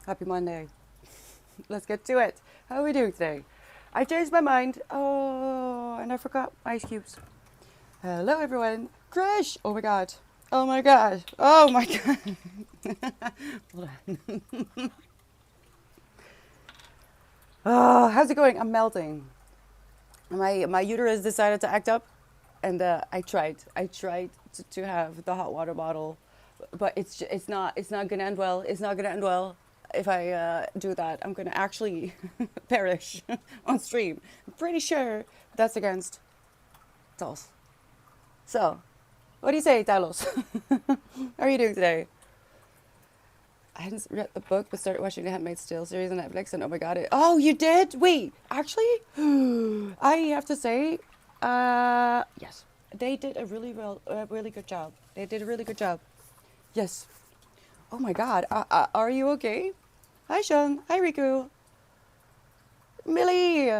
Happy Monday. Let's get to it. How are we doing today? I changed my mind. Oh, and I forgot ice cubes. Hello, everyone. Krish! Oh my god. Oh my god. Oh my god. Hold on. Oh, how's it going? I'm melting. My uterus decided to act up, and I tried. I tried to have the hot water bottle, but it's not gonna end well. It's not gonna end well if I do that. I'm gonna actually perish on stream. I'm pretty sure that's against Talos. So, what do you say, Talos? How are you doing today? I hadn't read the book, but started watching the Handmaid's Tale series on Netflix, and oh my god, oh, you did? Wait, actually, I have to say, yes, they did a really good job. They did a really good job. Yes. Oh my god, are you okay? Hi, Sean. Hi, Riku. Millie.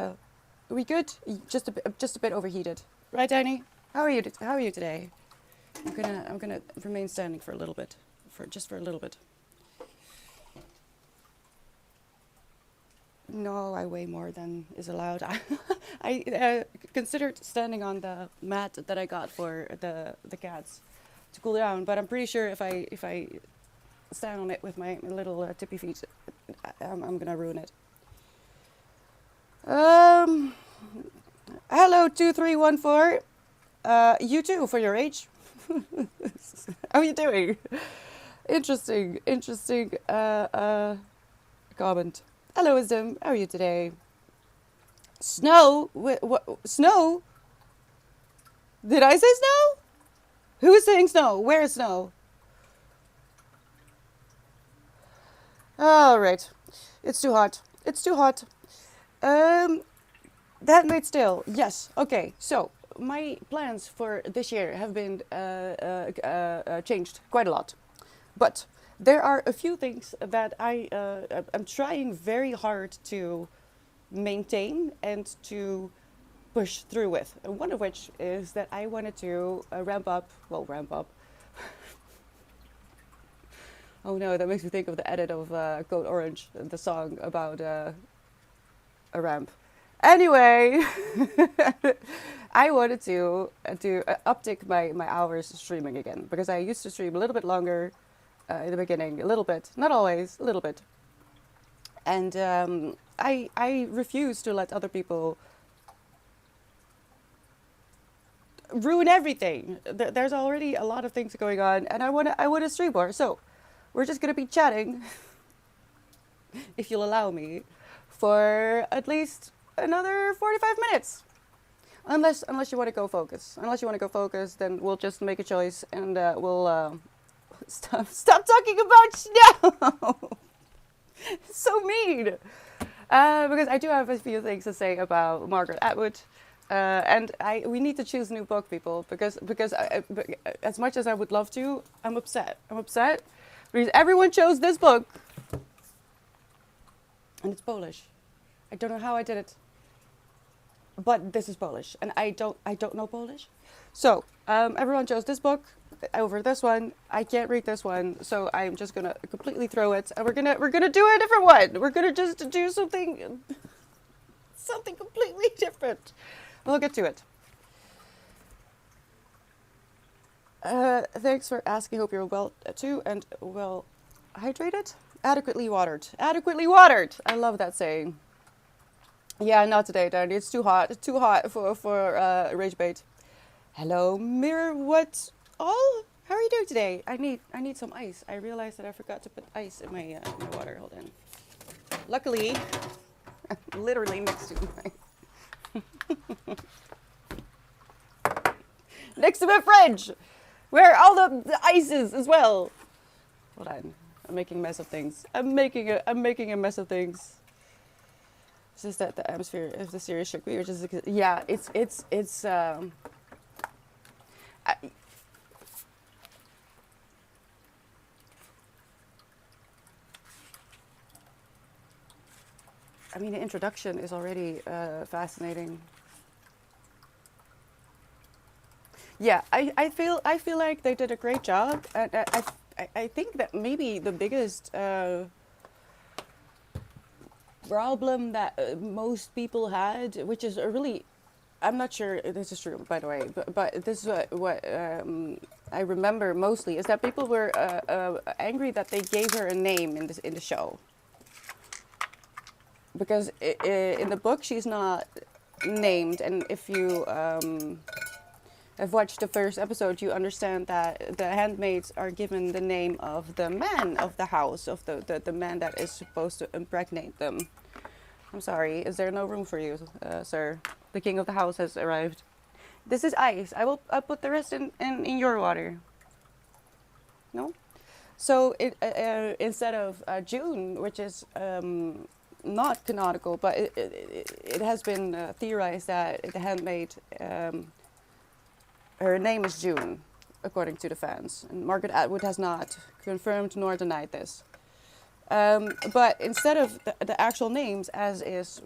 We good? Just a bit overheated, right, Danny? How are you? How are you today? I'm gonna remain standing for a little bit, for a little bit. No, I weigh more than is allowed. I considered standing on the mat that I got for the cats to cool down, but I'm pretty sure if I stand on it with my little tippy feet, I'm gonna ruin it. Um, hello 2314. You too for your age. How are you doing? Interesting. Comment. Hello, Wisdom. How are you today? Snow? What? Snow? Did I say snow? Who is saying snow? Where is snow? All right. It's too hot. It's too hot. That made still. Yes. Okay. So my plans for this year have been changed quite a lot, but there are a few things that I'm trying very hard to maintain and to push through with. One of which is that I wanted to ramp up. Well, ramp up. Oh no, that makes me think of the edit of Code Orange, the song about a ramp. Anyway, I wanted to uptick my hours streaming again because I used to stream a little bit longer in the beginning, a little bit, not always, a little bit, and I refuse to let other people ruin everything. There's already a lot of things going on, and I want to stream more. So we're just gonna be chatting, if you'll allow me, for at least another 45 minutes. Unless you want to go focus. Unless you want to go focus, then we'll just make a choice and we'll stop talking about snow. So mean. Because I do have a few things to say about Margaret Atwood. And we need to choose a new book, people, because as much as I would love to, I'm upset. I'm upset because everyone chose this book, and it's Polish. I don't know how I did it, but this is Polish, and I don't know Polish. So everyone chose this book over this one. I can't read this one, so I'm just gonna completely throw it, and we're gonna do a different one. We're gonna just do something completely different. We'll get to it. Thanks for asking. Hope you're well too, and well hydrated, adequately watered. Adequately watered. I love that saying. Yeah, not today, Danny. It's too hot. It's too hot for rage bait. Hello, mirror. What all? How are you doing today? I need some ice. I realized that I forgot to put ice in my water. Hold on. Luckily, I'm literally next to my fridge, where all the ice is as well. Hold on. I'm making a mess of things. I'm making a mess of things. It's just that the atmosphere of the series shook me, which is yeah. It's. I mean, the introduction is already fascinating. Yeah, I feel like they did a great job, and I think that maybe the biggest problem that most people had, which is a really, I'm not sure this is true, by the way, but this is what I remember mostly is that people were angry that they gave her a name in the show, because in the book she's not named, and if you have watched the first episode, you understand that the handmaids are given the name of the man of the house, of the man that is supposed to impregnate them. I'm sorry, is there no room for you, sir? The king of the house has arrived. This is ice. I'll put the rest in your water. No? So instead of June, which is not canonical, but it has been theorized that the handmaid, her name is June, according to the fans. And Margaret Atwood has not confirmed nor denied this. But instead of the actual names, as is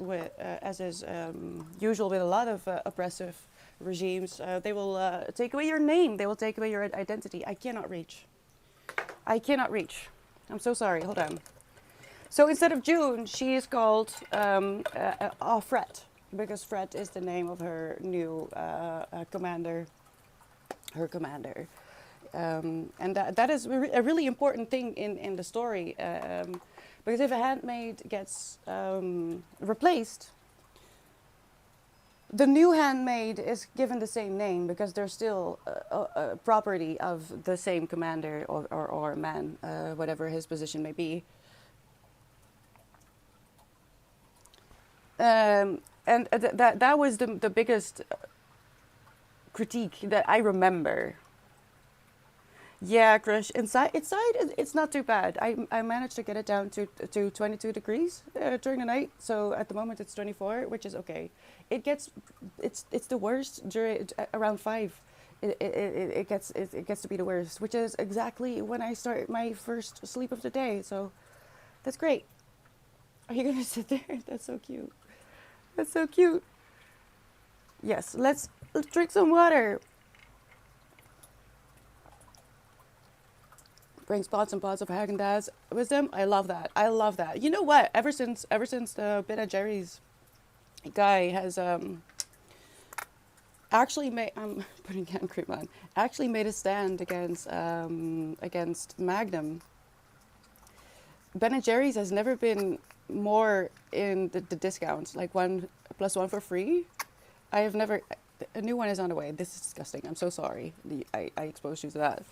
usual with a lot of oppressive regimes, they will take away your name. They will take away your identity. I cannot reach. I cannot reach. I'm so sorry. Hold on. So instead of June, she is called Fret, because Fret is the name of her new commander. Her commander. And that is a really important thing in the story, because if a handmaid gets replaced, the new handmaid is given the same name because they're still a property of the same commander or man, whatever his position may be. And that was the biggest critique that I remember. Yeah, Krish. Inside, it's not too bad. I managed to get it down to 22 degrees during the night. So at the moment it's 24, which is okay. It's the worst during around 5. It gets to be the worst, which is exactly when I start my first sleep of the day. So that's great. Are you gonna sit there? That's so cute. That's so cute. Yes, let's drink some water. Brings pots and pots of Haagen-Dazs wisdom. I love that. I love that. You know what? Ever since the Ben and Jerry's guy has actually made, I'm putting hand cream on. Actually made a stand against Magnum. Ben and Jerry's has never been more in the discounts, like 1+1 for free. I have never. A new one is on the way. This is disgusting. I'm so sorry. I exposed you to that.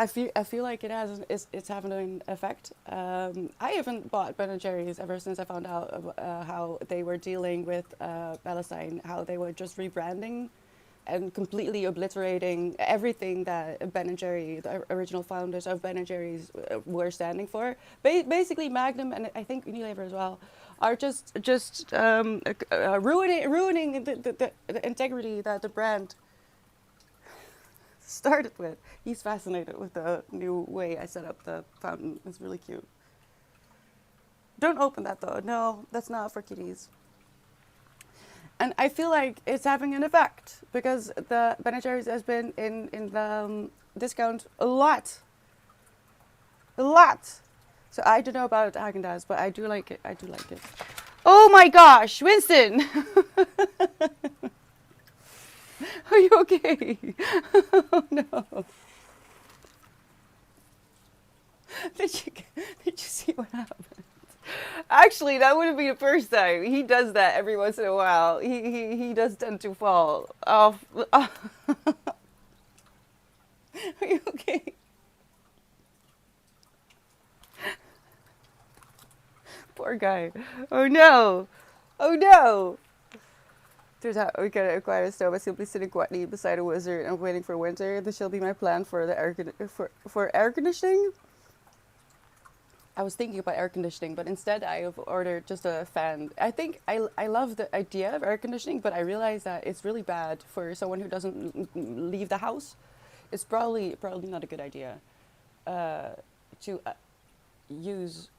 I feel like it's having an effect. I haven't bought Ben and Jerry's ever since I found out how they were dealing with Palestine, how they were just rebranding and completely obliterating everything that Ben and Jerry, the original founders of Ben and Jerry's, were standing for. Basically, Magnum and I think Unilever as well are just ruining the integrity that the brand started with. He's fascinated with the new way I set up the fountain. It's really cute. Don't open that though. No, that's not for kitties. And I feel like it's having an effect because the Ben & Jerry's has been in the discount a lot. A lot. So I don't know about Haagen-Dazs, but I do like it. I do like it. Oh my gosh, Winston! Are you okay? Oh no. Did you see what happened? Actually, that wouldn't be the first time. He does that every once in a while. He does tend to fall off. Are you okay? Poor guy. Oh no. Oh no. Turns out we can acquire a stove by simply sitting quietly beside a wizard and waiting for winter. This shall be my plan for the air conditioning. I was thinking about air conditioning, but instead I have ordered just a fan. I think I love the idea of air conditioning, but I realize that it's really bad for someone who doesn't leave the house. It's probably not a good idea to use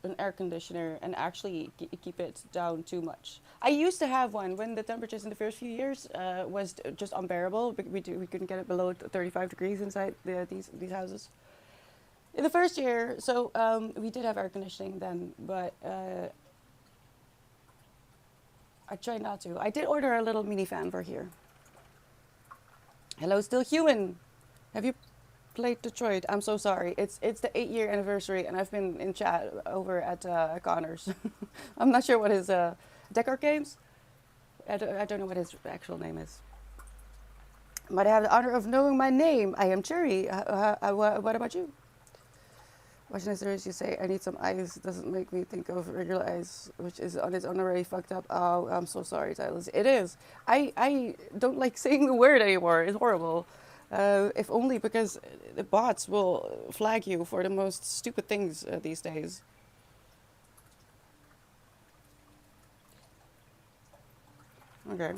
an air conditioner and actually keep it down too much. I used to have one when the temperatures in the first few years was just unbearable. We couldn't get it below 35 degrees inside these houses. In the first year, so we did have air conditioning then, but I tried not to. I did order a little mini fan for here. Hello, still human. Have you played Detroit? I'm so sorry. It's the 8 year anniversary, and I've been in chat over at Connor's. I'm not sure what his Deckard Games. I don't know what his actual name is. But I have the honor of knowing my name. I am Cherry. What about you? Watching the series, you say, I need some ice. Doesn't make me think of regular ice, which is on its own already fucked up. Oh, I'm so sorry, Silas. It is. I don't like saying the word anymore. It's horrible. If only because the bots will flag you for the most stupid things these days. Okay.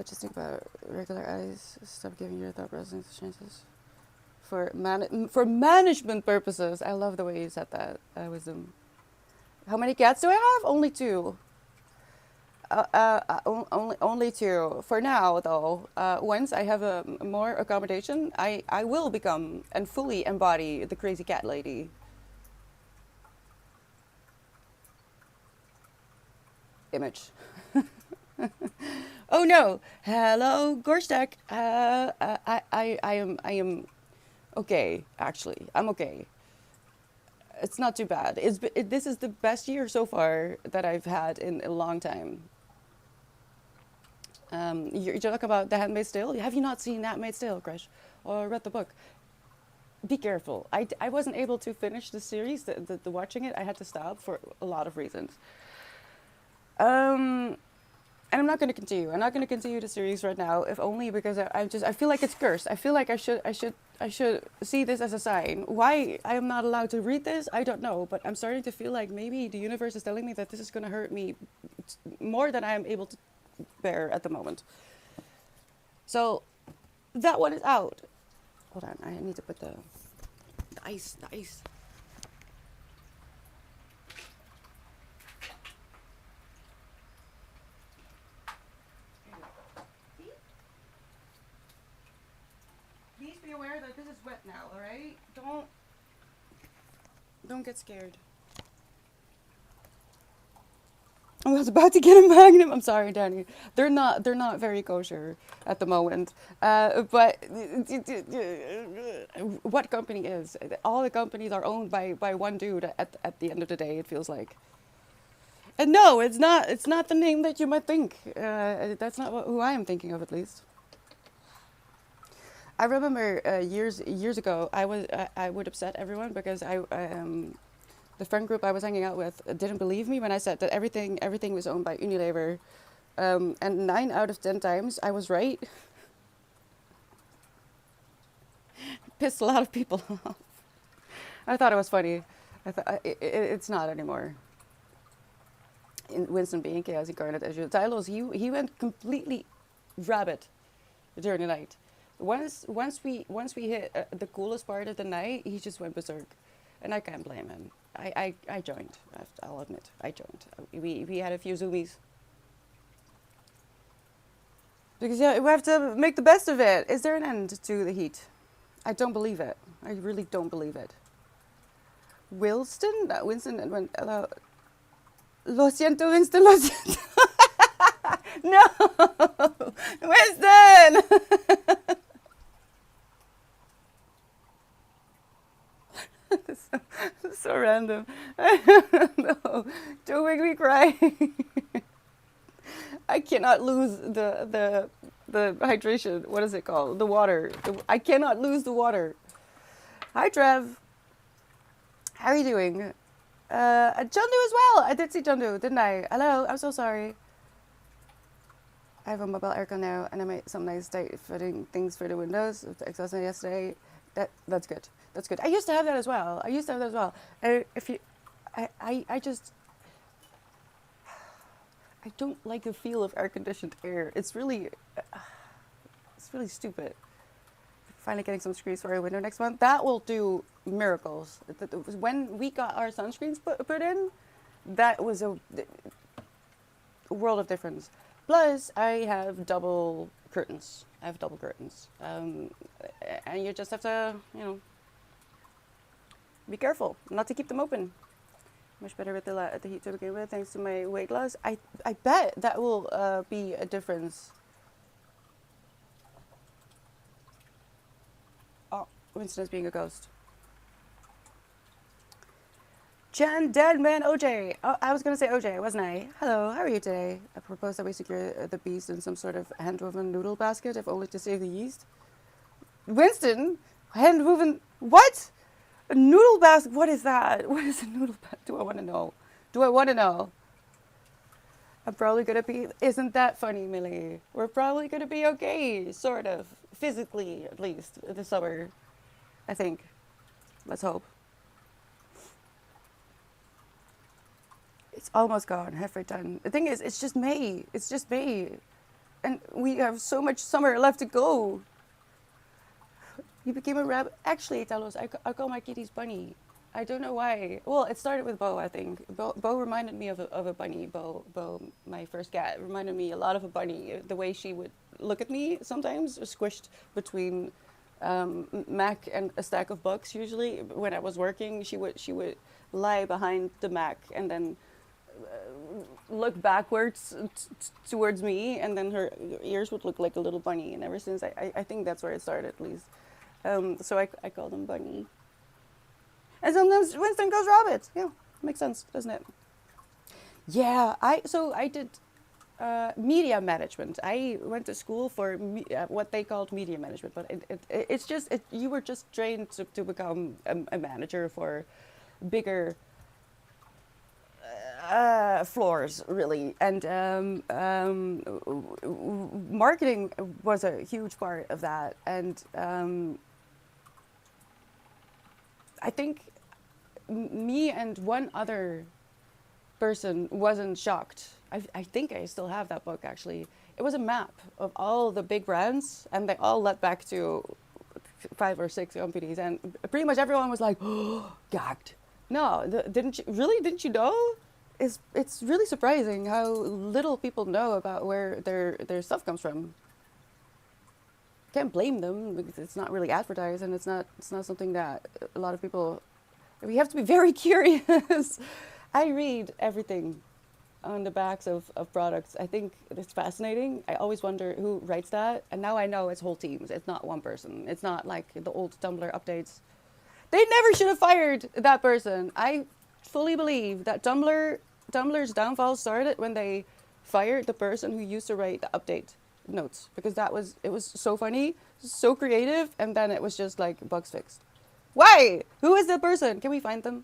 Just think about regular ice. Stop giving your thought process chances. For management purposes. I love the way you said that, Wisdom. How many cats do I have? Only two. Only two. For now, though, once I have a more accommodation, I will become and fully embody the crazy cat lady. Image. Oh no! Hello, Gorstak. I am okay. Actually, I'm okay. It's not too bad. This is the best year so far that I've had in a long time. You're talking about The Handmaid's Tale? Have you not seen The Handmaid's Tale, Crush? Or read the book? Be careful. I wasn't able to finish the series, the watching it. I had to stop for a lot of reasons. And I'm not going to continue. I'm not going to continue the series right now, if only because I feel like it's cursed. I feel like I should see this as a sign. Why I am not allowed to read this, I don't know. But I'm starting to feel like maybe the universe is telling me that this is going to hurt me more than I am able to bear at the moment. So that one is out. Hold on, I need to put the ice. Please be aware that this is wet now, alright? Don't get scared. I was about to get a Magnum. I'm sorry, Danny. They're not very kosher at the moment. But what company is? All the companies are owned by one dude at the end of the day, it feels like. And no, it's not the name that you might think. That's not who I am thinking of, at least. I remember years ago, I would upset everyone because the friend group I was hanging out with didn't believe me when I said that everything was owned by Unilever, and 9 out of 10 times I was right. Pissed a lot of people off. I thought it was funny. It's not anymore. In Winston being chaos incarnate as you, Tylos, he went completely rabbit during the night. Once we hit the coolest part of the night, he just went berserk, and I can't blame him. I joined. I'll admit, I joined. We had a few zoomies because yeah, we have to make the best of it. Is there an end to the heat? I don't believe it. I really don't believe it. Winston, went. Lo siento, Winston. Lo siento. No, Winston. So random. No, don't make me cry. I cannot lose the hydration. What is it called? The water. I cannot lose the water. Hi, Trev. How are you doing? Chandu as well. I did see Chandu, didn't I? Hello. I'm so sorry. I have a mobile aircon now, and I made some nice tight fitting things for the windows with the exhaust yesterday. That's good. That's good. I used to have that as well. I just I don't like the feel of air conditioned air. It's really stupid. Finally getting some screens for our window next month. That will do miracles. When we got our sunscreens put in, that was a world of difference. Plus, I have double curtains. I have double curtains, and you just have to, be careful not to keep them open. Much better with the heat to begin with, thanks to my weight loss. I bet that will be a difference. Oh, Winston is being a ghost. Jen, Dead Man, OJ. Oh, I was going to say OJ, wasn't I? Hello, how are you today? I propose that we secure the beast in some sort of hand-woven noodle basket, if only to save the yeast. Winston? Hand-woven... What? A noodle basket? What is that? What is a noodle basket? Do I want to know? Do I want to know? I'm probably going to be... Isn't that funny, Millie? We're probably going to be okay, sort of. Physically, at least, this summer. I think. Let's hope. It's almost gone, halfway done. The thing is, it's just May. It's just May. And we have so much summer left to go. You became a rabbit. Actually, Talos, I call my kitties Bunny. I don't know why. Well, it started with Bo, I think. Bo reminded me of a bunny. Bo, my first cat, reminded me a lot of a bunny. The way she would look at me sometimes, squished between Mac and a stack of books. Usually, when I was working, she would lie behind the Mac and then look backwards towards me, and then her ears would look like a little bunny. And ever since, I think that's where it started, at least. So I call them Bunny. And sometimes Winston goes Rabbit. Yeah, makes sense, doesn't it? Yeah, I did media management. I went to school for what they called media management, but it's just you were just trained to become a manager for bigger floors, really. And marketing was a huge part of that. And I think me and one other person wasn't shocked. I think I still have that book, actually. It was a map of all the big brands, and they all led back to 5 or 6 companies, and pretty much everyone was like, oh, gagged. No, didn't you know? It's really surprising how little people know about where their stuff comes from. Can't blame them, because it's not really advertised, and it's not something that a lot of people... We have to be very curious. I read everything on the backs of products. I think it's fascinating. I always wonder who writes that, and now I know it's whole teams. It's not one person. It's not like the old Tumblr updates. They never should have fired that person. I fully believe that Tumblr's downfall started when they fired the person who used to write the update notes, because it was so funny, so creative, and then it was just like bugs fixed. Why? Who is the person? Can we find them?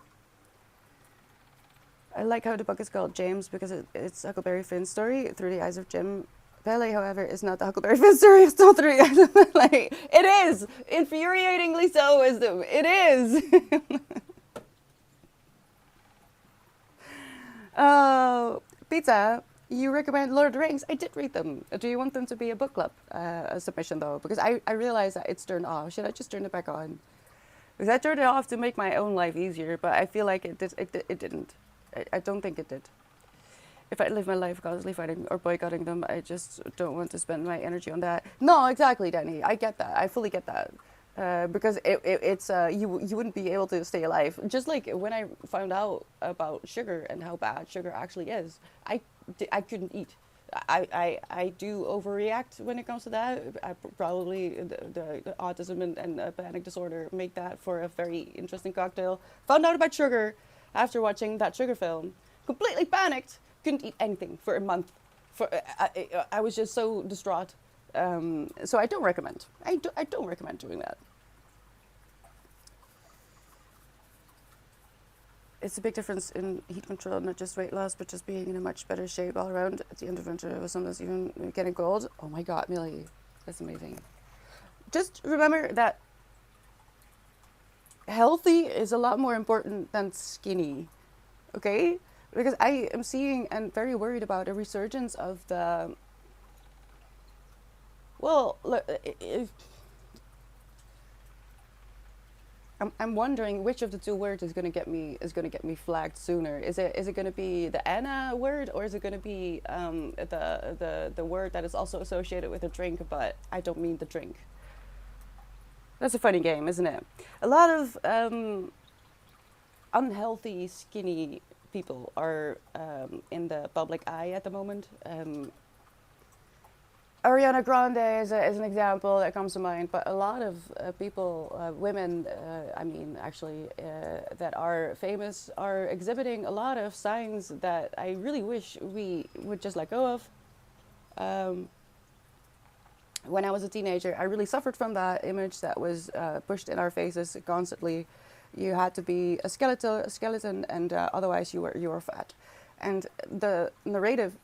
I like how the book is called James, because it's Huckleberry Finn's story through the eyes of Jim. Pele, however, is not the Huckleberry Finn story. It's not through the eyes of Pele. It is! Infuriatingly so, Wisdom. It is! Oh, Pizza, you recommend Lord of the Rings. I did read them. Do you want them to be a book club submission, though? Because I realized that it's turned off. Should I just turn it back on? Because I turned it off to make my own life easier, but I feel like it didn't. I don't think it did. If I live my life constantly fighting or boycotting them, I just don't want to spend my energy on that. No, exactly, Danny. I get that. I fully get that. Because it's you wouldn't be able to stay alive. Just like when I found out about sugar and how bad sugar actually is, I couldn't eat. I do overreact when it comes to that. I probably the autism and panic disorder make that for a very interesting cocktail. Found out about sugar after watching that sugar film. Completely panicked. Couldn't eat anything for a month. I was just so distraught. So I don't recommend. I don't recommend doing that. It's a big difference in heat control, not just weight loss, but just being in a much better shape all around. At the end of winter, I was sometimes even getting cold. Oh my God, Millie, that's amazing. Just remember that healthy is a lot more important than skinny, okay? Because I am seeing and very worried about a resurgence of the... Well, I'm wondering which of the two words is gonna get me flagged sooner. Is it gonna be the Anna word, or is it gonna be the word that is also associated with a drink, but I don't mean the drink. That's a funny game, isn't it? A lot of unhealthy, skinny people are in the public eye at the moment. Ariana Grande is an example that comes to mind, but a lot of people, women, I mean, actually, that are famous are exhibiting a lot of signs that I really wish we would just let go of. Um, when I was a teenager, I really suffered from that image that was pushed in our faces constantly. You had to be a skeleton, and otherwise you were fat. And the narrative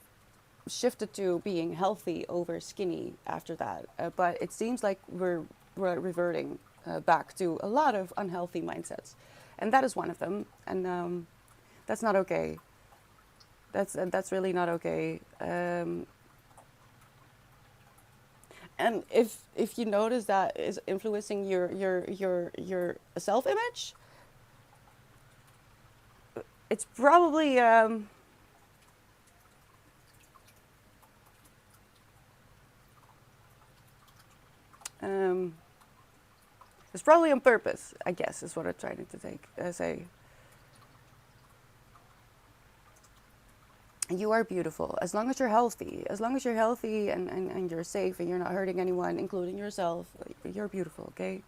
shifted to being healthy over skinny after that. But it seems like we're reverting back to a lot of unhealthy mindsets, and that is one of them. And that's not okay. That's really not okay. And if you notice that is influencing your self image, it's probably um, it's probably on purpose. I guess is what I'm trying to say. You are beautiful as long as you're healthy. As long as you're healthy and you're safe and you're not hurting anyone, including yourself, you're beautiful. Okay.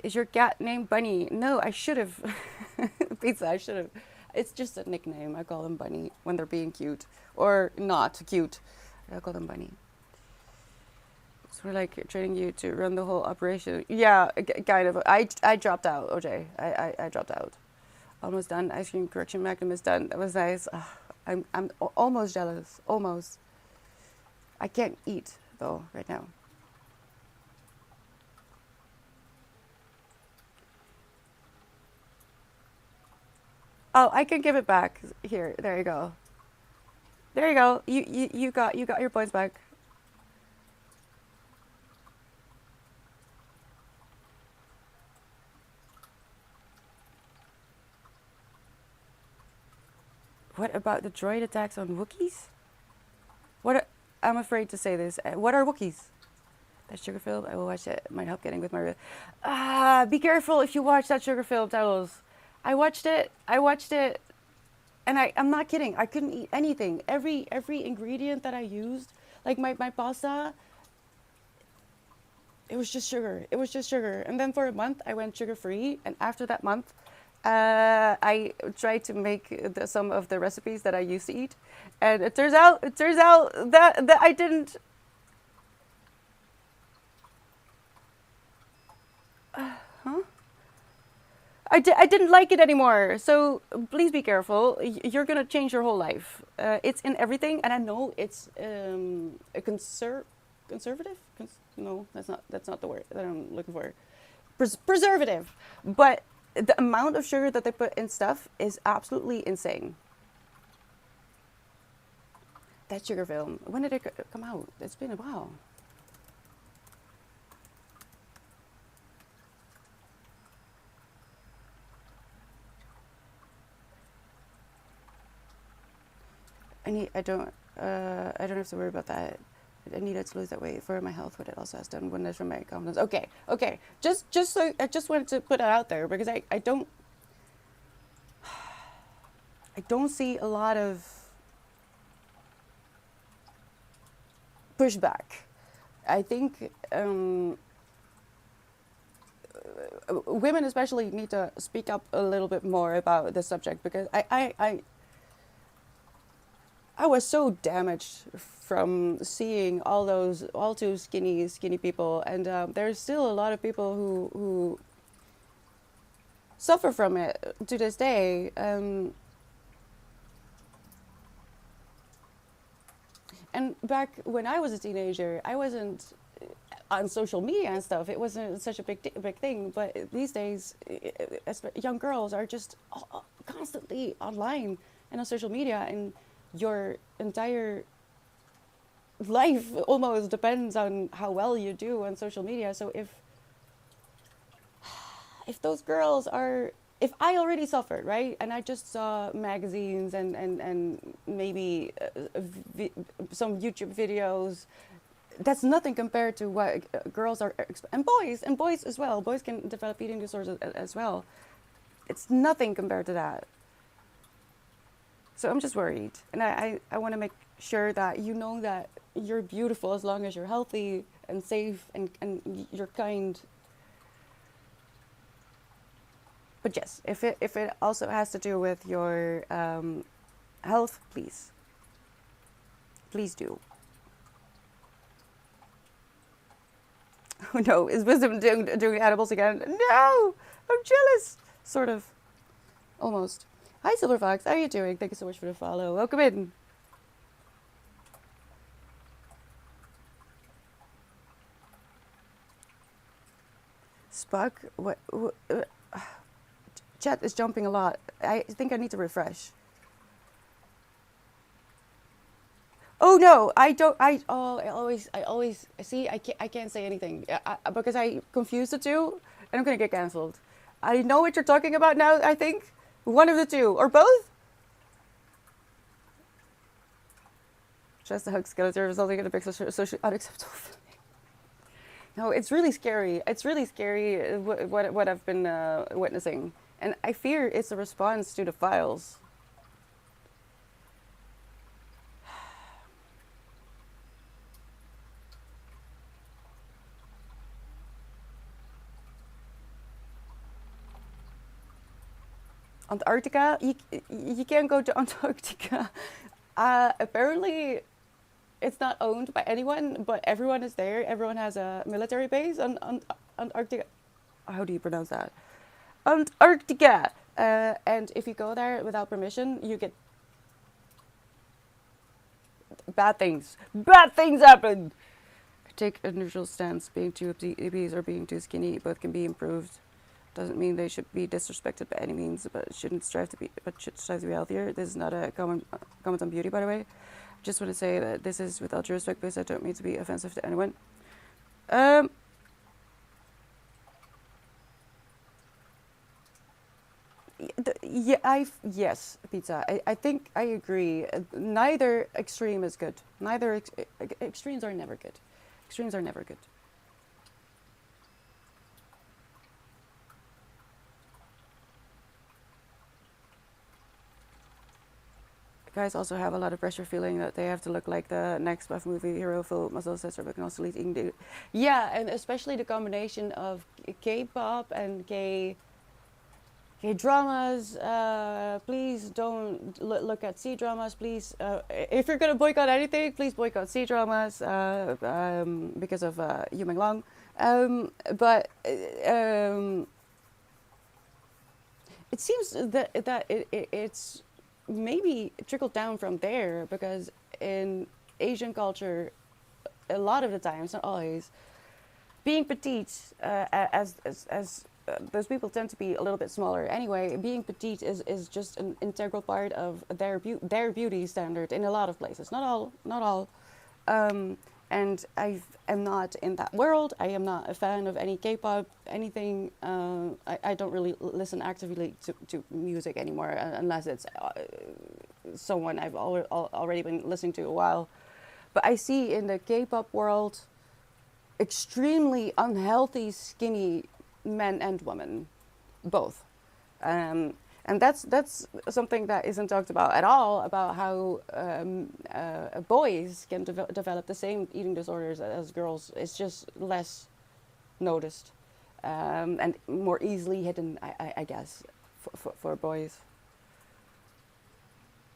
Is your cat named Bunny? No, I should have. Pizza, I should have. It's just a nickname. I call them Bunny when they're being cute or not cute. I call them Bunny. So we're like training you to run the whole operation. Yeah, kind of. I dropped out, OJ. I dropped out. Almost done. Ice cream correction magnum is done. That was nice. I'm almost jealous. Almost. I can't eat though right now. Oh, I can give it back. Here, there you go. There you go. You got your points back. What about the droid attacks on Wookiees? I'm afraid to say this. What are Wookiees? That sugar filled. I will watch it. It might help getting with my. Be careful if you watch that sugar filled titles. I watched it. And I'm not kidding. I couldn't eat anything. Every ingredient that I used, like my pasta, it was just sugar. It was just sugar. And then for a month, I went sugar free. And after that month, I tried to make some of the recipes that I used to eat, and it turns out that I didn't. Huh? I didn't like it anymore. So please be careful. You're gonna change your whole life. It's in everything, and I know it's a conservative. No, that's not the word that I'm looking for. Preservative, but the amount of sugar that they put in stuff is absolutely insane. That sugar film. When did it come out? It's been a while. I don't have to worry about that. I needed to lose that weight for my health, but it also has done wonders for my confidence. Okay. Just so I just wanted to put that out there because I don't see a lot of pushback. I think women especially need to speak up a little bit more about this subject because I was so damaged from seeing all those all too skinny people, and there's still a lot of people who suffer from it to this day. And back when I was a teenager, I wasn't on social media and stuff. It wasn't such a big thing. But these days, young girls are just constantly online and on social media, and your entire life almost depends on how well you do on social media. So if if those girls are, if I already suffered, right, and I just saw magazines and maybe some YouTube videos, that's nothing compared to what girls are, and boys as well. Boys can develop eating disorders as well. It's nothing compared to that. So I'm just worried, and I want to make sure that you know that you're beautiful as long as you're healthy and safe and you're kind. But yes, if it also has to do with your health, please do. Oh no, is Wisdom doing animals again? No, I'm jealous. Sort of, almost. Hi Silver Fox, how are you doing? Thank you so much for the follow. Welcome in. Spuck, what chat is jumping a lot. I think I need to refresh. Oh no, I don't. I always see. I can't say anything because I confuse the two, and I'm gonna get cancelled. I know what you're talking about now. I think one of the two or both. Just a hug skeleton resulting in a big socially unacceptable. No, it's really scary. It's really scary what I've been witnessing, and I fear it's a response to the files. Antarctica? You can't go to Antarctica. Apparently, it's not owned by anyone, but everyone is there. Everyone has a military base on Antarctica. How do you pronounce that? Antarctica. And if you go there without permission, you get bad things. Bad things happen. Take a neutral stance. Being too obese or being too skinny, both can be improved. Doesn't mean they should be disrespected by any means, but should strive to be healthier. This is not a comment on beauty, by the way. Just want to say that this is with all due respect, because I don't mean to be offensive to anyone. Yes, pizza. I think I agree. Neither extreme is good. Neither extremes are never good. Extremes are never good. Guys also have a lot of pressure feeling that they have to look like the next buff movie hero, full muscles, etc. But can also lead eating. Yeah, and especially the combination of K-pop and K-dramas. Please don't look at C-dramas. Please, if you're gonna boycott anything, please boycott C-dramas because of Yu Ming Long. But it seems that it's maybe trickled down from there, because in Asian culture, a lot of the times, not always, being petite, as those people tend to be a little bit smaller anyway, being petite is just an integral part of their beauty standard in a lot of places. Not all. And I am not in that world. I am not a fan of any K-pop, anything. I don't really listen actively to music anymore, unless it's someone I've already been listening to a while. But I see in the K-pop world extremely unhealthy, skinny men and women, both. And that's something that isn't talked about at all, about how boys can develop the same eating disorders as girls. It's just less noticed and more easily hidden, I guess, for boys.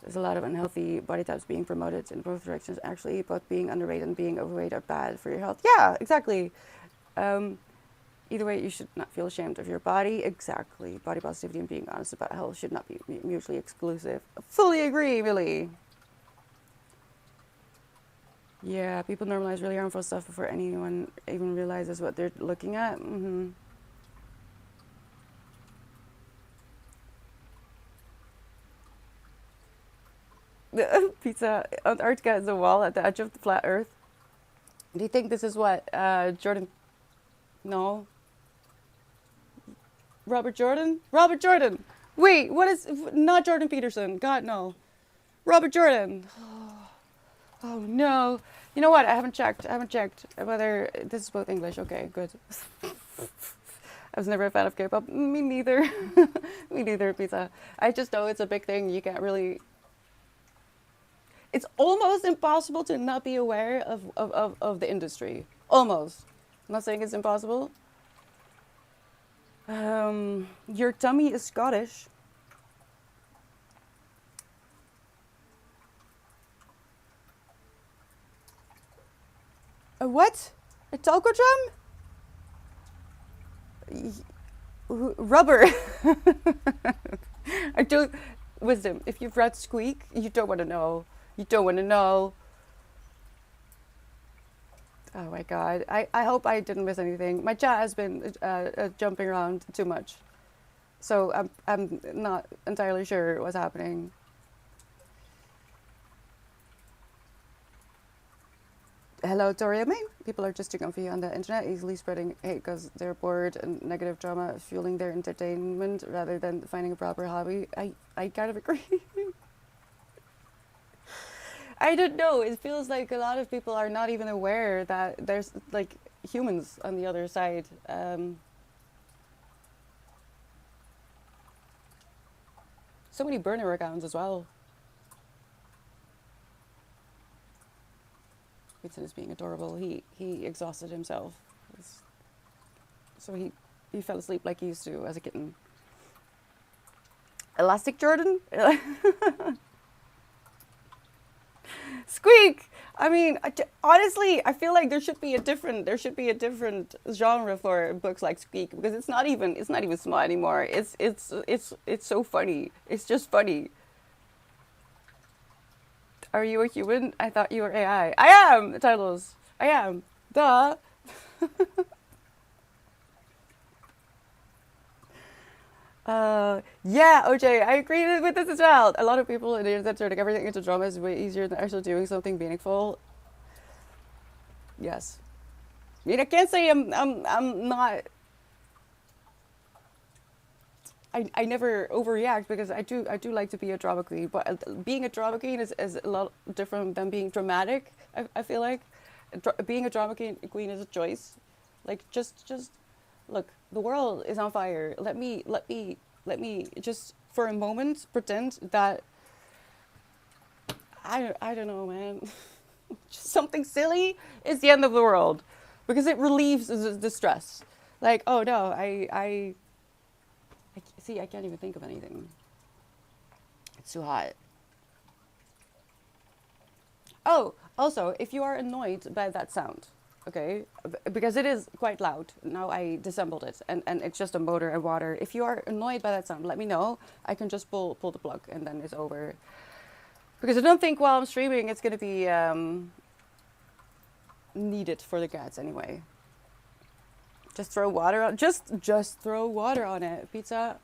There's a lot of unhealthy body types being promoted in both directions, actually, both being underweight and being overweight are bad for your health. Yeah, exactly. Either way, you should not feel ashamed of your body. Exactly. Body positivity and being honest about health should not be mutually exclusive. I fully agree, really. Yeah, people normalize really harmful stuff before anyone even realizes what they're looking at. Mm-hmm. Pizza. Antarctica is a wall at the edge of the flat Earth. Do you think this is what Jordan? No. Robert Jordan? Robert Jordan! Wait, what is. Not Jordan Peterson. God, no. Robert Jordan. Oh, no. You know what? I haven't checked. I haven't checked whether. This is both English. Okay, good. I was never a fan of K-pop. Me neither. Me neither, Pizza. I just know it's a big thing. You can't really. It's almost impossible to not be aware of the industry. Almost. I'm not saying it's impossible. Your tummy is Scottish. A what? A talco drum? Rubber. I don't. Wisdom. If you've read Squeak, you don't want to know. You don't want to know. Oh my god. I hope I didn't miss anything. My chat has been jumping around too much. So I'm not entirely sure what's happening. Hello, Toria May. People are just too comfy on the internet, easily spreading hate because they're bored and negative drama fueling their entertainment rather than finding a proper hobby. I kind of agree. I don't know. It feels like a lot of people are not even aware that there's like humans on the other side. So many burner accounts as well. Vincent is being adorable. He exhausted himself, so he fell asleep like he used to as a kitten. Elastic Jordan. Squeak. I mean, honestly, I feel like there should be a different genre for books like Squeak because it's not even small anymore. It's so funny. It's just funny. Are you a human? I thought you were AI. I am, titles. I am. Duh. Yeah, OJ, I agree with this as well. A lot of people in the internet turning everything into drama is way easier than actually doing something meaningful. Yes. I mean, I can't say I'm not. I never overreact because I do like to be a drama queen, but being a drama queen is a lot different than being dramatic. I feel like being a drama queen is a choice. Like just look, the world is on fire. Let me just for a moment pretend that I don't know, man. Just something silly is the end of the world because it relieves the stress. Like, oh no, I see. I can't even think of anything. It's too hot. Oh, also, if you are annoyed by that sound, okay, because it is quite loud. Now I disassembled it, and it's just a motor and water. If you are annoyed by that sound, let me know. I can just pull the plug, and then it's over. Because I don't think while I'm streaming it's gonna be needed for the cats anyway. Just throw water on. Just throw water on it, pizza.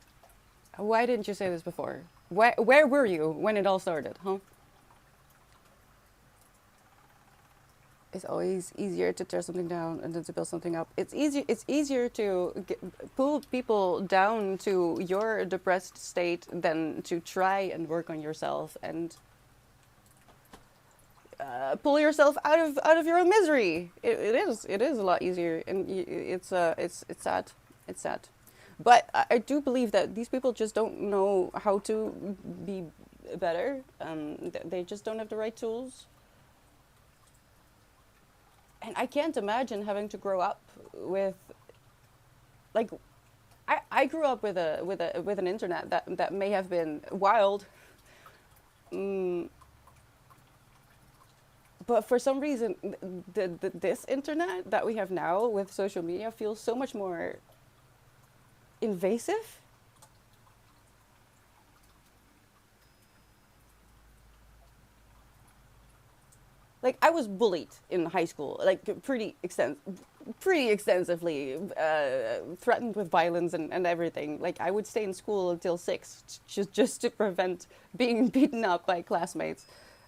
Why didn't you say this before? Where were you when it all started, huh? It's always easier to tear something down and then to build something up. It's easier. It's easier to pull people down to your depressed state than to try and work on yourself and pull yourself out of your own misery. It is a lot easier, and it's sad. It's sad. But I do believe that these people just don't know how to be better. They just don't have the right tools. And I can't imagine having to grow up with, like, I grew up with an internet that may have been wild, but for some reason, this internet that we have now with social media feels so much more invasive. Like I was bullied in high school, like pretty extensively, threatened with violence and everything. Like I would stay in school until 6, just to prevent being beaten up by classmates.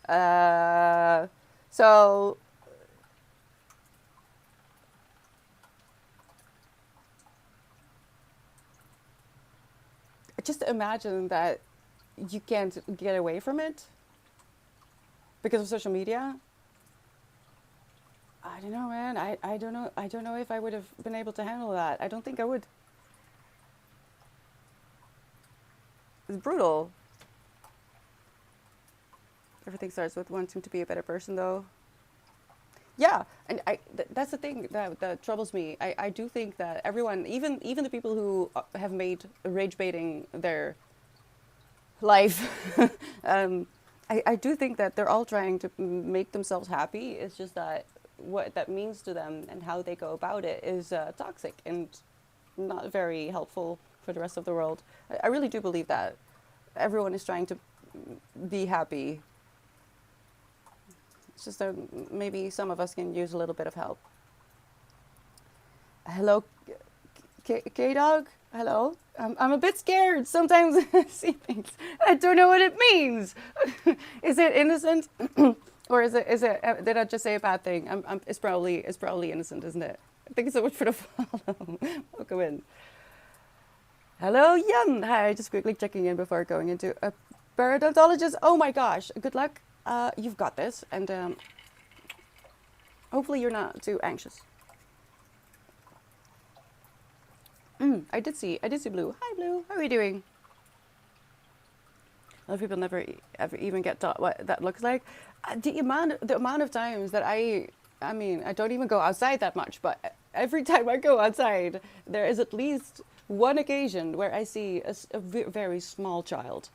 Uh, so just imagine that you can't get away from it because of social media. I don't know, man. I don't know. I don't know if I would have been able to handle that. I don't think I would. It's brutal. Everything starts with wanting to be a better person, though. Yeah, and that's the thing that troubles me. I do think that everyone, even the people who have made rage baiting their life, um, I do think that they're all trying to make themselves happy. It's just that what that means to them and how they go about it is toxic and not very helpful for the rest of the world. I really do believe that everyone is trying to be happy. It's just that maybe some of us can use a little bit of help. Hello, K-Dog? Hello? I'm a bit scared. Sometimes I see things. I don't know what it means. Is it innocent? Or did I just say a bad thing? It's probably innocent, isn't it? Thank you so much for the follow. Welcome in. Hello, Jan. Hi, just quickly checking in before going into a periodontologist. Oh my gosh, good luck. You've got this, and hopefully you're not too anxious. I did see Blue. Hi, Blue. How are you doing? A lot of people never ever even get taught what that looks like. The amount of times that I mean, I don't even go outside that much, but every time I go outside, there is at least one occasion where I see a very small child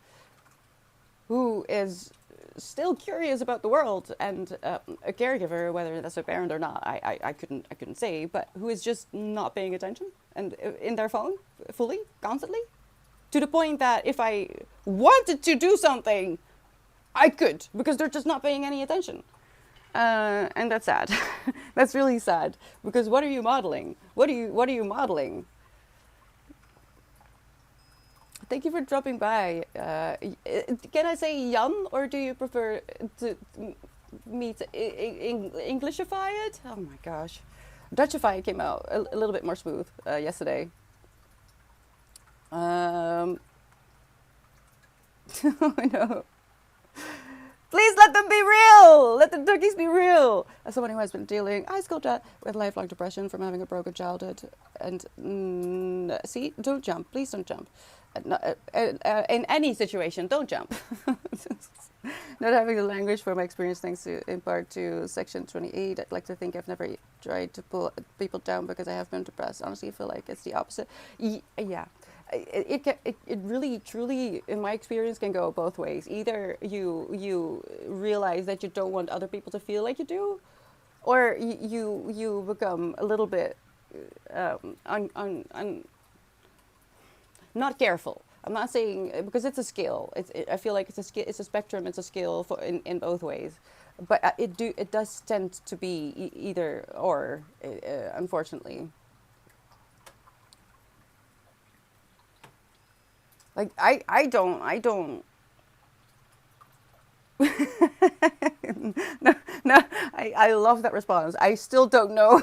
who is still curious about the world, and a caregiver, whether that's a parent or not, I couldn't say, but who is just not paying attention and in their phone fully, constantly, to the point that if I wanted to do something, I could, because they're just not paying any attention. And that's sad. That's really sad, because what are you modeling? What are you modeling? Thank you for dropping by. Can I say Jan, or do you prefer me to Englishify it? Oh my gosh. Dutchify came out a little bit more smooth yesterday. I know. Please let them be real! Let the turkeys be real! As someone who has been dealing, I school chat, with lifelong depression from having a broken childhood. And see, don't jump. Please don't jump. In any situation, don't jump. Not having the language for my experience, thanks to, in part to Section 28. I'd like to think I've never tried to pull people down because I have been depressed. Honestly, I feel like it's the opposite. Yeah. It really, truly, in my experience, can go both ways. Either you realize that you don't want other people to feel like you do, or you become a little bit not careful. I'm not saying, because it's a skill. I feel like it's a spectrum. It's a skill for in both ways, but it does tend to be either or, unfortunately. Like I don't. no, I love that response. I still don't know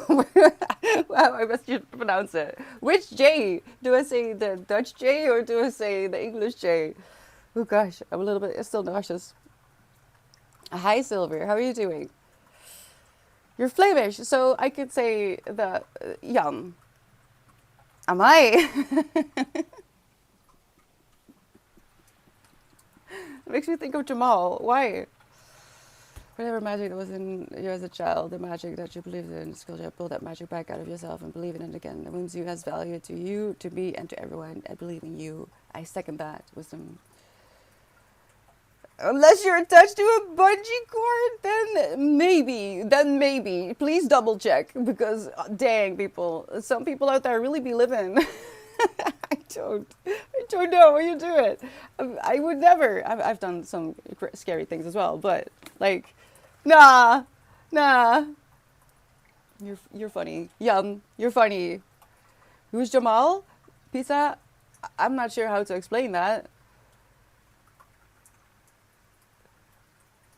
how I best should pronounce it. Which J? Do I say the Dutch J or do I say the English J? Oh gosh, I'm a little bit still nauseous. Hi Silver, how are you doing? You're Flemish, so I could say the Jan. Am I? It makes me think of Jamal. Why? Whatever magic that was in you as a child, the magic that you believed in, skill you pull that magic back out of yourself and believe in it again. It means you has value to you, to me, and to everyone. I believe in you. I second that. Wisdom. Unless you're attached to a bungee cord, then maybe. Please double check, because dang, people, some people out there really be living. I don't know how you do it. I would never. I've done some scary things as well, but like, nah. You're funny. Jan, you're funny. Who's Jamal? Pizza? I'm not sure how to explain that.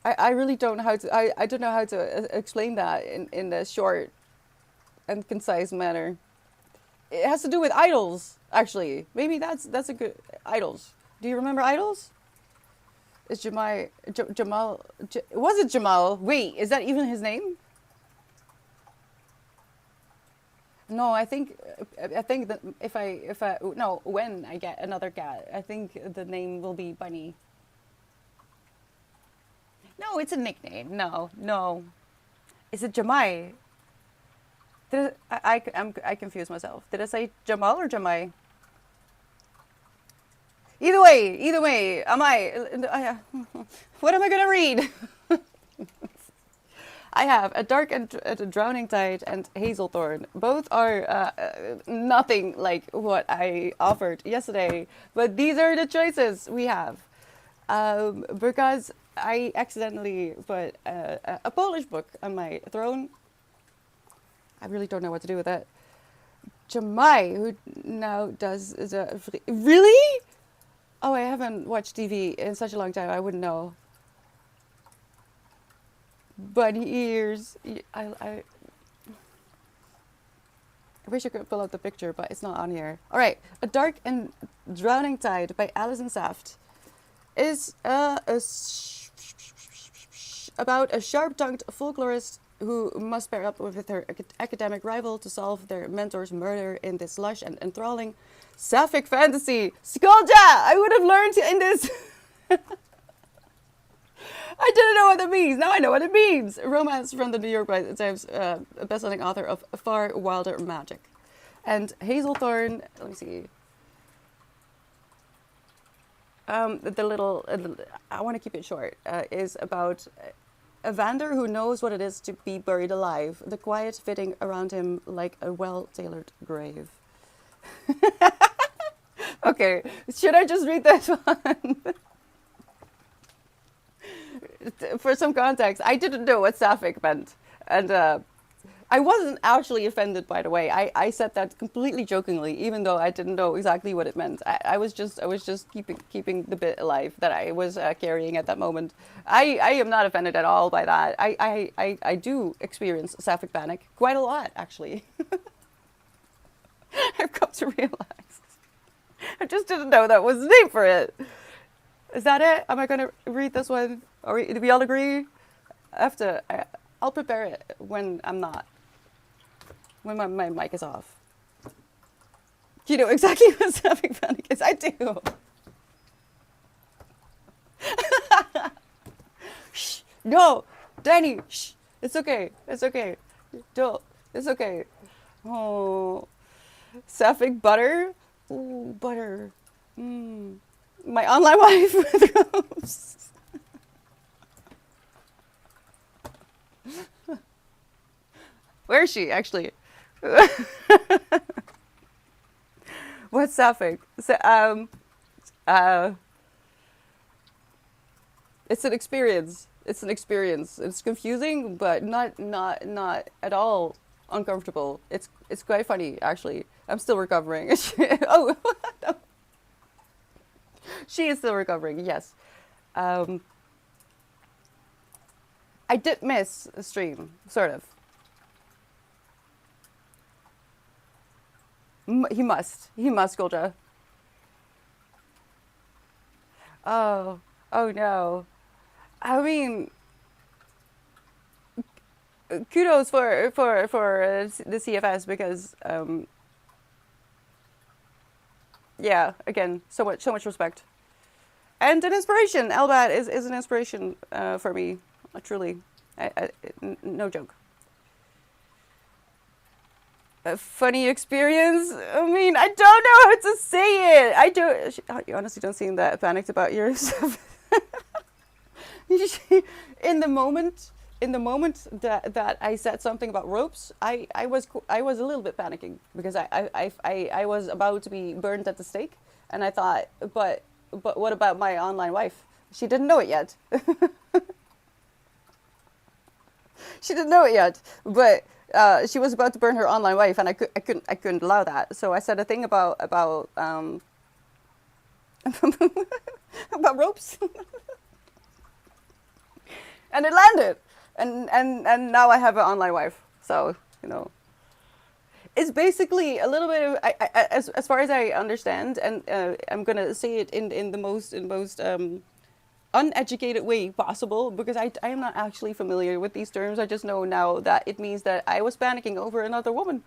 I really don't know how to. I don't know how to explain that in a short and concise manner. It has to do with idols. Actually, maybe that's a good Idols. Do you remember Idols? Is Jamal? Was it Jamal? Wait, is that even his name? No, I think that if I no, when I get another cat, I think the name will be Bunny. No, it's a nickname. No, no. Is it Jamai? I confuse myself. Did I say Jamal or Jamai? Either way, am what am I gonna read? I have a dark and a drowning tide and hazelthorn. Both are nothing like what I offered yesterday, but these are the choices we have. Because I accidentally put a Polish book on my throne. I really don't know what to do with it. Jamai, who now does really? Oh, I haven't watched TV in such a long time. I wouldn't know. Bunny ears. I wish I could pull out the picture, but it's not on here. All right, A Dark and Drowning Tide by Alison Saft is about a sharp-tongued folklorist who must pair up with her academic rival to solve their mentor's murder in this lush and enthralling sapphic fantasy. Skolja! I would have learned in this. I didn't know what it means. Now I know what it means. Romance from the New York Times best-selling author of Far Wilder Magic. And Hazelthorn, let me see. I want to keep it short, is about Evander who knows what it is to be buried alive, the quiet fitting around him like a well-tailored grave. Okay, should I just read this one? For some context, I didn't know what sapphic meant. And I wasn't actually offended, by the way. I said that completely jokingly, even though I didn't know exactly what it meant. I was just keeping the bit alive that I was carrying at that moment. I am not offended at all by that. I do experience sapphic panic quite a lot, actually. I've come to realize. I just didn't know that was the name for it. Is that it? Am I going to read this one? Do we all agree? I'll prepare it when I'm not. When my mic is off. Do you know exactly what sapphic panic is? I do. Shh. No, Danny. Shh. It's okay. It's okay. Don't. It's okay. Oh, sapphic butter. Ooh, butter. My online wife with ropes. Where is she, actually? What's sapphic? It's an experience. It's an experience. It's confusing, but not at all uncomfortable. It's quite funny, actually. I'm still recovering. Oh, no. She is still recovering. Yes. I did miss a stream, sort of. He must, Golja. Oh no. I mean, kudos for the CFS because yeah, again, so much respect. And an inspiration. Elbat is an inspiration for me, truly. No joke. A funny experience? I mean, I don't know how to say it. You honestly don't seem that panicked about yourself. In the moment that I said something about ropes, I was a little bit panicking because I was about to be burned at the stake, and I thought, but what about my online wife? She didn't know it yet. She didn't know it yet, but she was about to burn her online wife, and I couldn't allow that. So I said a thing about about ropes, and it landed. And now I have an online wife. So it's basically a little bit of as far as I understand, and I'm gonna say it in the most uneducated way possible because I am not actually familiar with these terms. I just know now that it means that I was panicking over another woman.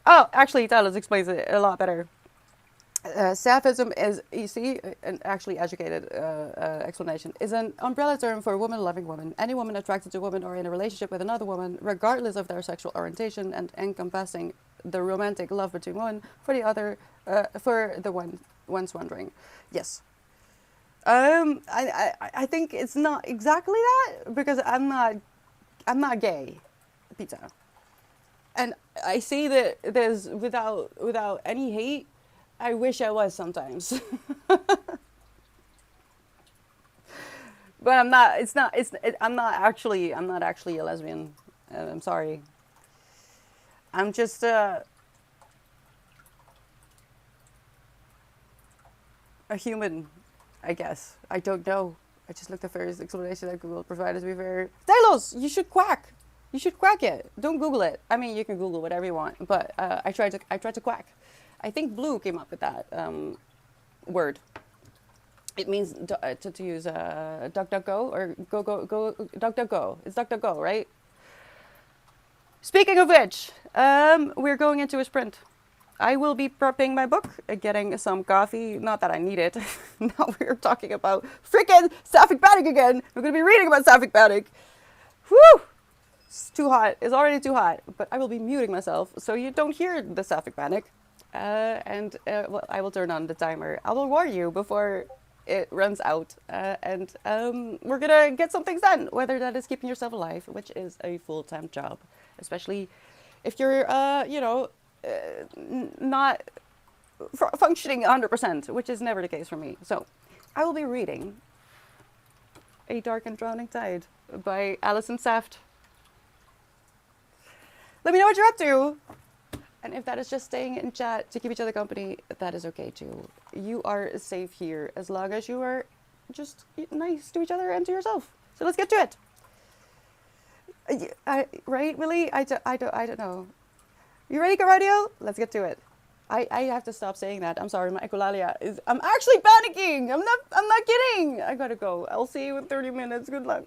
Oh, actually, Talos explains it a lot better. Sapphism is, you see, an actually educated explanation, is an umbrella term for a woman-loving woman. Any woman attracted to a woman or in a relationship with another woman, regardless of their sexual orientation, and encompassing the romantic love between one for the other, for the one one's wondering. Yes. I think it's not exactly that because I'm not gay, Peter. And I say that there's without any hate. I wish I was sometimes, but I'm not. It's not. I'm not actually. I'm not actually a lesbian. I'm sorry. I'm just a human, I guess. I don't know. I just looked at first explanation that Google provided to be fair. Stylos, you should quack. You should quack it. Don't Google it. I mean, you can Google whatever you want, but I tried to quack. I think Blue came up with that word. It means to use DuckDuckGo or go DuckDuckGo. It's DuckDuckGo, right? Speaking of which, we're going into a sprint. I will be prepping my book, getting some coffee. Not that I need it. Now we're talking about freaking sapphic panic again. We're going to be reading about sapphic panic. Whew! It's too hot. It's already too hot. But I will be muting myself so you don't hear the sapphic panic. Well, I will turn on the timer. I will warn you before it runs out. We're going to get some things done, whether that is keeping yourself alive, which is a full-time job, especially if you're, not functioning 100%, which is never the case for me. So I will be reading A Dark and Drowning Tide by Alison Saft. Let me know what you're up to. And if that is just staying in chat to keep each other company, that is okay too. You are safe here as long as you are just nice to each other and to yourself. So let's get to it. Right, Willie? I don't know. You ready, Caradio? Let's get to it. I have to stop saying that. I'm sorry, my echolalia is. I'm actually panicking. I'm not kidding. I gotta go. I'll see you in 30 minutes. Good luck.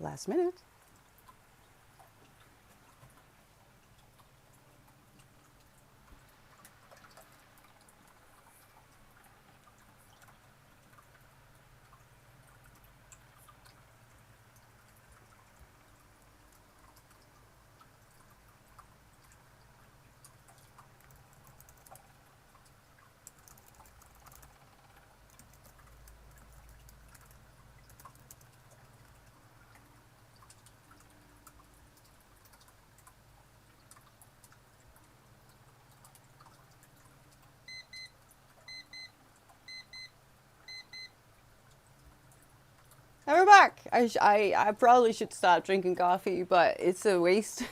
Last minute. And we're back. I probably should stop drinking coffee, but it's a waste.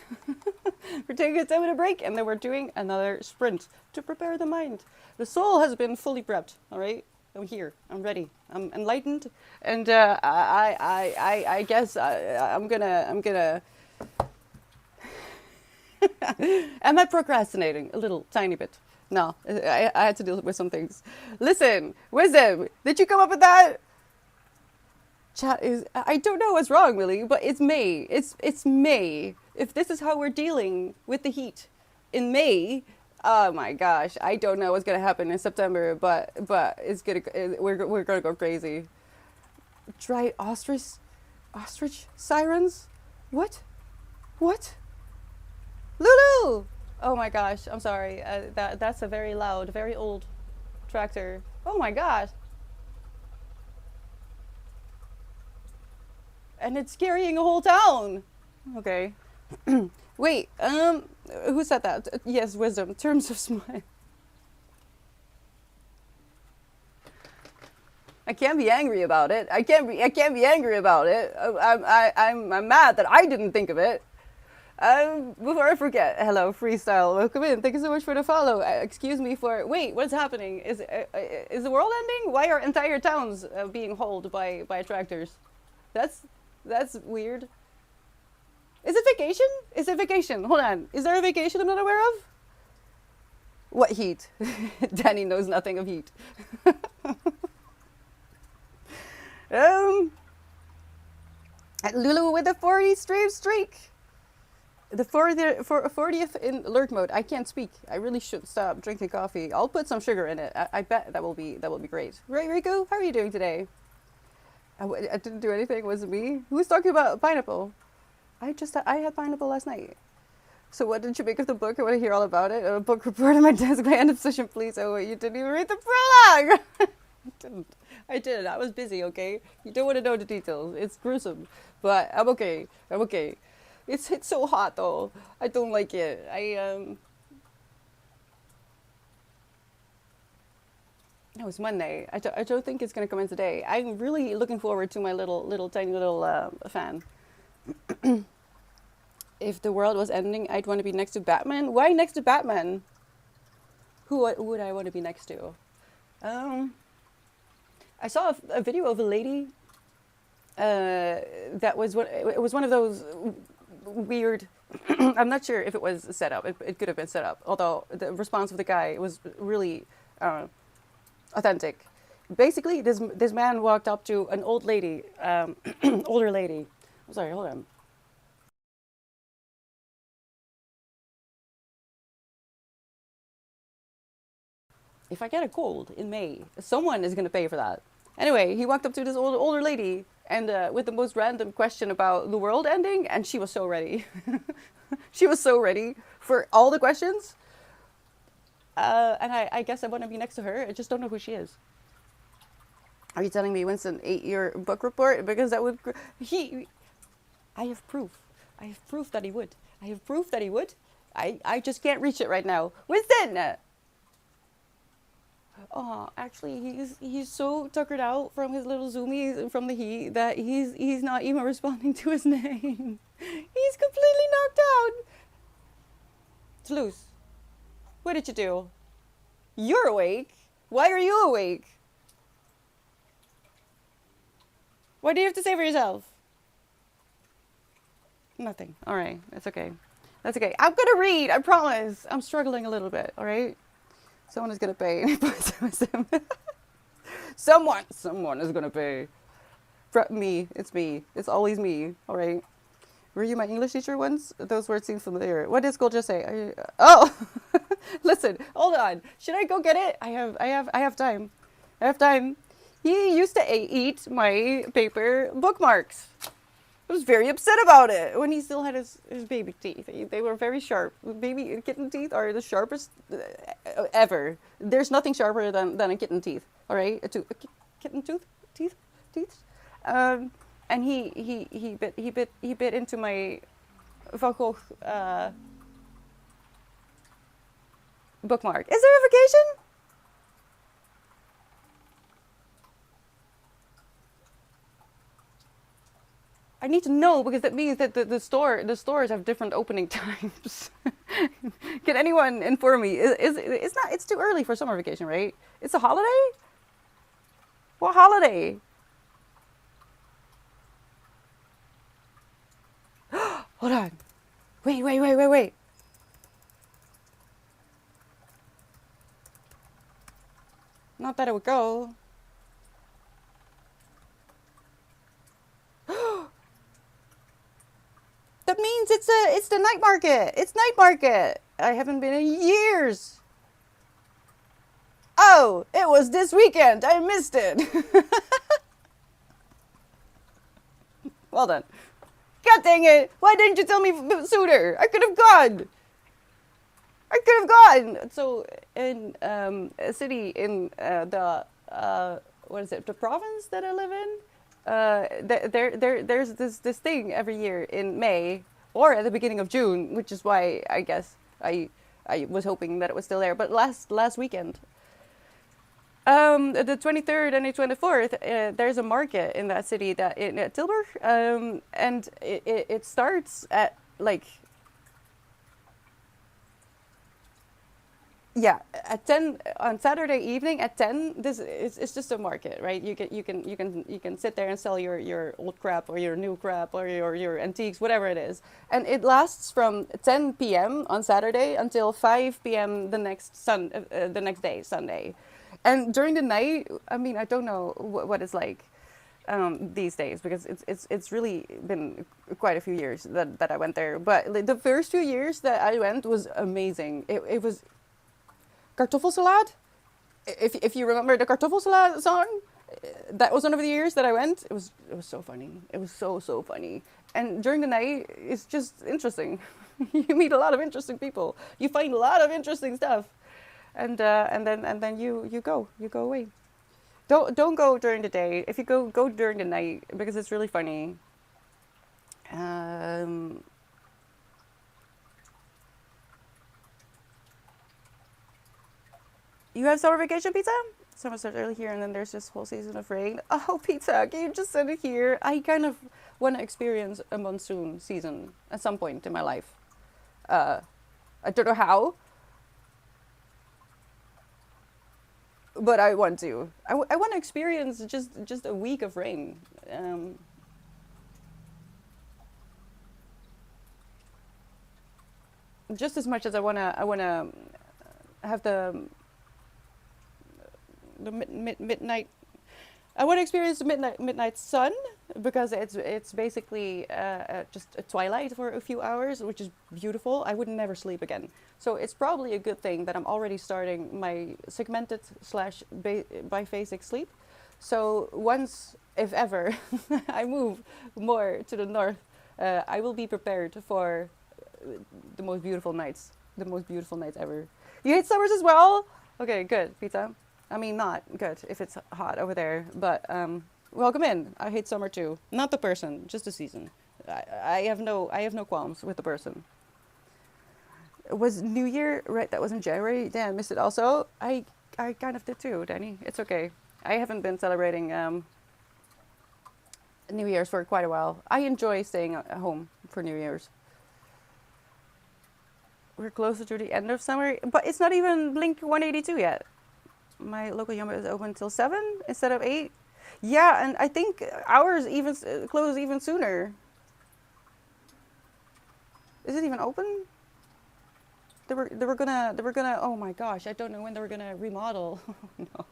We're taking a 10-minute break, and then we're doing another sprint to prepare the mind. The soul has been fully prepped. All right, I'm here. I'm ready. I'm enlightened, and I guess I'm gonna. Am I procrastinating a little, tiny bit? No, I had to deal with some things. Listen, wisdom. Did you come up with that? Chat is, I don't know what's wrong, really, but it's May. It's May. If this is how we're dealing with the heat in May, oh my gosh, I don't know what's gonna happen in September, but it's gonna we're gonna go crazy. Dry ostrich sirens? What? What? Lulu! Oh my gosh, I'm sorry. That's a very loud, very old tractor. Oh my gosh. And it's carrying a whole town. Okay. Wait, who said that? Yes, wisdom. Terms of smile. I can't be angry about it. I can't be angry about it. I'm mad that I didn't think of it. Before I forget, hello, Freestyle. Welcome in. Thank you so much for the follow. Excuse me for... Wait, what's happening? Is the world ending? Why are entire towns being hauled by tractors? That's weird. Is it vacation? Is it vacation? Hold on. Is there a vacation I'm not aware of? What heat? Danny knows nothing of heat. Lulu with a 40 stream streak. The 40th in alert mode. I can't speak. I really should stop drinking coffee. I'll put some sugar in it. I bet that will be great. Right, Riku? How are you doing today? I didn't do anything. Was it me? Who was talking about pineapple? I had pineapple last night. So what did you make of the book? I want to hear all about it. A book report on my desk by end of session, please. Oh wait, you didn't even read the prologue. I didn't. I was busy. Okay. You don't want to know the details. It's gruesome, but I'm okay. I'm okay. It's so hot though. I don't like it. No, it's Monday. I don't think it's gonna come in today. I'm really looking forward to my little tiny little fan. If the world was ending, I'd want to be next to Batman. Why next to Batman? Who would I want to be next to? I saw a video of a lady. That was it was one of those weird. I'm not sure if it was set up. It could have been set up. Although the response of the guy was really authentic. Basically, this man walked up to an old lady, older lady. I'm sorry, hold on. If I get a cold in May, someone is gonna pay for that. Anyway, he walked up to this older lady and with the most random question about the world ending, and she was so ready. She was so ready for all the questions. And I guess I want to be next to her. I just don't know who she is. Are you telling me Winston ate your book report? Because that would... I have proof. I have proof that he would. I have proof that he would. I just can't reach it right now. Winston! Oh, actually, he's so tuckered out from his little zoomies and from the heat that he's not even responding to his name. He's completely knocked out. Toulouse, what did you do? You're awake. Why are you awake? What do you have to say for yourself? Nothing. All right, that's okay. That's okay. I'm gonna read. I promise. I'm struggling a little bit. All right. Someone is gonna pay. Someone is gonna pay. Me. It's me. It's always me. All right. Were you my English teacher once? Those words seem familiar. What did school just say? Oh, listen. Hold on. Should I go get it? I have time. I have time. He used to eat my paper bookmarks. I was very upset about it when he still had his baby teeth. They were very sharp. Baby kitten teeth are the sharpest ever. There's nothing sharper than a kitten teeth. All right, a kitten teeth. And he bit into my Van Gogh bookmark. Is there a vacation? I need to know because that means that the stores have different opening times. Can anyone inform me? It's too early for summer vacation, right? It's a holiday? What holiday? Hold on. Wait. Not that it would go. That means it's the night market. It's night market. I haven't been in years. Oh, it was this weekend. I missed it. Well done. God dang it. Why didn't you tell me sooner? I could have gone. So in a city in what is it? The province that I live in. There's this thing every year in May or at the beginning of June, which is why I guess I was hoping that it was still there. But last weekend, the 23rd and the 24th, there's a market in that city that in Tilburg, and it starts at like. Yeah, at 10 on Saturday evening at 10. This is it's just a market, right? You can sit there and sell your old crap or your new crap or your antiques, whatever it is, and it lasts from 10 p.m. on Saturday until 5 p.m. the next day, Sunday, and during the night. I mean, I don't know what it's like these days because it's really been quite a few years that I went there. But the first 2 years that I went was amazing. It was kartoffelsalade. If you remember the kartoffelsalade song, that was one of the years that I went. It was so funny. It was so funny. And during the night, it's just interesting. You meet a lot of interesting people. You find a lot of interesting stuff, and then you go away. Don't go during the day. If you go during the night because it's really funny. You have summer vacation pizza? Summer starts early here, and then there's this whole season of rain. Oh, pizza! Can you just send it here? I kind of want to experience a monsoon season at some point in my life. I don't know how, but I want to. I want to experience just a week of rain. Just as much as I wanna have the midnight. I want to experience the midnight sun because it's basically just a twilight for a few hours, which is beautiful. I would never sleep again, so it's probably a good thing that I'm already starting my segmented slash biphasic sleep. So once, if ever, I move more to the north, I will be prepared for the most beautiful nights ever. You hate summers as well? Okay, good, pizza. I mean, not good if it's hot over there, but welcome in. I hate summer too. Not the person, just the season. I have no qualms with the person. It was New Year, right? That was in January. Damn, I missed it also. I kind of did too, Danny. It's okay. I haven't been celebrating New Year's for quite a while. I enjoy staying at home for New Year's. We're closer to the end of summer, but it's not even Blink 182 yet. My local Yum is open till 7 instead of 8. Yeah, and I think ours even close even sooner. Is it even open? They were gonna. Oh my gosh, I don't know when they were gonna remodel. Oh no!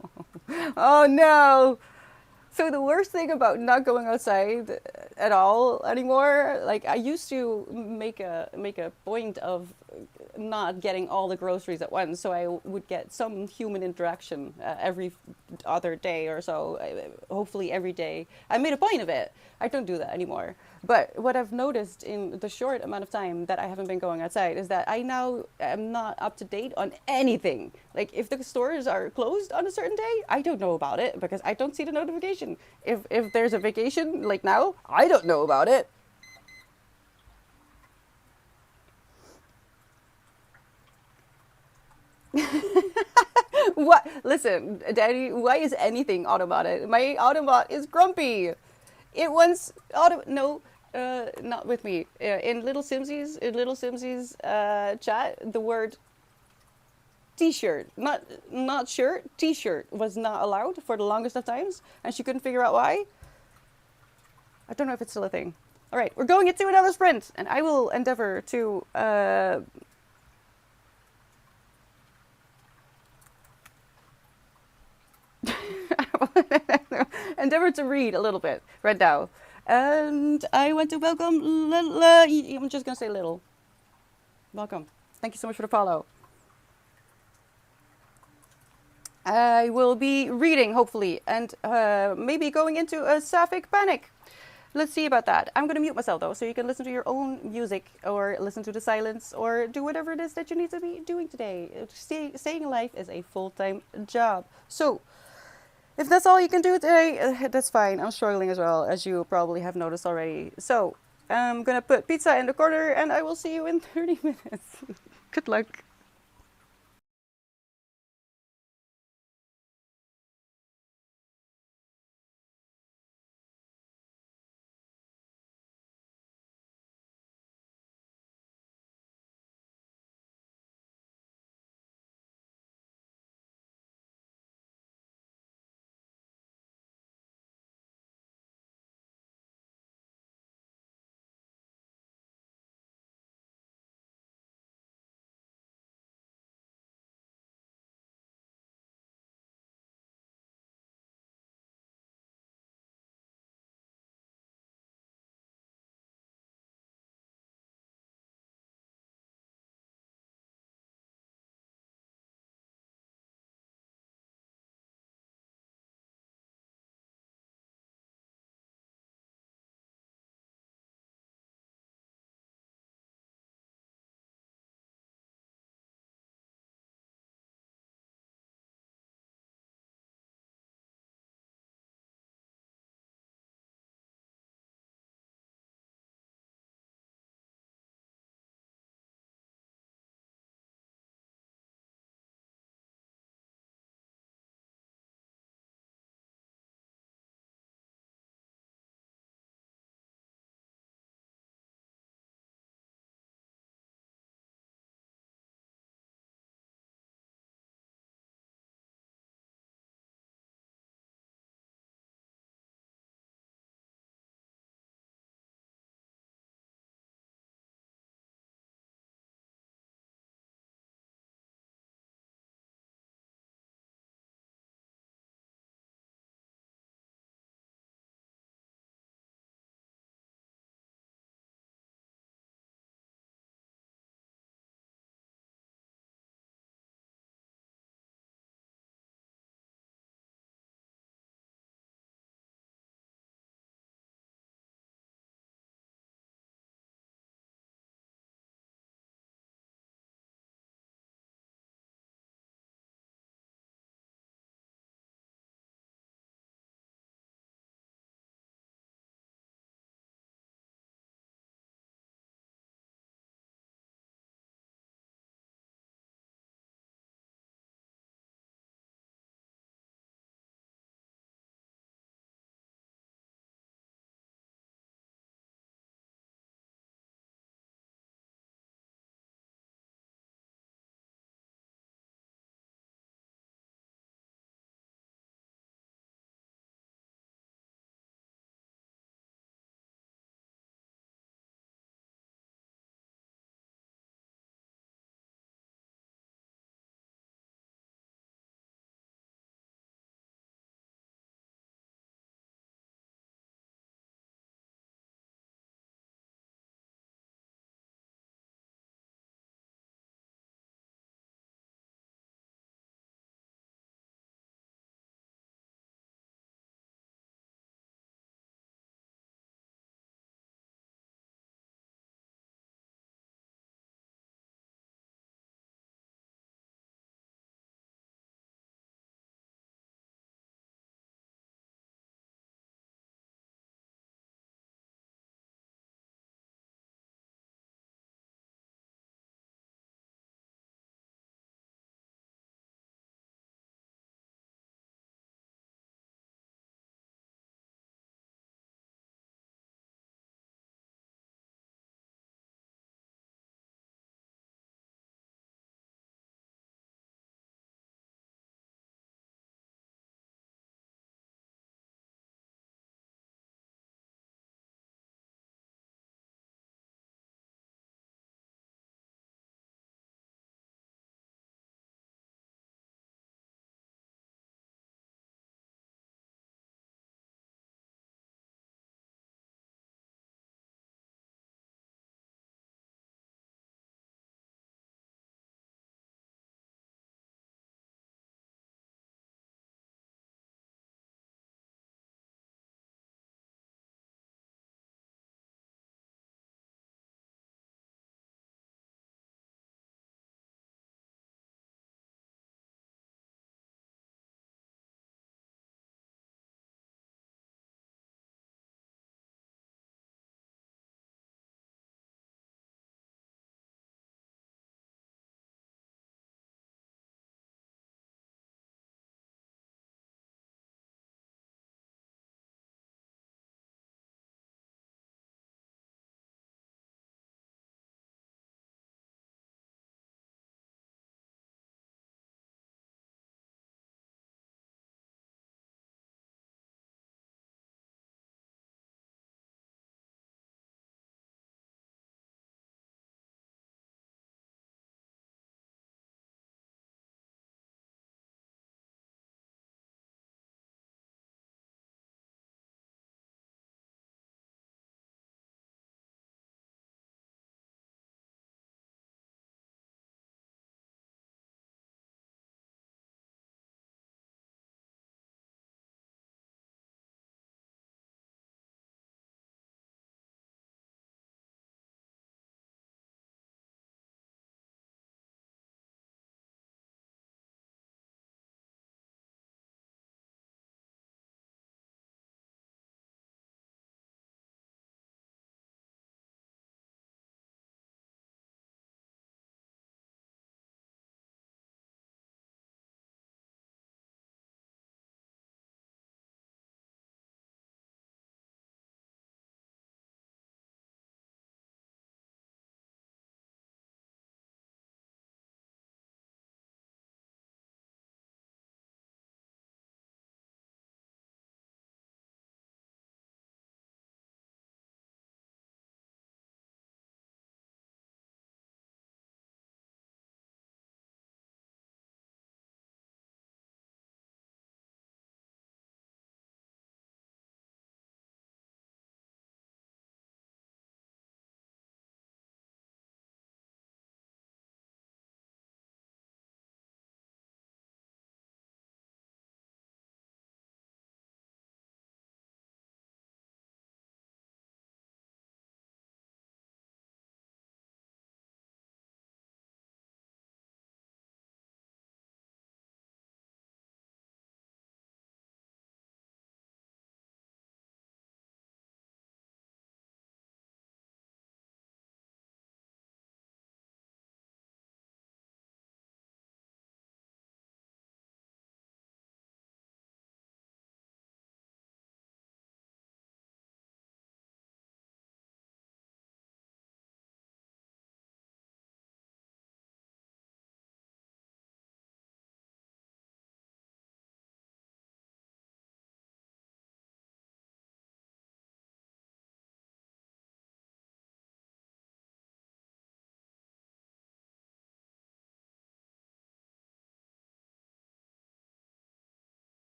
Oh no! So the worst thing about not going outside at all anymore, like I used to make a point of not getting all the groceries at once, so I would get some human interaction every other day or so, hopefully every day. I made a point of it. I don't do that anymore. But what I've noticed in the short amount of time that I haven't been going outside is that I now am not up to date on anything. Like if the stores are closed on a certain day, I don't know about it because I don't see the notification. If there's a vacation like now, I don't know about it. What? Listen, Daddy, why is anything automated? My autobot is grumpy. It wants no, not with me. In Little Simsies chat, the word t-shirt, not shirt, t-shirt was not allowed for the longest of times, and she couldn't figure out why. I don't know if it's still a thing. All right, we're going into another sprint, and I will endeavor to endeavor to read a little bit right now. And I want to welcome. I'm just gonna say little. Welcome. Thank you so much for the follow. I will be reading, hopefully, and maybe going into a sapphic panic. Let's see about that. I'm going to mute myself, though, so you can listen to your own music or listen to the silence or do whatever it is that you need to be doing today. Staying alive is a full-time job. So, if that's all you can do today, that's fine. I'm struggling as well, as you probably have noticed already. So, I'm going to put pizza in the corner, and I will see you in 30 minutes. Good luck.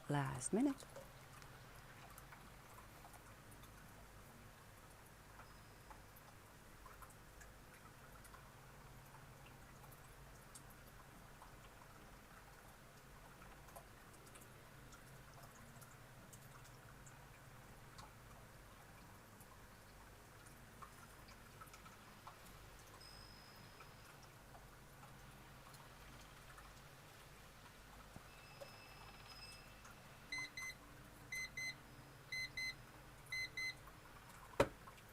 last minute.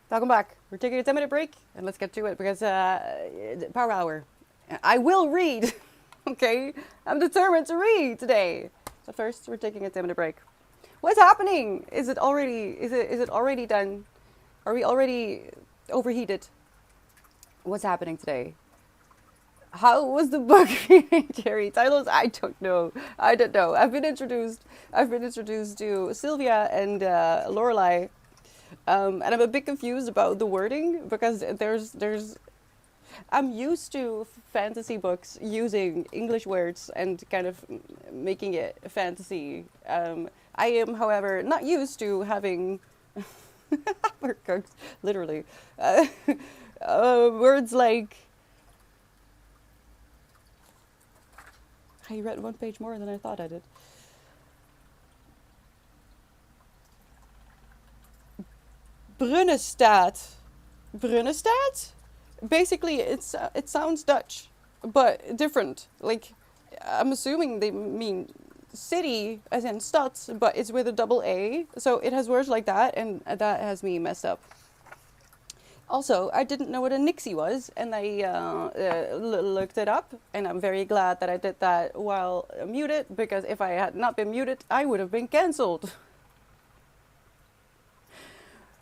Welcome back. We're taking a 10-minute break and let's get to it because power hour. I will read. Okay, I'm determined to read today. So first, we're taking a 10-minute break. What's happening? Is it already done? Are we already overheated? What's happening today? How was the book reading, Jerry? Titles? I don't know. I don't know. I've been introduced to Sylvia and Lorelai. And I'm a bit confused about the wording because I'm used to fantasy books using English words and kind of making it fantasy. I am, however, not used to having literally words like. I read one page more than I thought I did. Brunnenstaat. Brunnenstaat? Basically, it sounds Dutch, but different. Like, I'm assuming they mean city, as in stad, but it's with a double A. So it has words like that, and that has me messed up. Also, I didn't know what a Nixie was, and I looked it up, and I'm very glad that I did that while muted, because if I had not been muted, I would have been cancelled.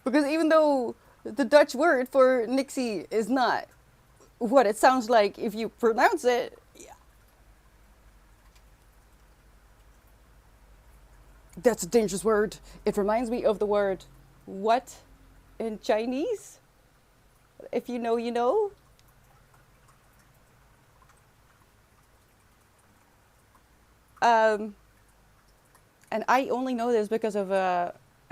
Because even though the Dutch word for Nixie is not what it sounds like if you pronounce it, yeah. That's a dangerous word. It reminds me of the word what in Chinese. If you know, you know. And I only know this because of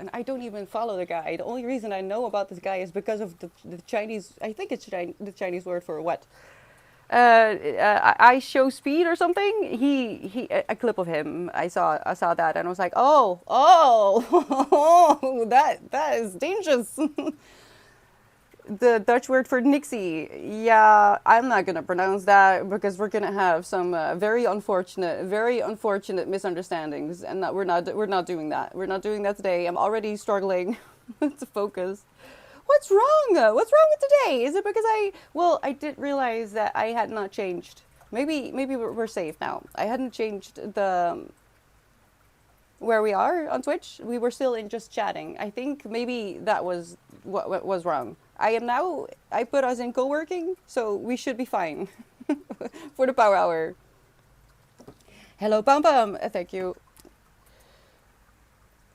and I don't even follow the guy. The only reason I know about this guy is because of the Chinese. I think it's the Chinese word for what. I show speed or something. He a clip of him. I saw that and I was like, oh, that is dangerous. The Dutch word for Nixie. Yeah, I'm not gonna pronounce that because we're gonna have some very unfortunate misunderstandings, and that we're not doing that. We're not doing that today. I'm already struggling to focus. What's wrong? What's wrong with today? Is it because I did realize that I had not changed. Maybe we're safe now. I hadn't changed the where we are on Twitch. We were still in just chatting. I think maybe that was what was wrong. I put us in co-working, so we should be fine for the power hour. Hello, Pam Pam. Thank you.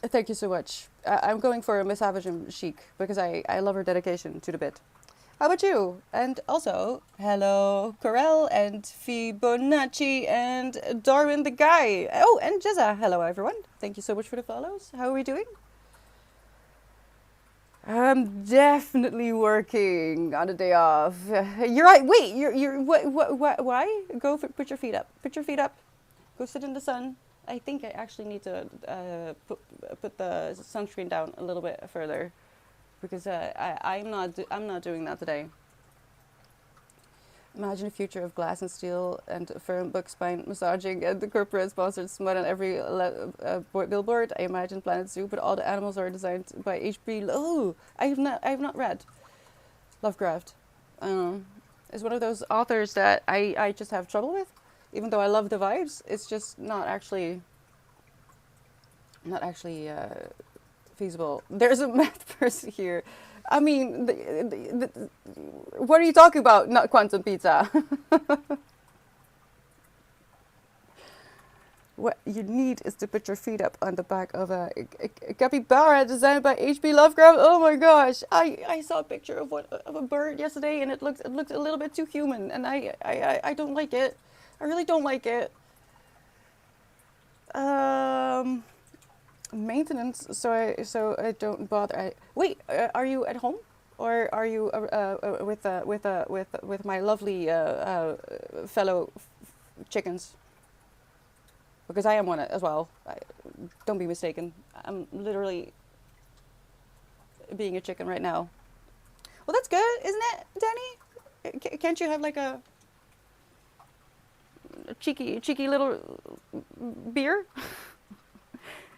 Thank you so much. I'm going for Miss Havisham Chic because I love her dedication to the bit. How about you? And also, hello, Corel and Fibonacci and Darwin the Guy. Oh, and Jezza. Hello, everyone. Thank you so much for the follows. How are we doing? I'm definitely working on a day off. You're right. Wait, you're what? Why? Put your feet up. Put your feet up. Go sit in the sun. I think I actually need to put the sunscreen down a little bit further, because I'm not doing that today. Imagine a future of glass and steel and firm book spine massaging and the corporate sponsored smut on every billboard. I imagine Planet Zoo, but all the animals are designed by H.P. Oh, I have not read Lovecraft. It's one of those authors that I just have trouble with, even though I love the vibes. It's just not actually feasible. There's a math person here. I mean, what are you talking about? Not quantum pizza. What you need is to put your feet up on the back of a capybara designed by H.P. Lovecraft. Oh my gosh! I saw a picture of a bird yesterday, and it looked a little bit too human, and I don't like it. I really don't like it. maintenance, so I don't bother. Wait, are you at home, or are you with my lovely fellow chickens? Because I am one as well. Don't be mistaken. I'm literally being a chicken right now. Well, that's good, isn't it, Danny? Can't you have like a cheeky little beer?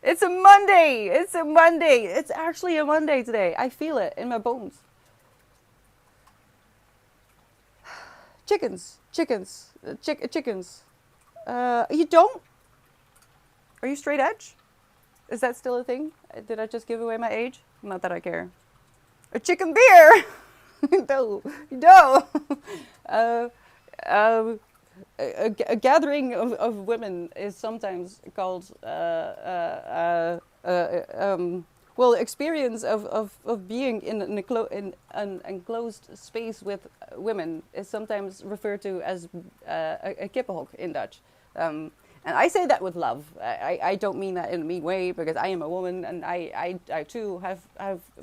It's a Monday. It's a Monday. It's actually a Monday today. I feel it in my bones. Chickens. You don't? Are you straight edge? Is that still a thing? Did I just give away my age? Not that I care. A chicken beer. No. Uh, um, a gathering of women is sometimes called well, experience of being in an enclosed space with women is sometimes referred to as a kippenhok in Dutch. And I say that with love. I don't mean that in a mean way, because I am a woman, and I too have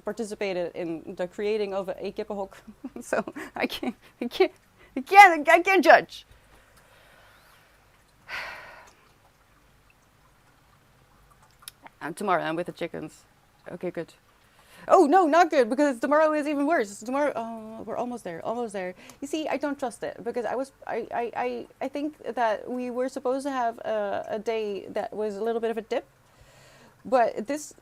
participated in the creating of a kippenhok. So I can't judge. And tomorrow I'm with the chickens. Okay, good. Oh no, not good, because tomorrow is even worse. Tomorrow, oh, we're almost there, almost there. You see, I don't trust it, because I think that we were supposed to have a day that was a little bit of a dip, but this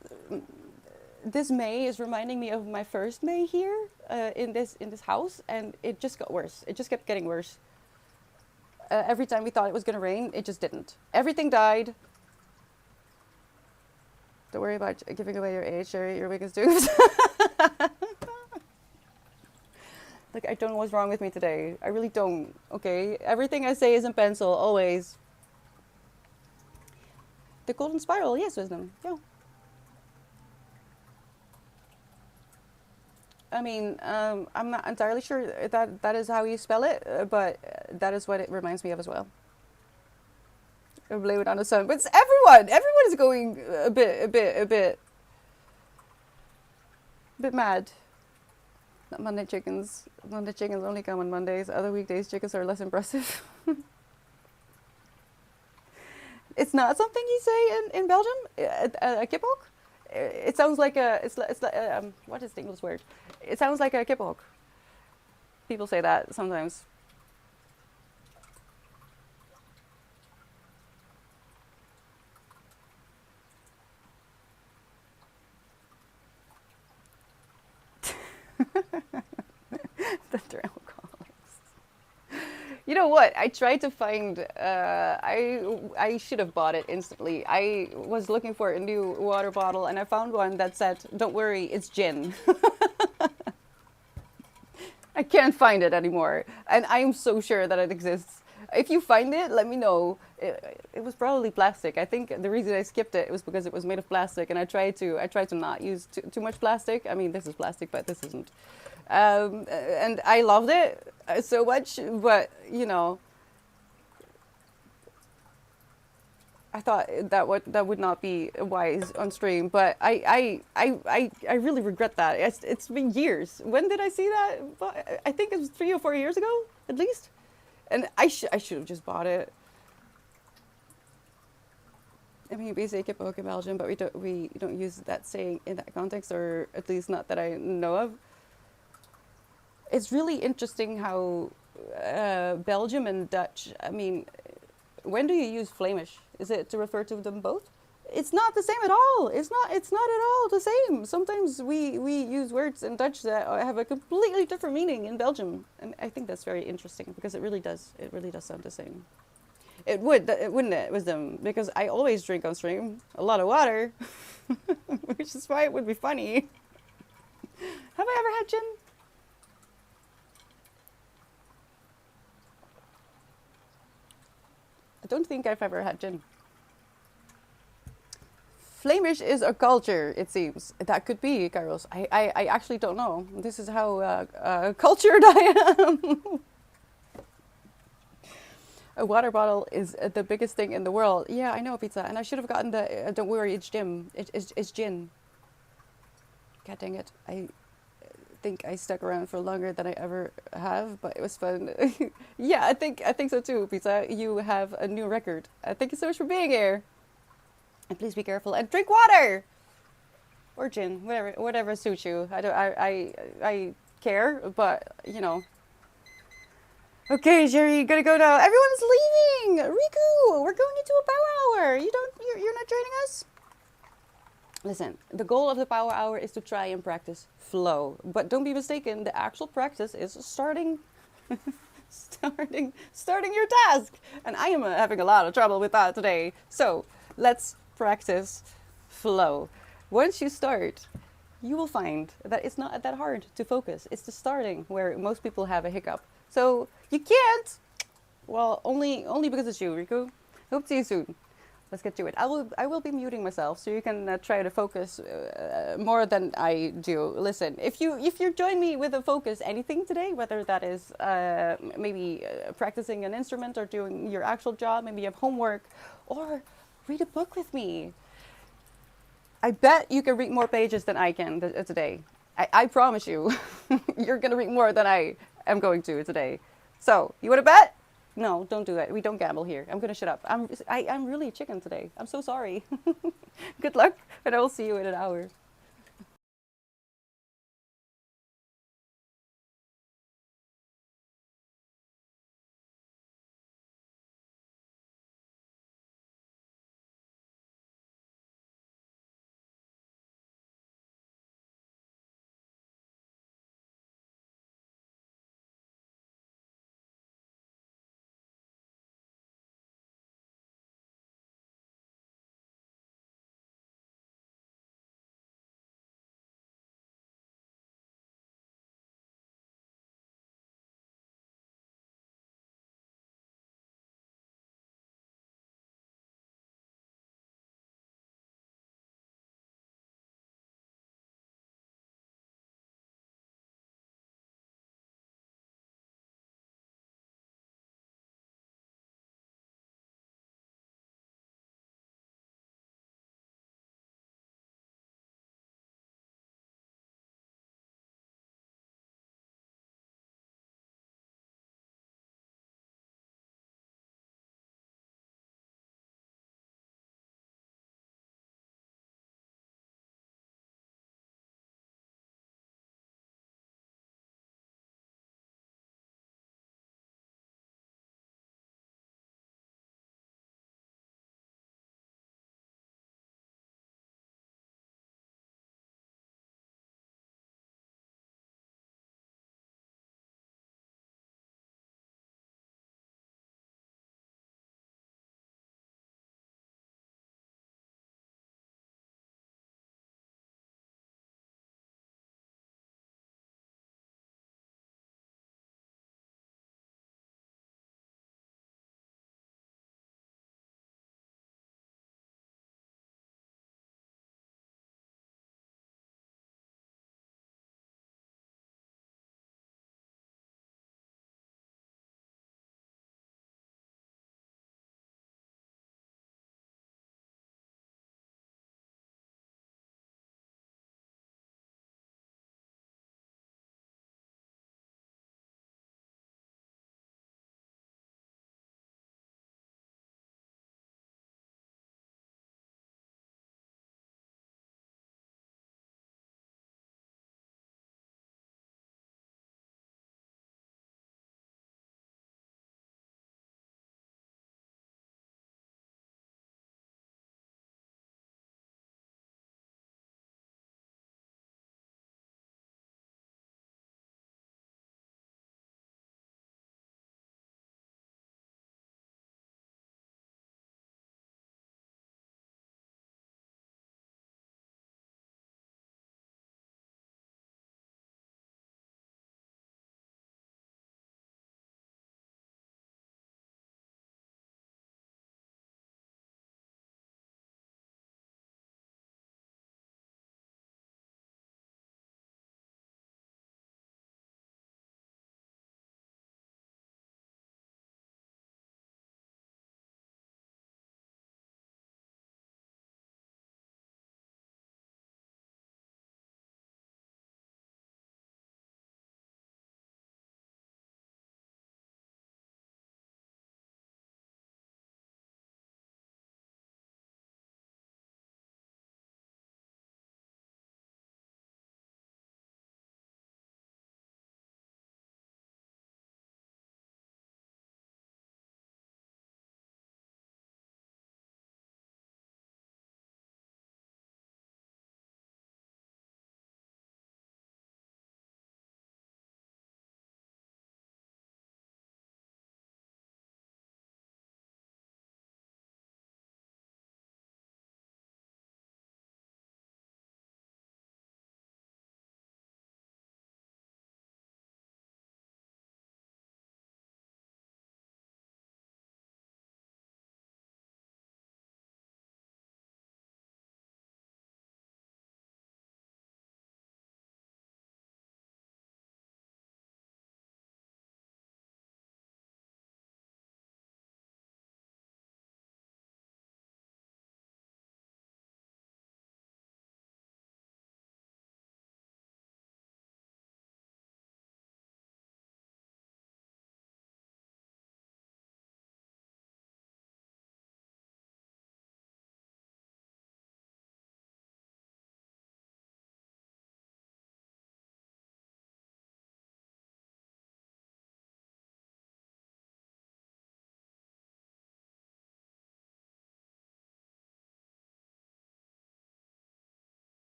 May is reminding me of my first May here in this house, and it just got worse. It just kept getting worse. Every time we thought it was going to rain, it just didn't. Everything died. Don't worry about giving away your age, Sherry. Your wig is doomed. Like, I don't know what's wrong with me today. I really don't, okay? Everything I say is in pencil, always. The golden spiral, yes, wisdom. Yeah. I mean, I'm not entirely sure that is how you spell it, but that is what it reminds me of as well. I blame it on the sun, but it's everyone. Everyone is going a bit mad. Not Monday chickens. Monday chickens only come on Mondays. Other weekdays, chickens are less impressive. It's not something you say in Belgium. A kippenhok. It sounds like it's like what is the English word? It sounds like a kippenhok. People say that sometimes. The trail colors. You know what? I tried to find. I should have bought it instantly. I was looking for a new water bottle, and I found one that said, "Don't worry, it's gin." I can't find it anymore, and I am so sure that it exists. If you find it, let me know. It was probably plastic. I think the reason I skipped it was because it was made of plastic, and I tried to not use too much plastic. I mean, this is plastic, but this isn't. And I loved it so much, but you know, I thought that would not be wise on stream. But I really regret that. It's been years. When did I see that? I think it was 3 or 4 years ago, at least. And I should have just bought it. I mean, we say kippenhok in Belgium, but we don't use that saying in that context, or at least not that I know of. It's really interesting how Belgium and Dutch. I mean, when do you use Flemish? Is it to refer to them both? It's not the same at all. It's not at all the same. Sometimes we use words in Dutch that have a completely different meaning in Belgium, and I think that's very interesting, because it really does sound the same. It would, wouldn't it, wisdom? Because I always drink on stream a lot of water, which is why it would be funny. Have I ever had gin? I don't think I've ever had gin. Flemish is a culture, it seems. That could be, Carlos. I actually don't know. This is how cultured I am. A water bottle is the biggest thing in the world. Yeah, I know, pizza. And I should have gotten the. Don't worry, it's gin. It's gin. God dang it! I think I stuck around for longer than I ever have, but it was fun. Yeah, I think so too, pizza. You have a new record. Thank you so much for being here. And please be careful and drink water or gin, whatever suits you. I don't. I care, but you know. Okay, Jerry, gotta go now. Everyone's leaving. Riku, we're going into a power hour. You're not joining us. Listen, the goal of the power hour is to try and practice flow, but don't be mistaken. The actual practice is starting your task, and I am having a lot of trouble with that today. So let's practice flow. Once you start, you will find that it's not that hard to focus. It's the starting where most people have a hiccup. So you can't. Well, only because it's you, Riku. Hope to see you soon. Let's get to it. I will be muting myself so you can try to focus more than I do. Listen, if you join me with a focus anything today, whether that is maybe practicing an instrument or doing your actual job, maybe you have homework, or read a book with me. I bet you can read more pages than I can today. I promise you, you're gonna read more than I am going to today. So you want to bet? No, don't do that. We don't gamble here. I'm gonna shut up. I'm really chicken today. I'm so sorry. Good luck, and I will see you in an hour.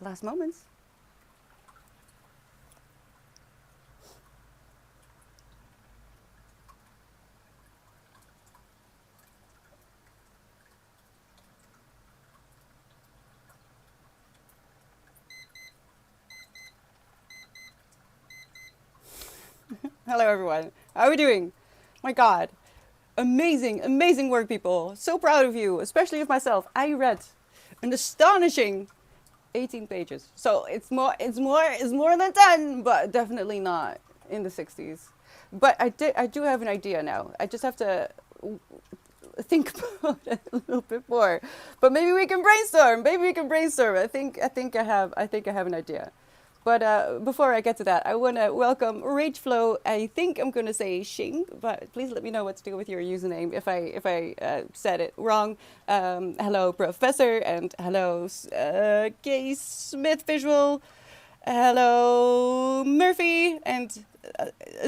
Last moments. Hello, everyone. How are we doing? My God. Amazing, amazing work, people. So proud of you, especially of myself. I read an astonishing 18 pages. So it's more than 10, but definitely not in the 60s. But I do have an idea now. I just have to think about it a little bit more. But maybe we can brainstorm. Maybe we can brainstorm. I think I have an idea. But before I get to that, I want to welcome Rageflow. I think I'm going to say Shing, but please let me know what to do with your username if I said it wrong. Hello, Professor, and hello, Gay Smith Visual. Hello, Murphy, and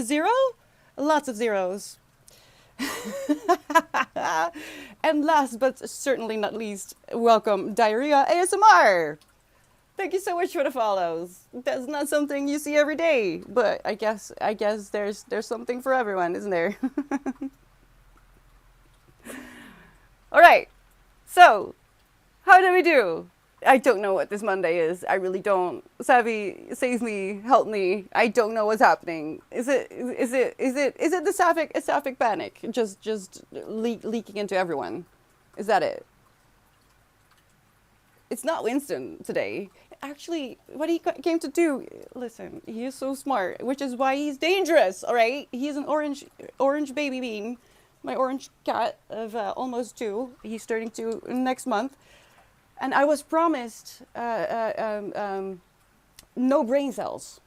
Zero? Lots of zeros. And last but certainly not least, welcome Diarrhea ASMR. Thank you so much for the follows. That's not something you see every day, but I guess there's something for everyone, isn't there? All right. So, how did we do? I don't know what this Monday is. I really don't. Savvy, save me, help me. I don't know what's happening. Is it the sapphic panic? Just leaking into everyone. Is that it? It's not Winston today. Actually, what he came to do, listen, he is so smart, which is why he's dangerous, all right? He's an orange baby bean, my orange cat of almost 2. He's turning 2 next month. And I was promised no brain cells.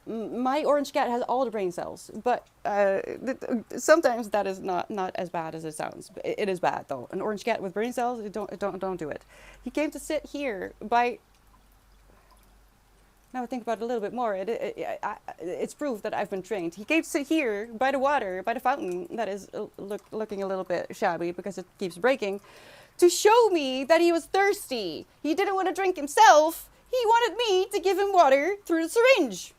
My orange cat has all the brain cells, but sometimes that is not as bad as it sounds. It is bad though. An orange cat with brain cells, don't do it. He came to sit here by. Now I think about it a little bit more. It's proof that I've been trained. He came to sit here by the water, by the fountain that is looking a little bit shabby because it keeps breaking, to show me that he was thirsty. He didn't want to drink himself. He wanted me to give him water through the syringe.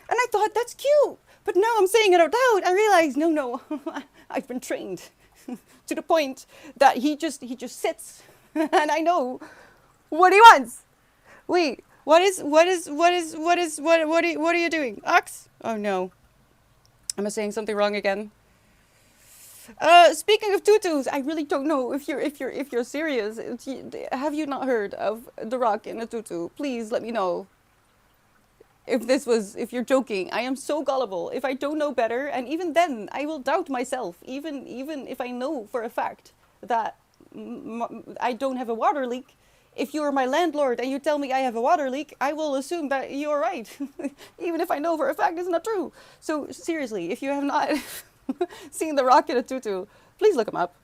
And I thought, that's cute. But now I'm saying it out loud. I realize, no, I've been trained to the point that he just sits, and I know what he wants. Wait, what are you doing, Ox? Oh no, am I saying something wrong again? Speaking of tutus, I really don't know if you're serious. Have you not heard of the Rock in a tutu? Please let me know. If you're joking. I am so gullible. If I don't know better, and even then, I will doubt myself. Even if I know for a fact that I don't have a water leak, if you are my landlord and you tell me I have a water leak, I will assume that you're right, even if I know for a fact it's not true. So seriously, if you have not seen The Rock in a Tutu, please look him up.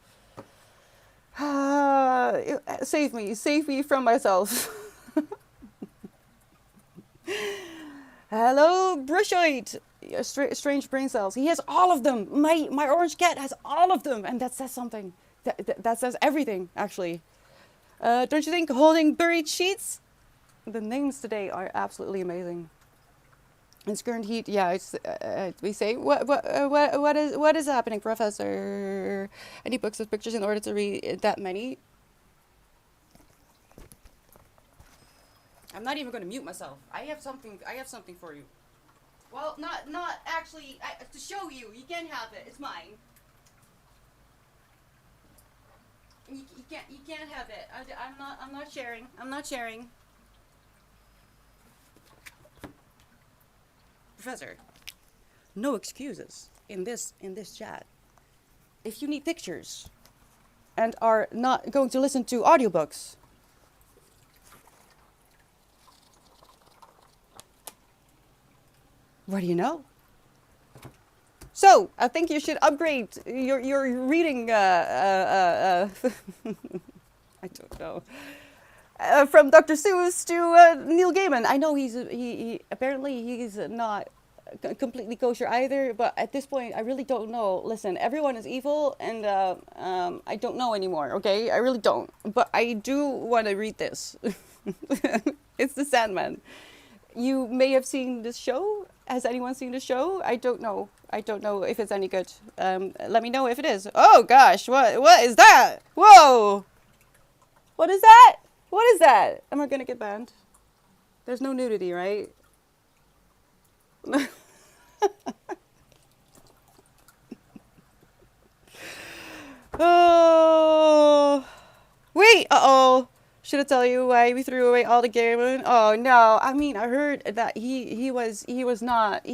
Save me from myself. Hello, Brushoid. Strange brain cells. He has all of them. My orange cat has all of them, and that says something. That says everything, actually. Don't you think holding buried sheets? The names today are absolutely amazing. It's current heat. Yeah, it's we say what is happening, Professor? Any books with pictures in order to read that many? I'm not even going to mute myself. I have something for you. Well, not actually to show you. You can't have it. It's mine. You can't have it. I'm not sharing. I'm not sharing. Professor, no excuses in this chat. If you need pictures and are not going to listen to audiobooks, what do you know? So, I think you should upgrade your reading, I don't know, from Dr. Seuss to Neil Gaiman. I know he apparently he's not completely kosher either. But at this point, I really don't know. Listen, everyone is evil, and I don't know anymore. Okay, I really don't. But I do want to read this. It's the Sandman. You may have seen this show. Has anyone seen the show? I don't know. I don't know if it's any good. Let me know if it is. Oh gosh, what is that? Whoa! What is that? What is that? Am I gonna get banned? There's no nudity, right? Oh, wait. Uh-oh. Should I tell you why we threw away all the gaming? Oh no. I mean, I heard that he was not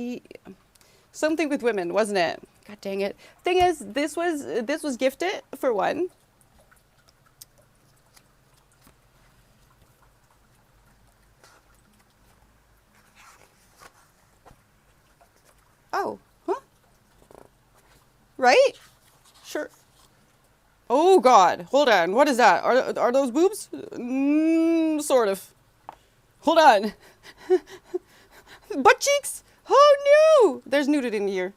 something with women, wasn't it? God dang it. Thing is, this was gifted for one. Oh, huh? Right? Sure. Oh God, hold on. What is that? Are those boobs? Sort of. Hold on. Butt cheeks? Oh no! There's nudity in here.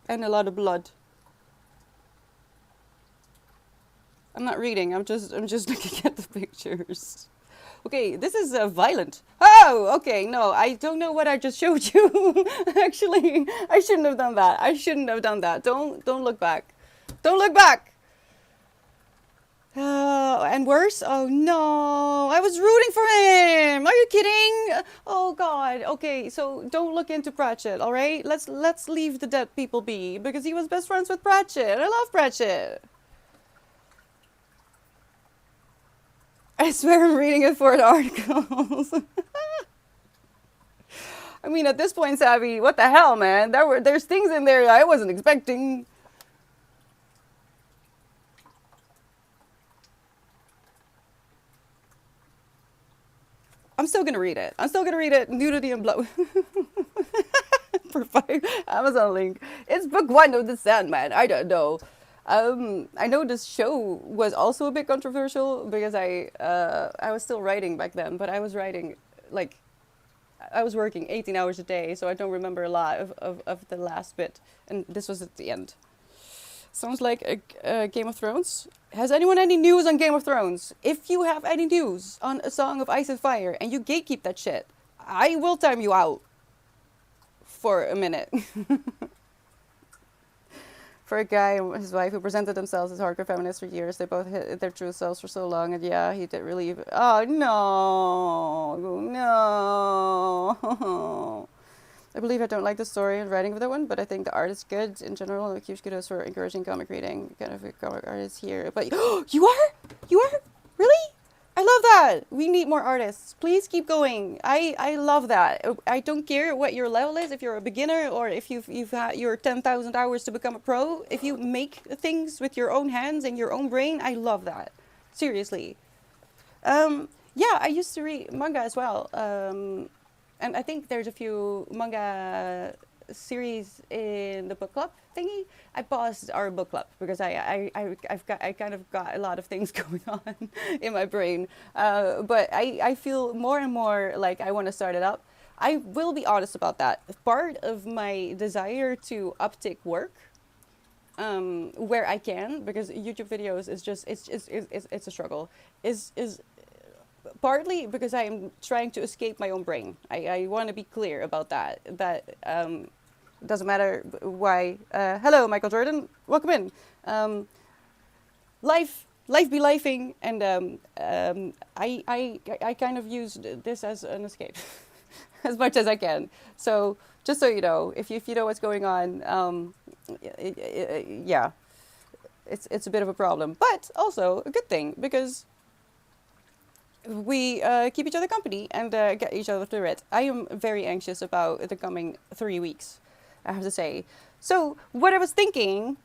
And a lot of blood. I'm not reading. I'm just looking at the pictures. Okay, this is violent. Oh, okay. No, I don't know what I just showed you. Actually, I shouldn't have done that. I shouldn't have done that. Don't look back. Don't look back. And worse? Oh no, I was rooting for him. Are you kidding? Oh God. Okay, so don't look into Pratchett. All right, let's leave the dead people be because he was best friends with Pratchett. I love Pratchett. I swear I'm reading it for the articles. I mean, at this point, Savvy, what the hell, man? There's things in there I wasn't expecting. I'm still gonna read it. I'm still gonna read it. Nudity and blood. Provide Amazon link. It's book one of the Sandman. I don't know. I know this show was also a bit controversial because I was still writing back then, but I was writing like I was working 18 hours a day, so I don't remember a lot of the last bit, and this was at the end. Sounds like a Game of Thrones. Has anyone any news on Game of Thrones? If you have any news on A Song of Ice and Fire and you gatekeep that shit, I will time you out for a minute. For a guy and his wife who presented themselves as hardcore feminists for years, they both hid their true selves for so long, and yeah, he did really. Oh no, no. I believe I don't like the story and writing of that one, but I think the art is good in general. And huge kudos for encouraging comic reading. Kind of a comic artist here, but you are really. I love that. We need more artists. Please keep going. I love that. I don't care what your level is. If you're a beginner or if you've had your 10,000 hours to become a pro. If you make things with your own hands and your own brain, I love that. Seriously. Yeah, I used to read manga as well. And I think there's a few manga series in the book club thingy. I paused our book club because I kind of got a lot of things going on in my brain. But I feel more and more like I want to start it up. I will be honest about that. Part of my desire to uptick work, where I can, because YouTube videos is just it's a struggle. Is partly because I'm trying to escape my own brain. I want to be clear about that. Doesn't matter why. Hello, Michael Jordan. Welcome in. Life be lifing, and I kind of used this as an escape, as much as I can. So just so you know, if you know what's going on, yeah, it's a bit of a problem, but also a good thing because we keep each other company and get each other through it. I am very anxious about the coming 3 weeks, I have to say. So what I was thinking,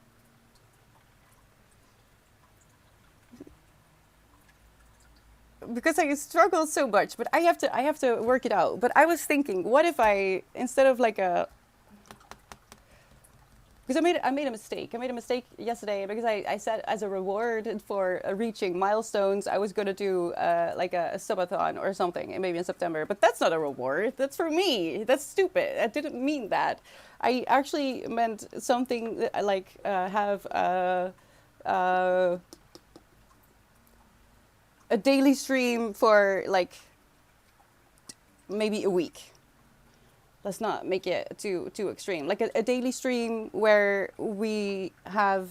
because I struggled so much, but I have to work it out. But I was thinking, what if I, instead of like a because I made a mistake. I made a mistake yesterday because I said as a reward for reaching milestones, I was going to do like a subathon or something, and maybe in September. But that's not a reward. That's for me. That's stupid. I didn't mean that. I actually meant something like have a daily stream for like maybe a week. Let's not make it too extreme. Like a daily stream where we have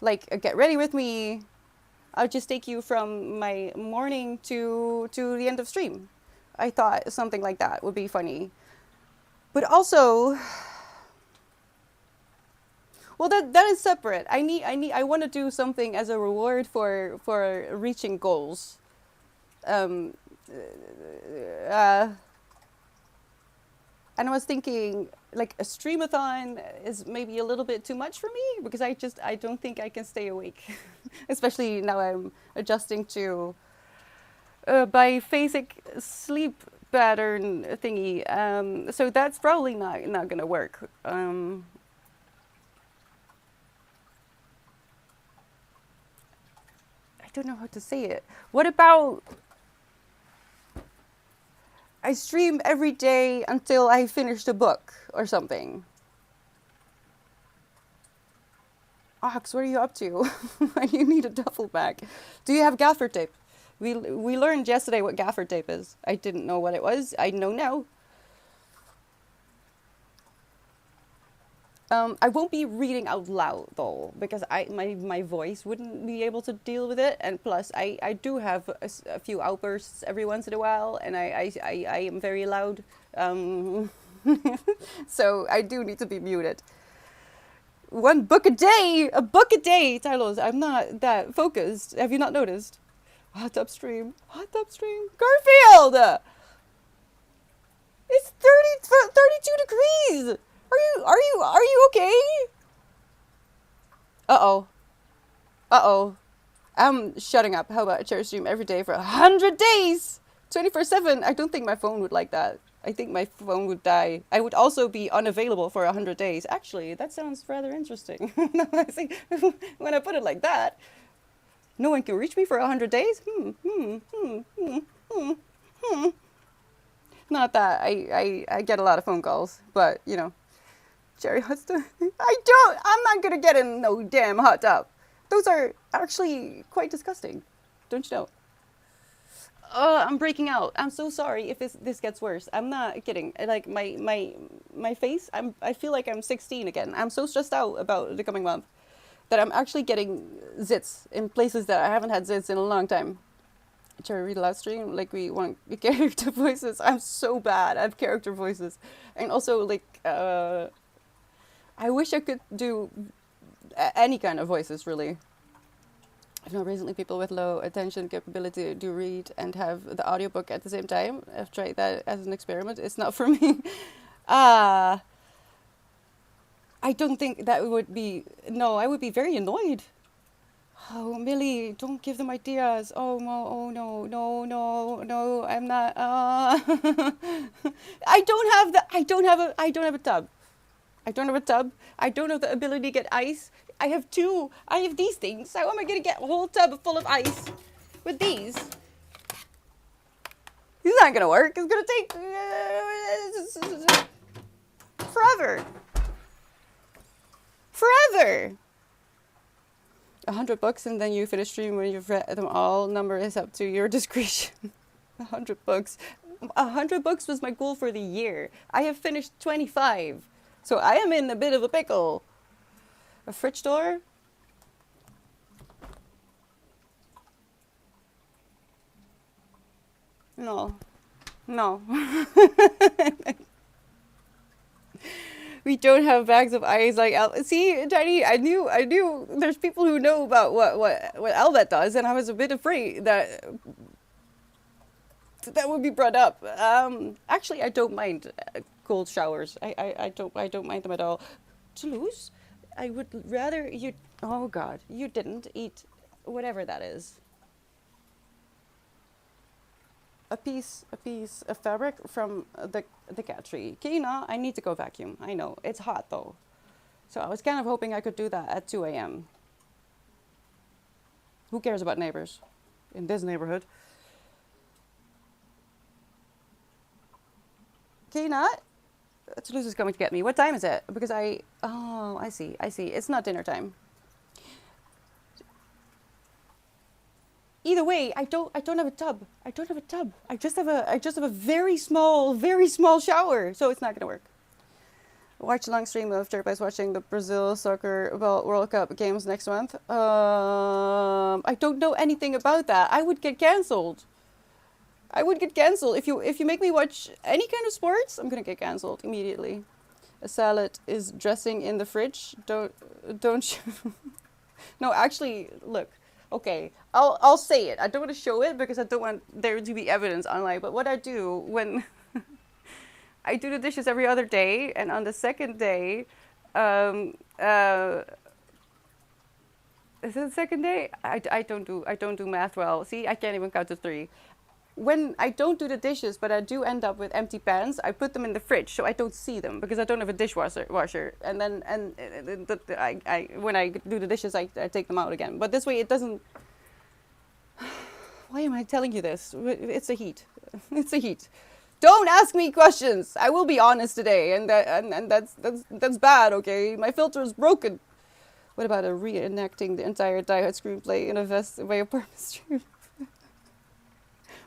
like a get ready with me. I'll just take you from my morning to the end of stream. I thought something like that would be funny. But also, well, that is separate. I want to do something as a reward for reaching goals. Um, uh, and I was thinking like a streamathon is maybe a little bit too much for me because I don't think I can stay awake, especially now I'm adjusting to biphasic sleep pattern thingy. So that's probably not gonna work. I don't know how to say it. What about I stream every day until I finish the book or something? Ox, what are you up to? You need a duffel bag. Do you have gaffer tape? We learned yesterday what gaffer tape is. I didn't know what it was. I know now. I won't be reading out loud though, because my voice wouldn't be able to deal with it. And plus, I do have a few outbursts every once in a while, and I am very loud. So I do need to be muted. One book a day! A book a day, Tylos. I'm not that focused. Have you not noticed? Hot tub stream. Hot tub stream. Garfield! It's 32 degrees! Are you okay? Uh-oh. Uh-oh. I'm shutting up. How about a cherry stream every day for 100 days? 24/7. I don't think my phone would like that. I think my phone would die. I would also be unavailable for 100 days. Actually, that sounds rather interesting. When I put it like that. No one can reach me for 100 days? Not that I get a lot of phone calls, but, you know. Cherry hot tub. I'm not gonna get in no damn hot tub. Those are actually quite disgusting. Don't you know? I'm breaking out. I'm so sorry if this gets worse. I'm not kidding. Like my face, I feel like I'm 16 again. I'm so stressed out about the coming month that I'm actually getting zits in places that I haven't had zits in a long time. Cherry read live stream like we want character voices. I'm so bad at character voices, and also like I wish I could do any kind of voices, really. I've known recently people with low attention capability do read and have the audiobook at the same time. I've tried that as an experiment. It's not for me. I don't think that would be... No, I would be very annoyed. Oh, Millie, don't give them ideas. Oh, no, I'm not... I don't have a tub. I don't have a tub. I don't have the ability to get ice. I have these things. How am I going to get a whole tub full of ice with these? This is not going to work. It's going to take forever. Forever. 100 books and then you finish stream when you've read them all. Number is up to your discretion. 100 books. 100 books was my goal for the year. I have finished 25. So I am in a bit of a pickle. A fridge door? No. No. We don't have bags of ice like see, Tiny, I knew there's people who know about what Albert does, and I was a bit afraid that would be brought up. Actually, I don't mind cold showers. I don't mind them at all. Toulouse, I would rather you... Oh, God. You didn't eat whatever that is. a piece of fabric from the cat tree. Kina, I need to go vacuum. I know it's hot though, so I was kind of hoping I could do that at 2 a.m. Who cares about neighbors in this neighborhood? Kina, Toulouse is coming to get me. What time is it? Because I see. It's not dinner time. Either way, I don't have a tub. I don't have a tub. I just have a very small shower, so it's not gonna work. Watch a long stream of cherrypies watching the Brazil soccer World Cup games next month. I don't know anything about that. I would get cancelled. I would get cancelled if you make me watch any kind of sports. I'm gonna get cancelled immediately. A salad is dressing in the fridge. Don't. No, actually, look. Okay, I'll say it. I don't want to show it because I don't want there to be evidence online. But what I do when I do the dishes every other day, and on the second day, um, uh, is it the second day? I don't do math well. See, I can't even count to three. When I don't do the dishes, but I do end up with empty pans, I put them in the fridge so I don't see them because I don't have a dishwasher. And then I when I do the dishes, I take them out again. But this way, it doesn't. Why am I telling you this? It's the heat. It's the heat. Don't ask me questions. I will be honest today, and that's bad. Okay, my filter is broken. What about a reenacting the entire Die Hard screenplay in a vest by a apartment stream?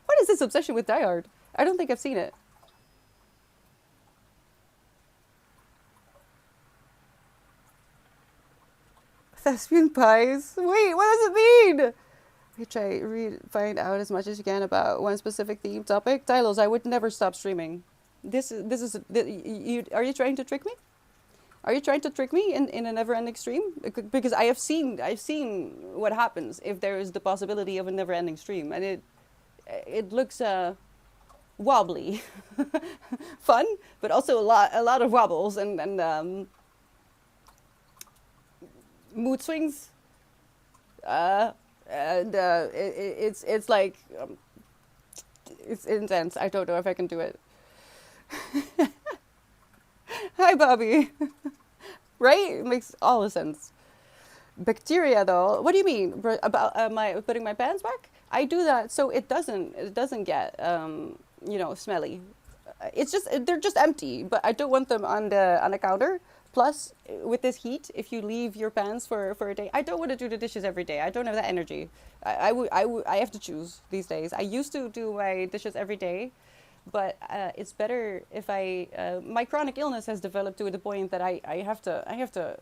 What is this obsession with Die Hard? I don't think I've seen it. Thespian pies? Wait, what does it mean? You find out as much as you can about one specific theme topic. Tylos, I would never stop streaming. Are you trying to trick me? Are you trying to trick me in a never-ending stream? Because I've seen what happens if there is the possibility of a never-ending stream, and it looks wobbly, fun, but also a lot of wobbles and mood swings. It's like it's intense. I don't know if I can do it. Hi, Bobby. Right? It makes all the sense. Bacteria, though. What do you mean about my putting my pants back? I do that so it doesn't get smelly. It's just they're just empty, but I don't want them on the counter. Plus, with this heat, if you leave your pans for a day, I don't want to do the dishes every day. I don't have that energy. I have to choose these days. I used to do my dishes every day, but it's better if my chronic illness has developed to the point that I have to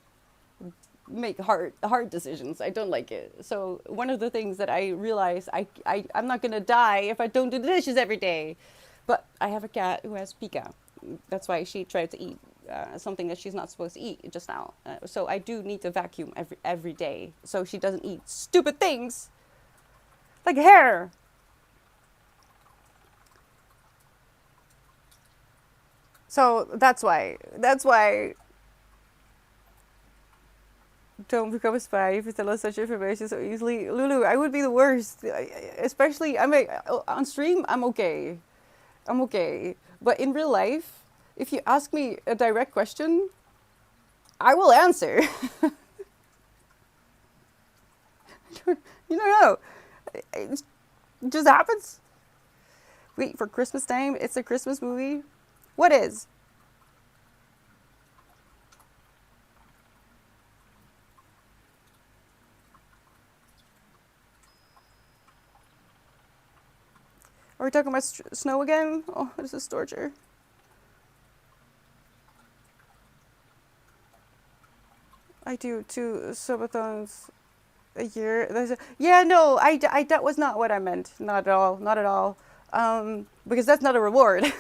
make hard decisions. I don't like it. So one of the things that I realize I'm not gonna die if I don't do the dishes every day. But I have a cat who has pica. That's why she tried to eat something that she's not supposed to eat just now. So I do need to vacuum every day so she doesn't eat stupid things like hair. So that's why. Don't become a spy if you tell us such information so easily. Lulu, I would be the worst. Especially, on stream, I'm okay. But in real life, if you ask me a direct question, I will answer. You don't know. It just happens. Wait for Christmas time. It's a Christmas movie. What is? Are we talking about snow again? Oh, this is torture. I do 2 subathons a year. No, that was not what I meant. Not at all. Because that's not a reward.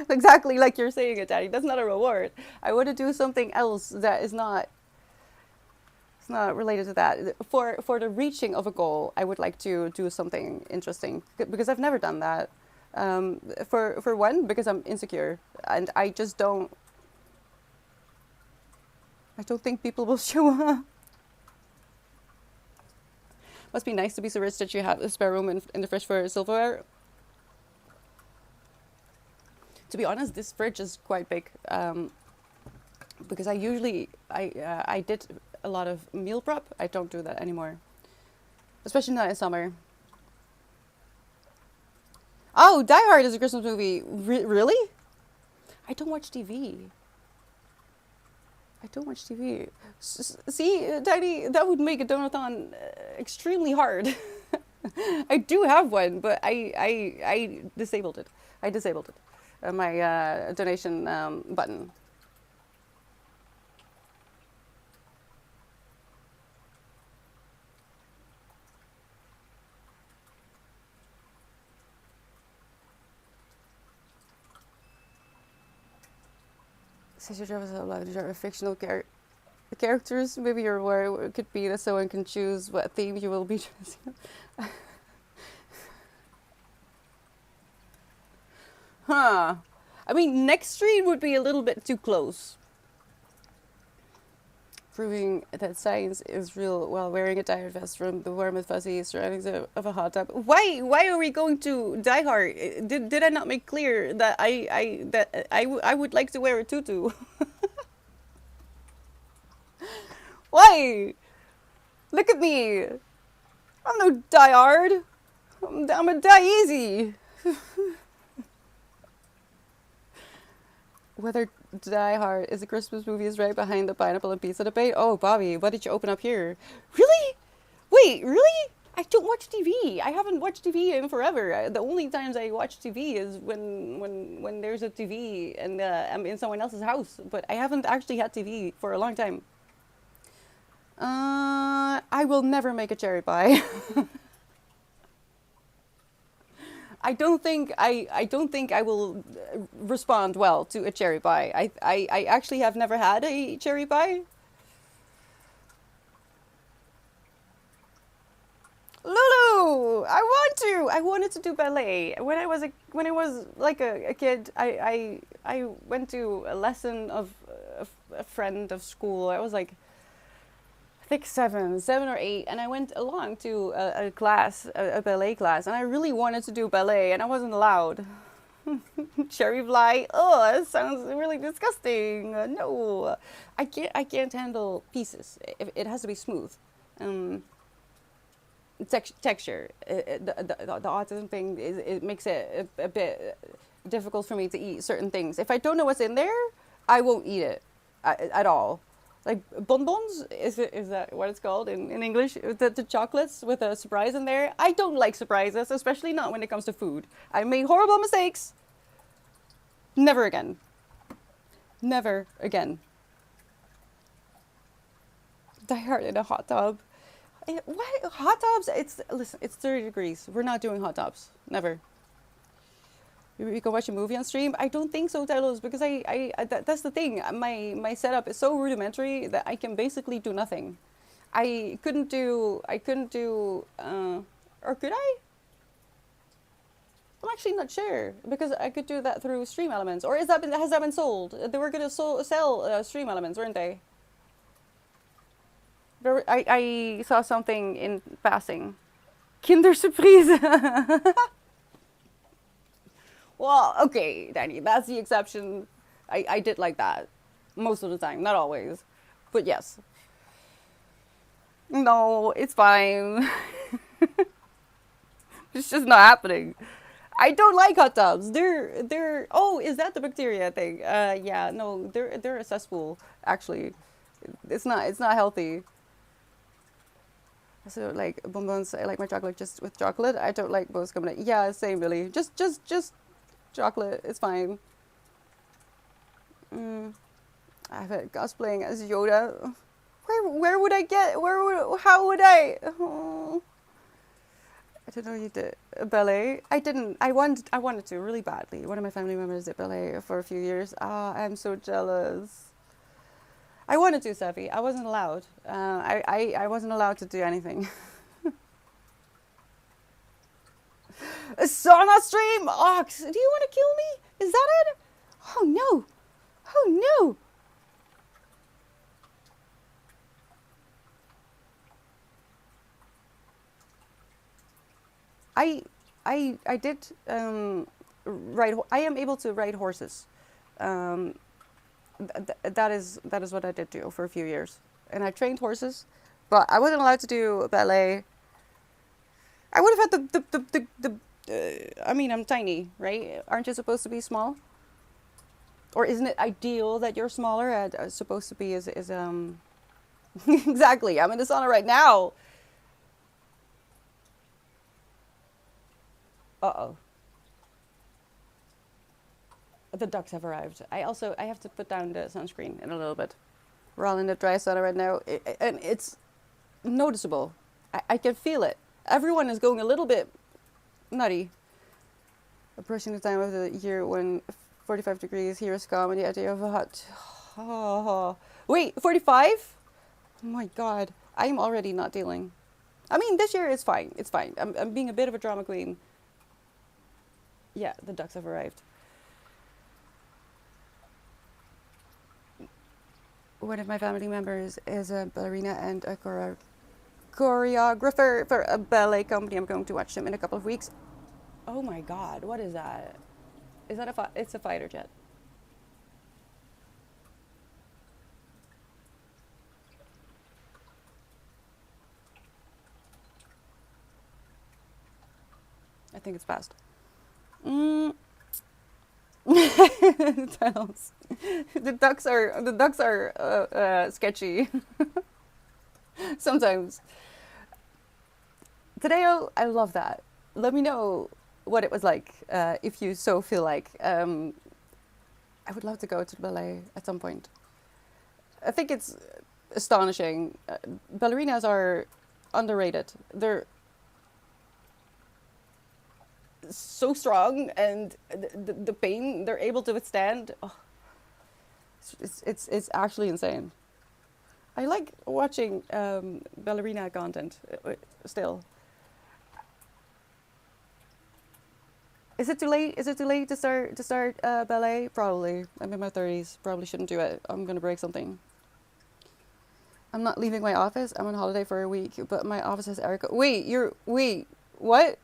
Exactly like you're saying it, Daddy. That's not a reward. I want to do something else that is not. It's not related to that. For the reaching of a goal, I would like to do something interesting because I've never done that. For one, because I'm insecure and I just don't. I don't think people will show up. Must be nice to be so rich that you have a spare room in the fridge for silverware. To be honest, this fridge is quite big because I did a lot of meal prep. I don't do that anymore, especially not in summer. Oh, Die Hard is a Christmas movie. Really? I don't watch TV. I don't watch TV. See, Daddy, that would make a donathon extremely hard. I do have one, but I disabled it. I disabled it. My donation button. Says your job is allowed to drive a fictional characters. Maybe you're aware it could be that someone can choose what theme you will be dressing. Huh. I mean, next street would be a little bit too close. Proving that science is real while wearing a diet vest from the warm and fuzzy surroundings of a hot tub. Why are we going to Die Hard? Did I not make clear that I would like to wear a tutu? Why? Look at me. I'm no Die Hard. I'm a Die Easy. Whether Die Hard is a Christmas movie is right behind the pineapple and pizza debate. Oh, Bobby, what did you open up here? Really? Wait, really? I don't watch TV. I haven't watched TV in forever. The only times I watch TV is when there's a TV and I'm in someone else's house. But I haven't actually had TV for a long time. I will never make a cherry pie. I don't think I will respond well to a cherry pie. I actually have never had a cherry pie. Lulu, I wanted to do ballet. When I was like a kid, I went to a lesson of a friend of school. I was like I think seven or eight, and I went along to a class, a ballet class, and I really wanted to do ballet, and I wasn't allowed. Cherry fly. Oh, that sounds really disgusting. No, I can't handle pieces. It has to be smooth. Um, texture. The autism thing it makes it a bit difficult for me to eat certain things. If I don't know what's in there, I won't eat it at all. Like bonbons, is that what it's called in English? The chocolates with a surprise in there. I don't like surprises, especially not when it comes to food. I made horrible mistakes. Never again. Never again. Die hard in a hot tub. What hot tubs? Listen. It's 30 degrees. We're not doing hot tubs. Never. We can watch a movie on stream. I don't think so, Telos, because that's the thing. My setup is so rudimentary that I can basically do nothing. Or could I? I'm actually not sure because I could do that through Stream Elements. Or has that been sold? They were gonna sell Stream Elements, weren't they? I saw something in passing. Kindersurprise. Well, okay, Danny, that's the exception. I did like that most of the time, not always, but yes. No, it's fine. It's just not happening. I don't like hot tubs. They're. Oh, is that the bacteria thing? Yeah, no, they're a cesspool. Actually, it's not healthy. So like bonbons, I like my chocolate just with chocolate. I don't like both combination. Yeah, same really. Just chocolate. It's fine. I have it cosplaying as Yoda. Where would I get? How would I? Oh. I don't know you did ballet. I didn't. I wanted to really badly. One of my family members did ballet for a few years. Ah, I'm so jealous. I wanted to, Safi. I wasn't allowed. I wasn't allowed to do anything. A sauna stream? Ox, do you want to kill me? Is that it? Oh no. Oh no. I did I am able to ride horses. Um, that is what I did do for a few years, and I trained horses, but I wasn't allowed to do ballet. I would have had I mean, I'm tiny, right? Aren't you supposed to be small? Or isn't it ideal that you're smaller? Supposed to be is exactly. I'm in the sauna right now. Uh oh. The ducks have arrived. I have to put down the sunscreen in a little bit. We're all in the dry sauna right now, and it's noticeable. I can feel it. Everyone is going a little bit nutty. Approaching the time of the year when 45 degrees here is calm and the idea of a hot. Oh, wait, 45? Oh my god, I am already not dealing. I mean, this year is fine. It's fine. I'm being a bit of a drama queen. Yeah, the ducks have arrived. One of my family members is a ballerina and a choreographer for a ballet company. I'm going to watch them in a couple of weeks. Oh my god, what is that? Is that it's a fighter jet. I think it's past. Tunnels. The ducks are sketchy. Sometimes. Tadeo, I love that. Let me know what it was like, if you so feel like. I would love to go to the ballet at some point. I think it's astonishing. Ballerinas are underrated. They're so strong, and the pain they're able to withstand. Oh, it's actually insane. I like watching ballerina content still. Is it too late? Is it too late to start ballet? Probably. I'm in my 30s. Probably shouldn't do it. I'm gonna break something. I'm not leaving my office. I'm on holiday for a week, but my office has Erica. Wait. What?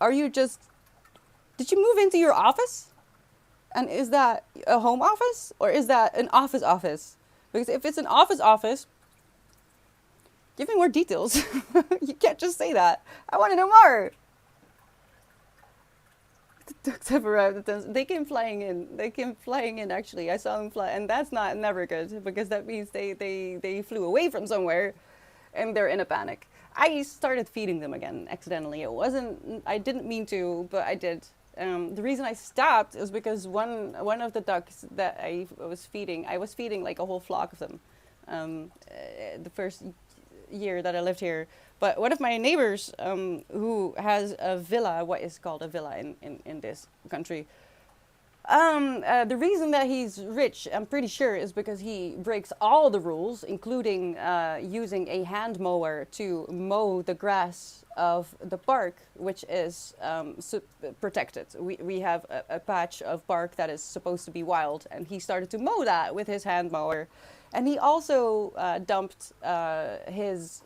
Are you just? Did you move into your office? And is that a home office or is that an office? Because if it's an office, give me more details. You can't just say that. I want to know more. The ducks have arrived. They came flying in. Actually, I saw them fly, and that's never good because that means they flew away from somewhere, and they're in a panic. I started feeding them again accidentally. I didn't mean to, but I did. The reason I stopped is because one of the ducks that I was feeding like a whole flock of them. The first year that I lived here. But one of my neighbors, who has a villa, what is called a villa in this country, the reason that he's rich, I'm pretty sure, is because he breaks all the rules, including using a hand mower to mow the grass of the park, which is protected. We have a patch of park that is supposed to be wild, and he started to mow that with his hand mower. And he also dumped his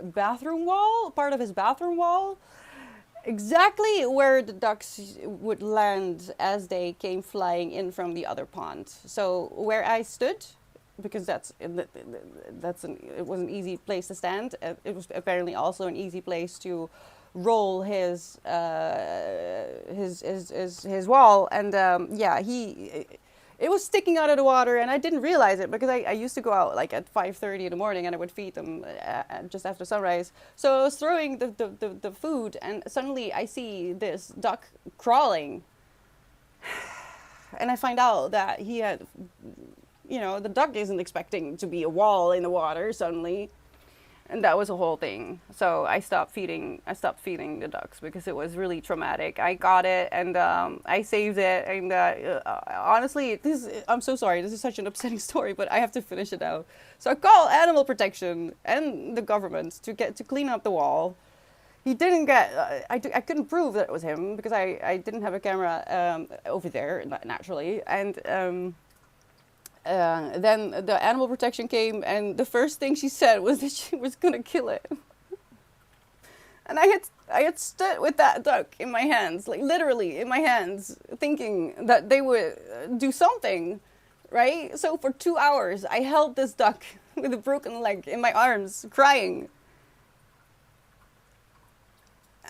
bathroom wall, part of his bathroom wall, exactly where the ducks would land as they came flying in from the other pond. So where I stood, because it was an easy place to stand. It was apparently also an easy place to roll his wall, and it was sticking out of the water, and I didn't realize it because I used to go out like at 5:30 in the morning, and I would feed them just after sunrise. So I was throwing the food, and suddenly I see this duck crawling, and I find out that he had, the duck isn't expecting to be a wall in the water suddenly. And that was a whole thing. So I stopped feeding the ducks because it was really traumatic. I got it, and I saved it. And honestly, I'm so sorry. This is such an upsetting story, but I have to finish it out. So I called animal protection and the government to clean up the wall. He didn't get. I couldn't prove that it was him because I didn't have a camera over there naturally, and. Then the animal protection came, and the first thing she said was that she was gonna kill it. And I had stood with that duck in my hands, like literally in my hands, thinking that they would do something, right? So for 2 hours, I held this duck with a broken leg in my arms, crying.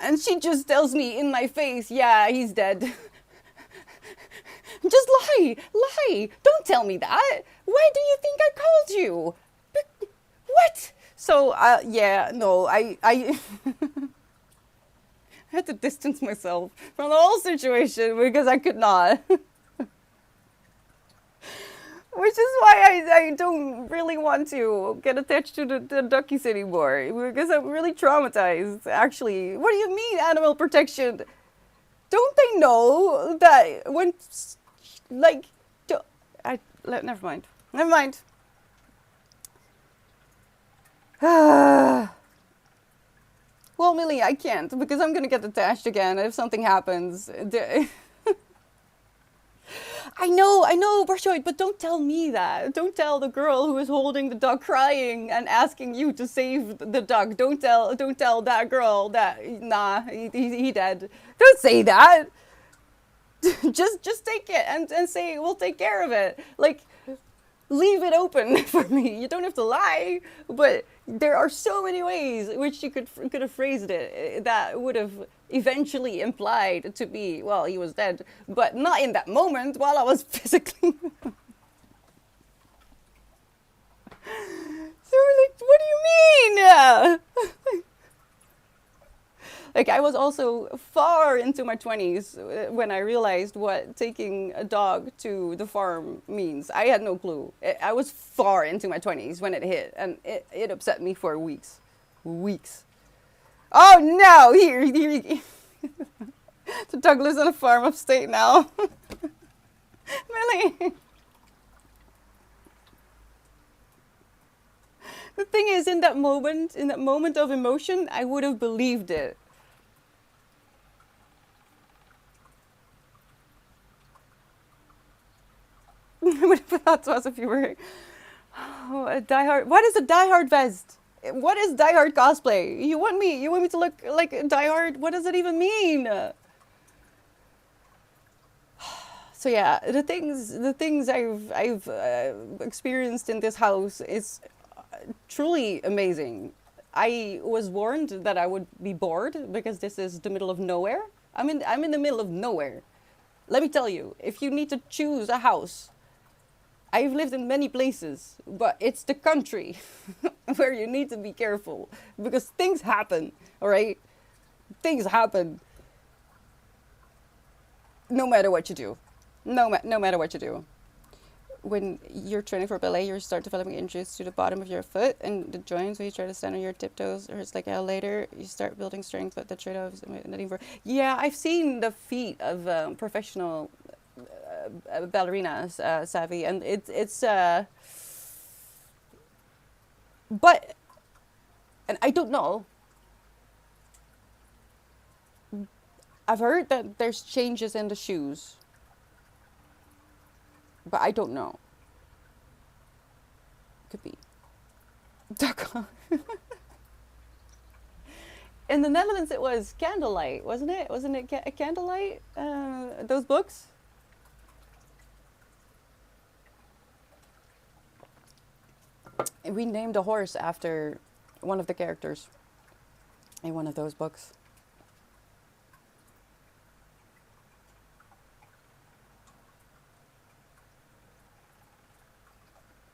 And she just tells me in my face, yeah, he's dead. Just lie. Don't tell me that. Why do you think I called you? What? So, yeah, no, I had to distance myself from the whole situation because I could not. Which is why I don't really want to get attached to the duckies anymore. Because I'm really traumatized, actually. What do you mean, animal protection? Don't they know that when, like, never mind. Never mind. Well, Millie, I can't because I'm gonna get attached again if something happens. I know, Barshoit, but don't tell me that. Don't tell the girl who is holding the dog crying and asking you to save the dog. Don't tell that girl that, nah, he dead. Don't say that. just take it and say we'll take care of it. Like, leave it open for me. You don't have to lie, but there are so many ways in which you could have phrased it that would have eventually implied to be, well, he was dead, but not in that moment while I was physically. So like, what do you mean? Like, I was also far into my 20s when I realized what taking a dog to the farm means. I had no clue. I was far into my 20s when it hit, and it upset me for weeks. Weeks. Oh no! Here. The dog lives on a farm upstate now. Really? The thing is, in that moment of emotion, I would have believed it. I would have thought to us if you were a diehard. What is a diehard vest? What is diehard cosplay? You want me to look like a diehard? What does it even mean? So yeah, the things I've experienced in this house is truly amazing. I was warned that I would be bored because this is the middle of nowhere. I'm in the middle of nowhere. Let me tell you, if you need to choose a house, I've lived in many places, but it's the country where you need to be careful because things happen, all right? Things happen no matter what you do. No matter what you do. When you're training for ballet, you start developing injuries to the bottom of your foot and the joints. When you try to stand on your tiptoes, it hurts like hell later. You start building strength, but the trade-off is nothing for. Yeah, I've seen the feet of professional ballerinas, Savvy, and it's but, and I don't know. I've heard that there's changes in the shoes, but I don't know. Could be. In the Netherlands, it was Candlelight, wasn't it? Wasn't it Candlelight? Those books. We named a horse after one of the characters in one of those books.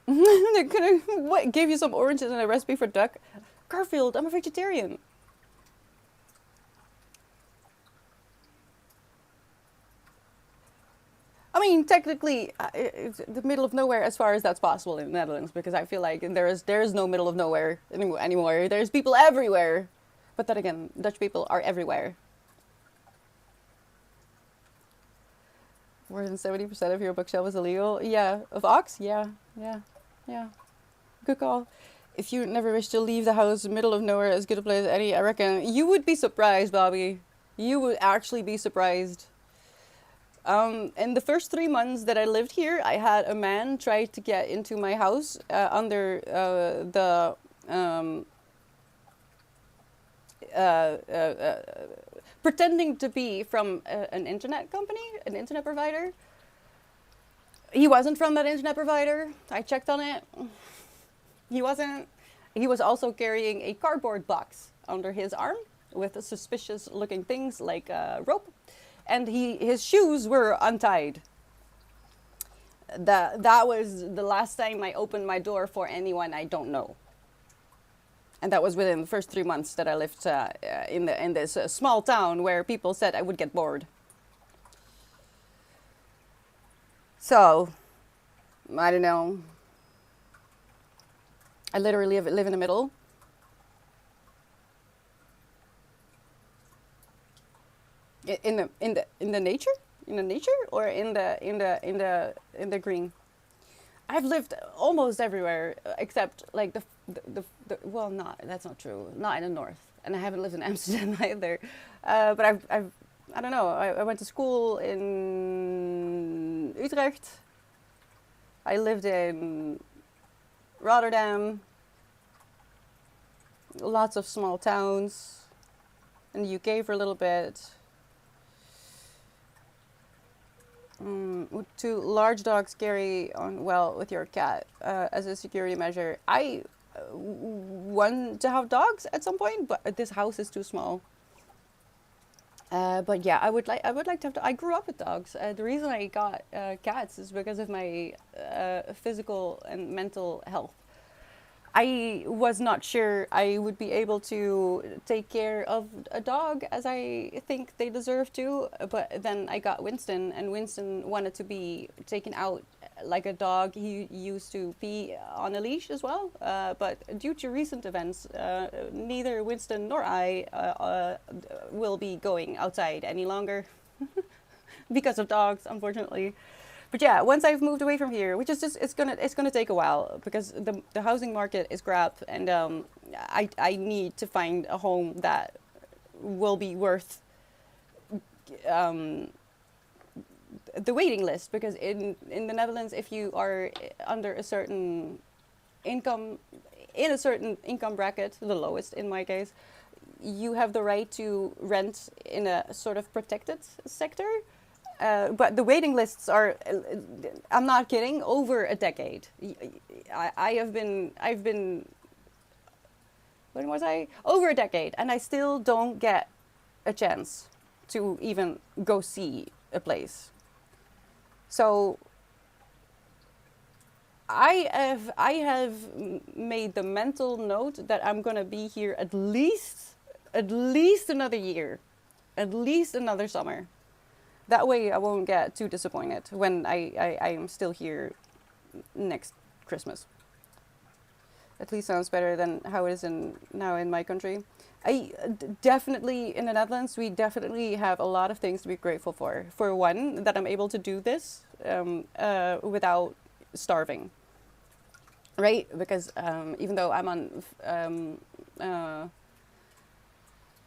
What gave you some oranges and a recipe for duck? Garfield, I'm a vegetarian. I mean, technically, it's the middle of nowhere as far as that's possible in the Netherlands, because I feel like there is no middle of nowhere anymore. There's people everywhere. But then again, Dutch people are everywhere. More than 70% of your bookshelf is illegal. Yeah, of ox? Yeah. Good call. If you never wish to leave the house, middle of nowhere, as good a place as any, I reckon you would be surprised, Bobby. You would actually be surprised. In the first 3 months that I lived here, I had a man try to get into my house pretending to be from an internet company, an internet provider. He wasn't from that internet provider. I checked on it. He wasn't. He was also carrying a cardboard box under his arm with suspicious looking things like a rope. And his shoes were untied. That was the last time I opened my door for anyone I don't know. And that was within the first 3 months that I lived in this small town where people said I would get bored. So, I don't know. I literally live in the middle. In the nature, or in the green. I've lived almost everywhere except like the well, not that's not true. Not in the north, and I haven't lived in Amsterdam either. But I've I don't know. I went to school in Utrecht. I lived in Rotterdam. Lots of small towns. In the UK for a little bit. Would two large dogs carry on well with your cat as a security measure? I want to have dogs at some point, but this house is too small. But yeah, I would like to have. I grew up with dogs. The reason I got cats is because of my physical and mental health. I was not sure I would be able to take care of a dog as I think they deserve to, but then I got Winston, and Winston wanted to be taken out like a dog. He used to be on a leash as well, but due to recent events, neither Winston nor I will be going outside any longer because of dogs, unfortunately. But yeah, once I've moved away from here, which is just it's gonna take a while because the housing market is crap, and I need to find a home that will be worth um, the waiting list. Because in the Netherlands, if you are under a certain income, in a certain income bracket, the lowest in my case, you have the right to rent in a sort of protected sector. But the waiting lists are, I'm not kidding, over a decade. I've been, when was I? Over a decade, and I still don't get a chance to even go see a place. So I have made the mental note that I'm gonna be here at least another year, at least another summer. That way I won't get too disappointed when I am still here next Christmas. At least sounds better than how it is now in my country. Definitely in the Netherlands, we definitely have a lot of things to be grateful for. For one, that I'm able to do this without starving, right? Because even though I'm on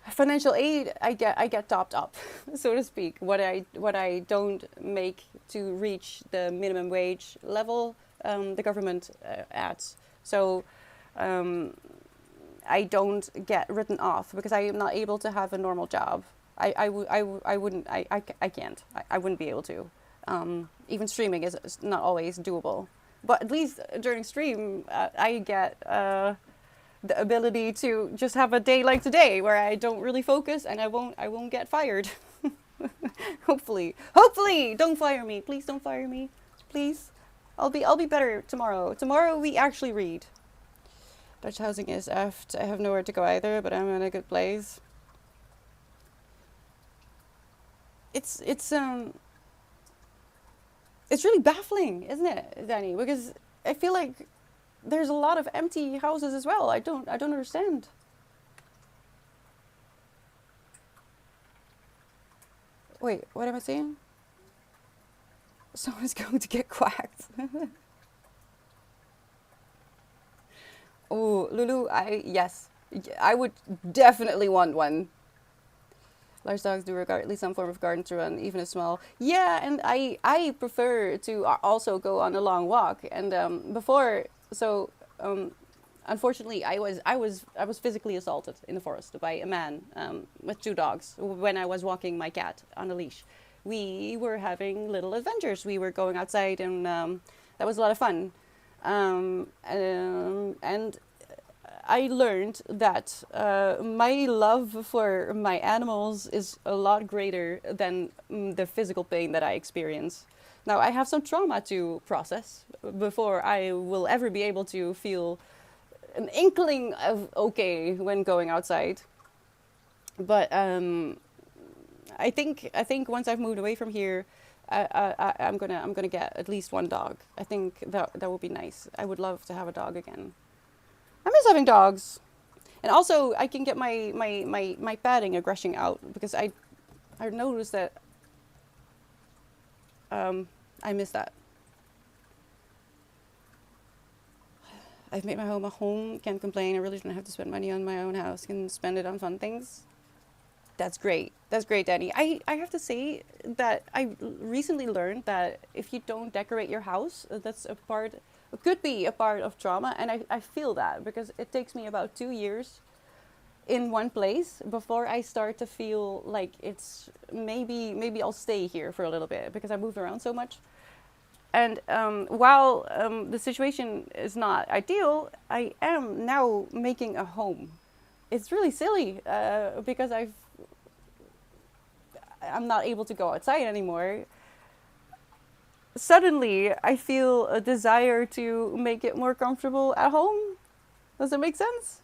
financial aid, I get topped up, so to speak. What I don't make to reach the minimum wage level, the government adds. So I don't get written off because I am not able to have a normal job. I can't. I wouldn't be able to. Even streaming is not always doable. But at least during stream, I get the ability to just have a day like today where I don't really focus and I won't get fired. Hopefully, don't fire me. Please don't fire me. Please, I'll be better tomorrow. Tomorrow we actually read. Dutch housing is effed. I have nowhere to go either, but I'm in a good place. It's really baffling, isn't it, Danny? Because I feel like there's a lot of empty houses as well. I don't understand. Wait, what am I saying? Someone's going to get quacked. Oh, Lulu, yes. I would definitely want one. Large dogs do require at least some form of garden to run, even a small. Yeah, and I prefer to also go on a long walk. And before, so Unfortunately, I was physically assaulted in the forest by a man with two dogs when I was walking my cat on a leash. We were having little adventures. We were going outside, and that was a lot of fun. And I learned that my love for my animals is a lot greater than the physical pain that I experience. Now, I have some trauma to process before I will ever be able to feel an inkling of okay when going outside. But I think once I've moved away from here, I'm gonna get at least one dog. I think that would be nice. I would love to have a dog again. I miss having dogs, and also I can get my padding aggression out because I noticed that I miss that. I've made my home a home. Can't complain. I really don't have to spend money on my own house. Can spend it on fun things. That's great. That's great, Danny. I have to say that I recently learned that if you don't decorate your house, that's a part, it could be a part of trauma. And I feel that because it takes me about 2 years in one place before I start to feel like it's maybe I'll stay here for a little bit because I moved around so much. And while the situation is not ideal, I am now making a home. It's really silly because I'm not able to go outside anymore. Suddenly, I feel a desire to make it more comfortable at home. Does that make sense?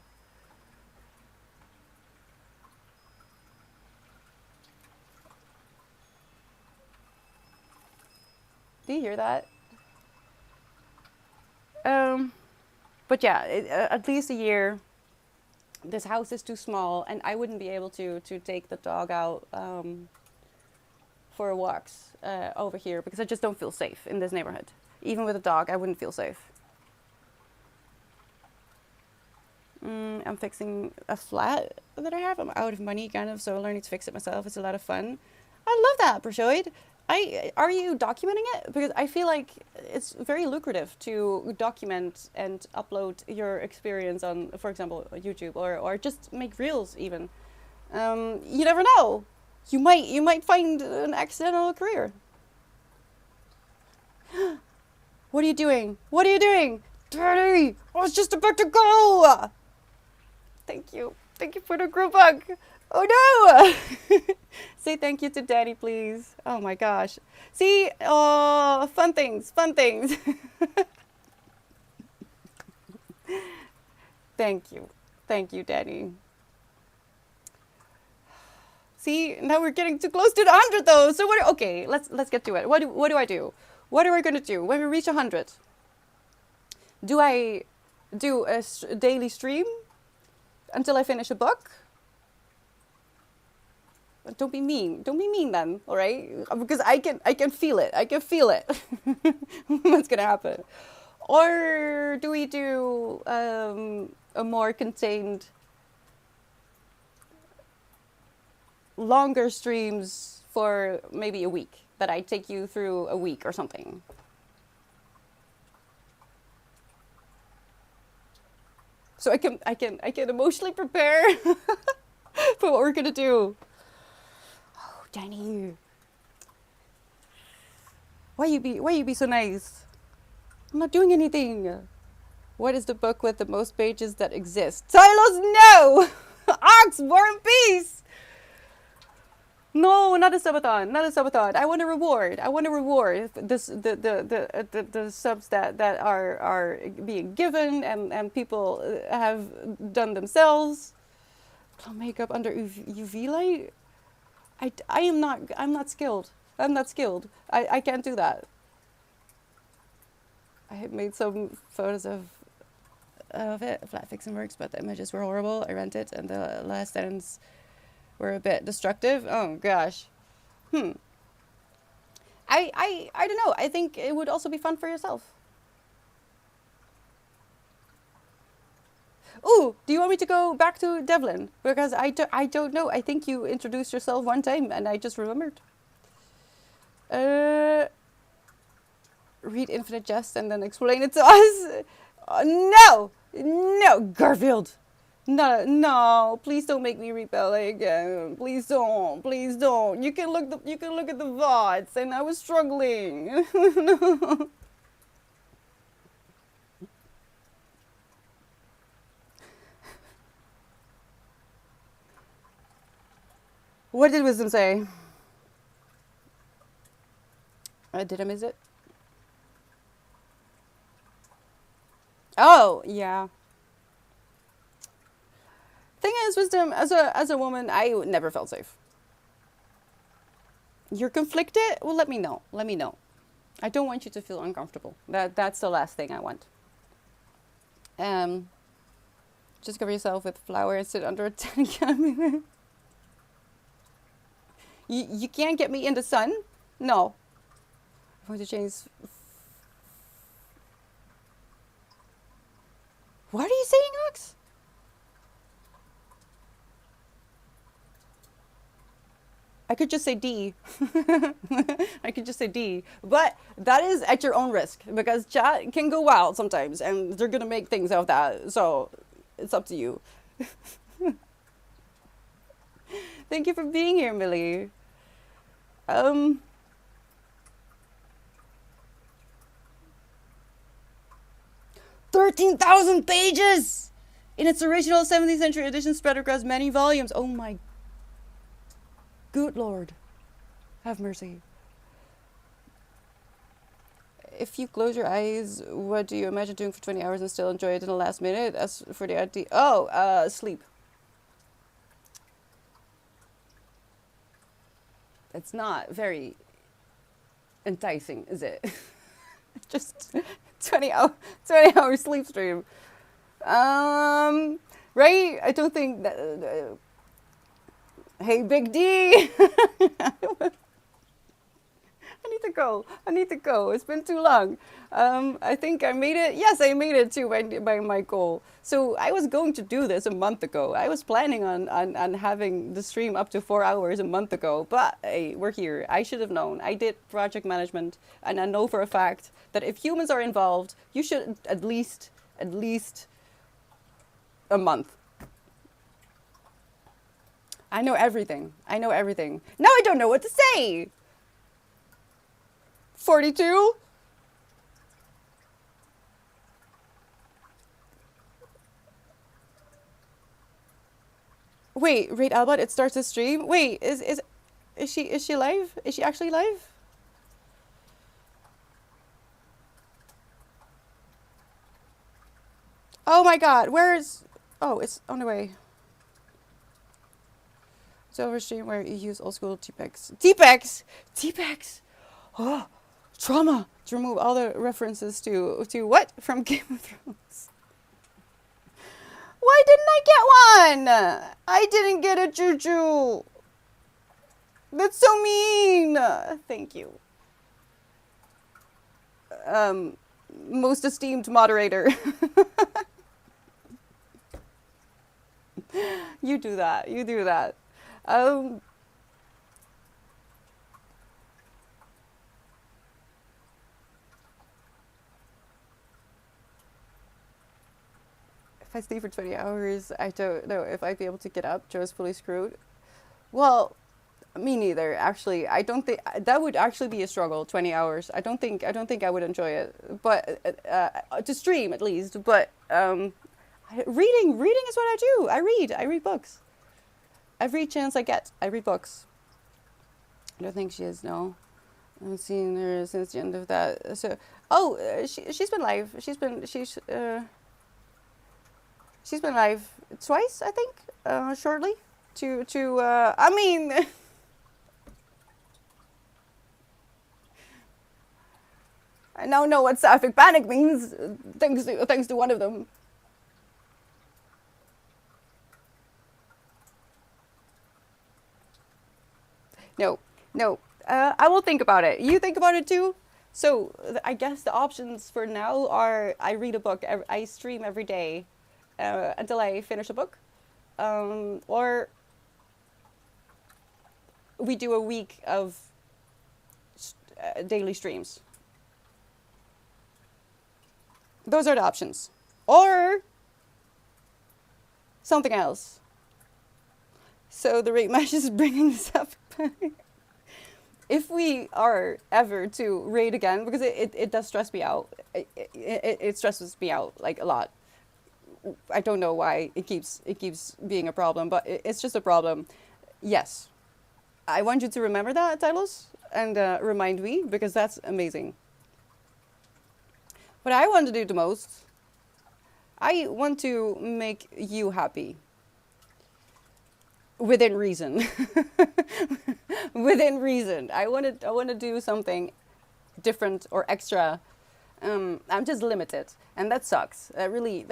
Do you hear that? Um, but yeah, at least a year. This house is too small, and I wouldn't be able to take the dog out for walks over here because I just don't feel safe in this neighborhood. Even with a dog, I wouldn't feel safe. I'm fixing a flat that I have. I'm out of money, kind of, so learning to fix it myself is a lot of fun. I love that, Brashoid. Are you documenting it? Because I feel like it's very lucrative to document and upload your experience on, for example, YouTube or just make reels even. You never know. You might find an accidental career. What are you doing? What are you doing? Daddy, I was just about to go. Thank you. Thank you for the group hug. Oh no! Say thank you to Daddy, please. Oh my gosh. See? Oh, fun things, fun things. Thank you. Thank you, Daddy. See, now we're getting too close to the 100 though. So what? Okay, let's get to it. What do I do? What are we gonna do when we reach 100? Do I do a daily stream until I finish a book? Don't be mean. Don't be mean then, all right? Because I can feel it. I can feel it. What's gonna happen? Or do we do a more contained, longer streams for maybe a week? That I take you through a week or something. So I can emotionally prepare for what we're gonna do. Oh, Danny, why you be so nice? I'm not doing anything. What is the book with the most pages that exist? Silos, no. Ox, War and Peace. No, not a subathon, not a subathon. I want a reward. I want a reward. This the subs that are being given and people have done themselves. Apply makeup under UV light. I'm not skilled. I'm not skilled. I can't do that. I had made some photos of it. Flat fixing works, but the images were horrible. I rent it, and the last sentence were a bit destructive. Oh gosh. I don't know. I think it would also be fun for yourself. Ooh, do you want me to go back to Devlin? Because I don't know. I think you introduced yourself one time and I just remembered. Uh, Read Infinite Jest and then explain it to us. No! No, Garfield. No, no, please don't make me read ballet again. Please don't. Please don't. You can look at the VODs, and I was struggling. No. What did wisdom say? Did I miss it? Oh, yeah. Thing is, wisdom, as a woman, I never felt safe. You're conflicted? Well, let me know. Let me know. I don't want you to feel uncomfortable. That's the last thing I want. Um, just cover yourself with flour and sit under a tent. You can't get me in the sun? No. I'm going to change. What are you saying, Ox? I could just say D. I could just say D. But that is at your own risk because chat can go wild sometimes and they're going to make things out of that. So it's up to you. Thank you for being here, Millie. 13,000 pages! In its original 17th century edition spread across many volumes. Oh my good lord. Have mercy. If you close your eyes, what do you imagine doing for 20 hours and still enjoy it in the last minute? As for the idea... Oh, sleep. It's not very enticing, is it? Just 20 hour sleep stream. Right? I don't think that... hey, Big D! I need to go. It's been too long. I think I made it. Yes, I made it to my goal. So I was going to do this a month ago. I was planning on having the stream up to 4 hours a month ago. But hey, we're here. I should have known. I did project management. And I know for a fact that if humans are involved, you should at least a month. I know everything. Now I don't know what to say. 42? Wait, Raid Albert, it starts a stream? Wait, is she live? Is she actually live? Oh my god, where is... Oh, it's on the way. It's over stream where you use old school TPEX. TPEX! Oh, trauma! To remove all the references to what? From Game of Thrones. Why didn't I get one? I didn't get a choo-choo. That's so mean. Thank you. Most esteemed moderator. You do that. If I sleep for 20 hours, I don't know if I'd be able to get up. Joe's fully screwed. Well, me neither. Actually, I don't think that would actually be a struggle. 20 hours. I don't think I would enjoy it. But to stream at least. But reading is what I do. I read books. Every chance I get, I read books. I don't think she is. No, I haven't seen her since the end of that. So, she's been live. She's been live twice, I think. Shortly. I mean. I now know what sapphic panic means, thanks to one of them. No. I will think about it. You think about it too? So, I guess the options for now are I read a book, I stream every day until I finish a book. Or we do a week of daily streams. Those are the options. Or something else. So the rate mesh is bringing this up. If we are ever to raid again, because it does stress me out, it stresses me out like a lot. I don't know why it keeps being a problem, but it's just a problem. Yes, I want you to remember that, Tylos, and remind me, because that's amazing. What I want to do the most, I want to make you happy. Within reason. Within reason. I want to do something different or extra. I'm just limited, and that sucks. That really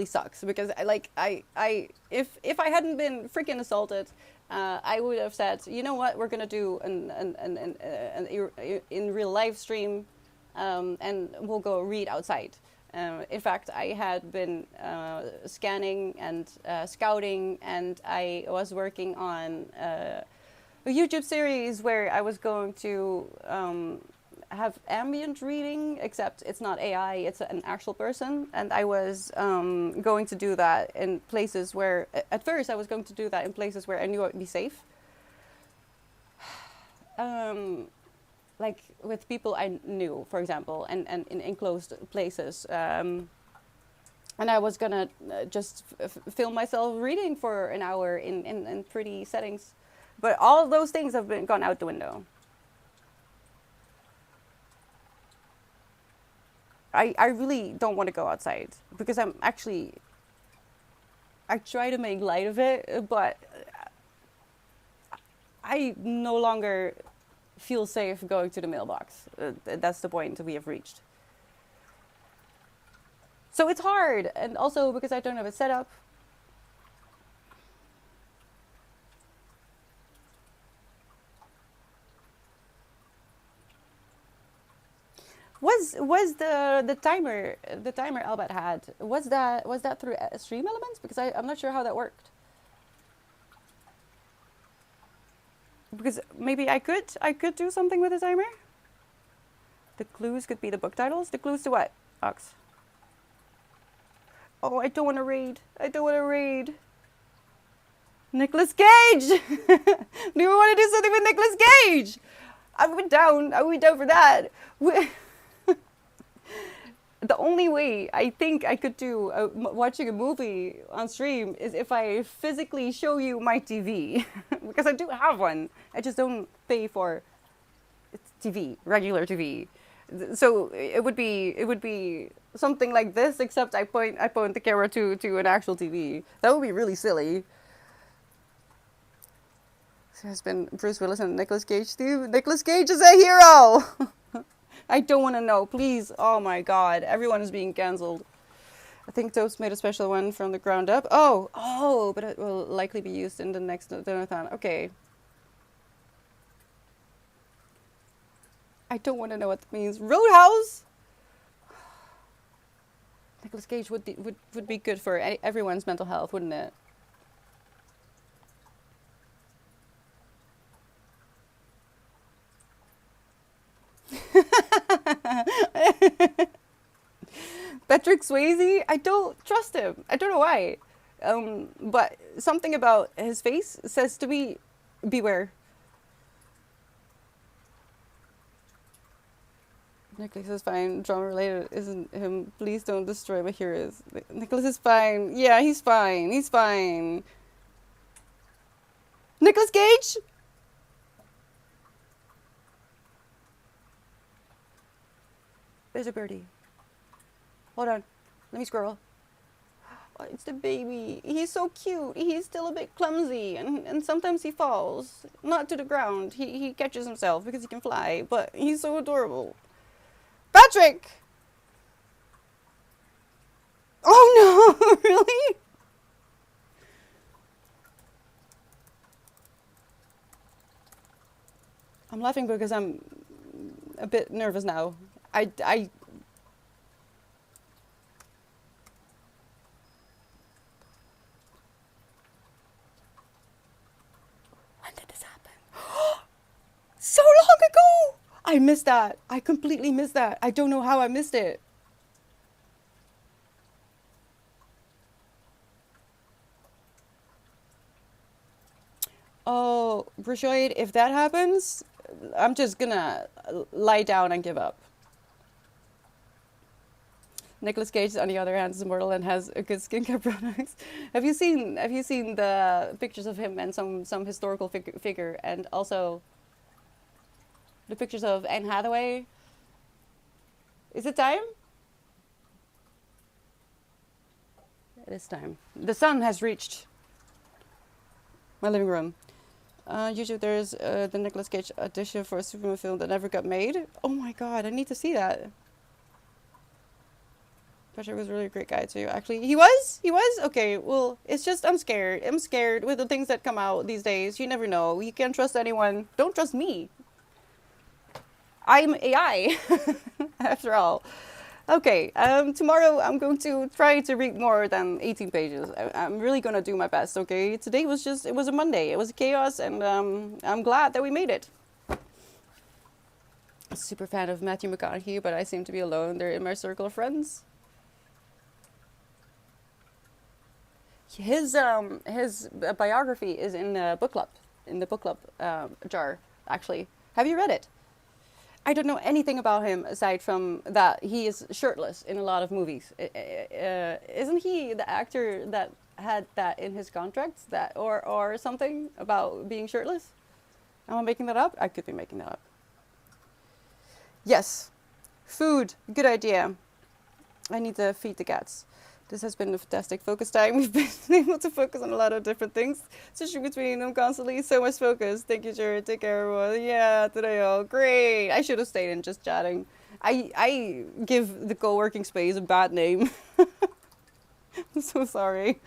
sucks, because if I hadn't been freaking assaulted, I would have said, you know what, we're gonna do an in real live stream, and we'll go read outside. In fact, I had been scanning and scouting, and I was working on a YouTube series where I was going to have ambient reading, except it's not AI, it's an actual person. And I was going to do that in places where, at first I was going to do that in places where I knew I would be safe. Like with people I knew, for example, and in enclosed places. And I was gonna just film myself reading for an hour in pretty settings. But all of those things have gone out the window. I really don't want to go outside, because I try to make light of it, but I no longer feel safe going to the mailbox. That's the point we have reached. So it's hard, and also because I don't have it set up. Was the timer Albert had, was that through Stream Elements? Because I'm not sure how that worked. Because maybe I could do something with the timer. The clues could be the book titles. The clues to what, Ox? Oh, I don't want to read. I don't want to read. Nicolas Cage! Do you want to do something with Nicolas Cage? I would be down for that. The only way I think I could do watching a movie on stream is if I physically show you my TV. Because I do have one. I just don't pay for TV, regular TV. So it would be something like this, except I point the camera to an actual TV. That would be really silly. So it's been Bruce Willis and Nicolas Cage. Steve, Nicolas Cage is a hero. I don't want to know, please. Oh my God, everyone is being cancelled. I think Toast made a special one from the ground up. Oh, but it will likely be used in the next donathon. Okay. I don't want to know what that means. Roadhouse. Nicolas Cage would be good for everyone's mental health, wouldn't it? Patrick Swayze, I don't trust him. I don't know why. But something about his face says to me, beware. Nicholas is fine. Drama related isn't him. Please don't destroy my heroes. Nicholas is fine. Yeah, he's fine. He's fine. Nicolas Cage? There's a birdie. Hold on. Let me scroll. Oh, it's the baby. He's so cute. He's still a bit clumsy, and sometimes he falls. Not to the ground. He catches himself because he can fly, but he's so adorable. Patrick! Oh no, really? I'm laughing because I'm a bit nervous now. I When did this happen? So long ago! I missed that. I completely missed that. I don't know how I missed it. Oh, Brushoid, if that happens, I'm just gonna lie down and give up. Nicolas Cage, on the other hand, is immortal and has a good skincare products. Have you seen the pictures of him and some historical figure, and also the pictures of Anne Hathaway? Is it time? It is time. The sun has reached my living room. YouTube, there's the Nicolas Cage audition for a Superman film that never got made. Oh my god, I need to see that. Patrick was really a great guy too. Actually, he was. He was. Okay. Well, it's just I'm scared. I'm scared with the things that come out these days. You never know. You can't trust anyone. Don't trust me. I'm AI, after all. Okay. Tomorrow I'm going to try to read more than 18 pages. I'm really gonna do my best. Okay. Today was just. It was a Monday. It was a chaos, and I'm glad that we made it. A super fan of Matthew McConaughey, but I seem to be alone. They're in my circle of friends. His biography is in the book club, jar. Actually, have you read it? I don't know anything about him aside from that he is shirtless in a lot of movies. Isn't he the actor that had that in his contracts, that or something about being shirtless? Am I making that up? I could be making that up. Yes, food, good idea. I need to feed the cats. This has been a fantastic focus time. We've been able to focus on a lot of different things, switching between them constantly. So much focus. Thank you, Jared. Take care, everyone. Yeah, today, all great. I should have stayed in just chatting. I give the co-working space a bad name. I'm so sorry.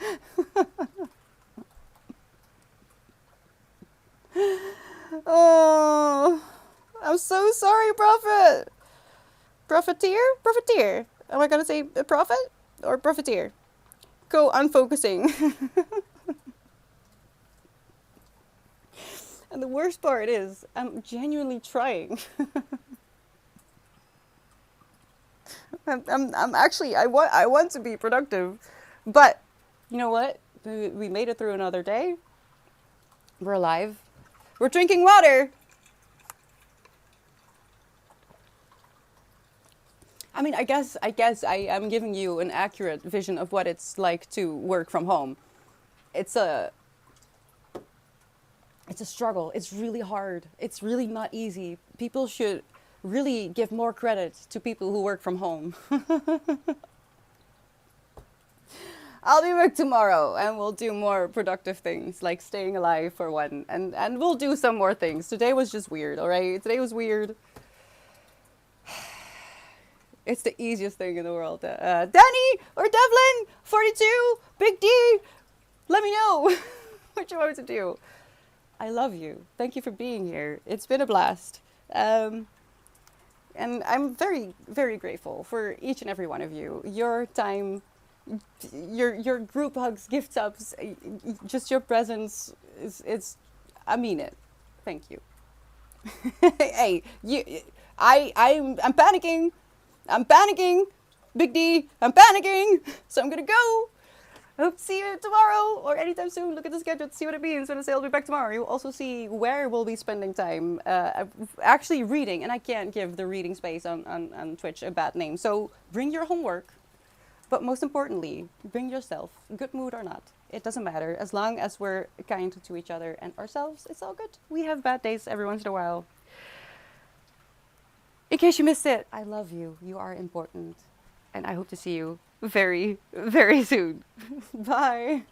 Oh, I'm so sorry, Prophet. Profiteer? Profiteer. Am I gonna say a prophet or profiteer? Go unfocusing. And the worst part is, I'm genuinely trying. I'm actually, I want to be productive, but you know what? We made it through another day. We're alive. We're drinking water. I mean, I guess I am giving you an accurate vision of what it's like to work from home. It's a it's a struggle. It's really hard. It's really not easy. People should really give more credit to people who work from home. I'll be back tomorrow and we'll do more productive things like staying alive for one, and we'll do some more things. Today was just weird, all right? Today was weird. It's the easiest thing in the world. Danny or Devlin, 42, Big D, let me know what you want me to do. I love you. Thank you for being here. It's been a blast. And I'm very, very grateful for each and every one of you. Your time, your group hugs, gift subs, just your presence is I mean it. Thank you. Hey, I'm panicking. I'm panicking. Big D, I'm panicking. So I'm gonna go. I hope to see you tomorrow or anytime soon. Look at the schedule to see what it means when I say I'll be back tomorrow. You'll also see where we'll be spending time actually reading. And I can't give the reading space on Twitch a bad name. So bring your homework. But most importantly, bring yourself, good mood or not. It doesn't matter. As long as we're kind to each other and ourselves, it's all good. We have bad days every once in a while. In case you missed it, I love you. You are important. And I hope to see you very, very soon. Bye.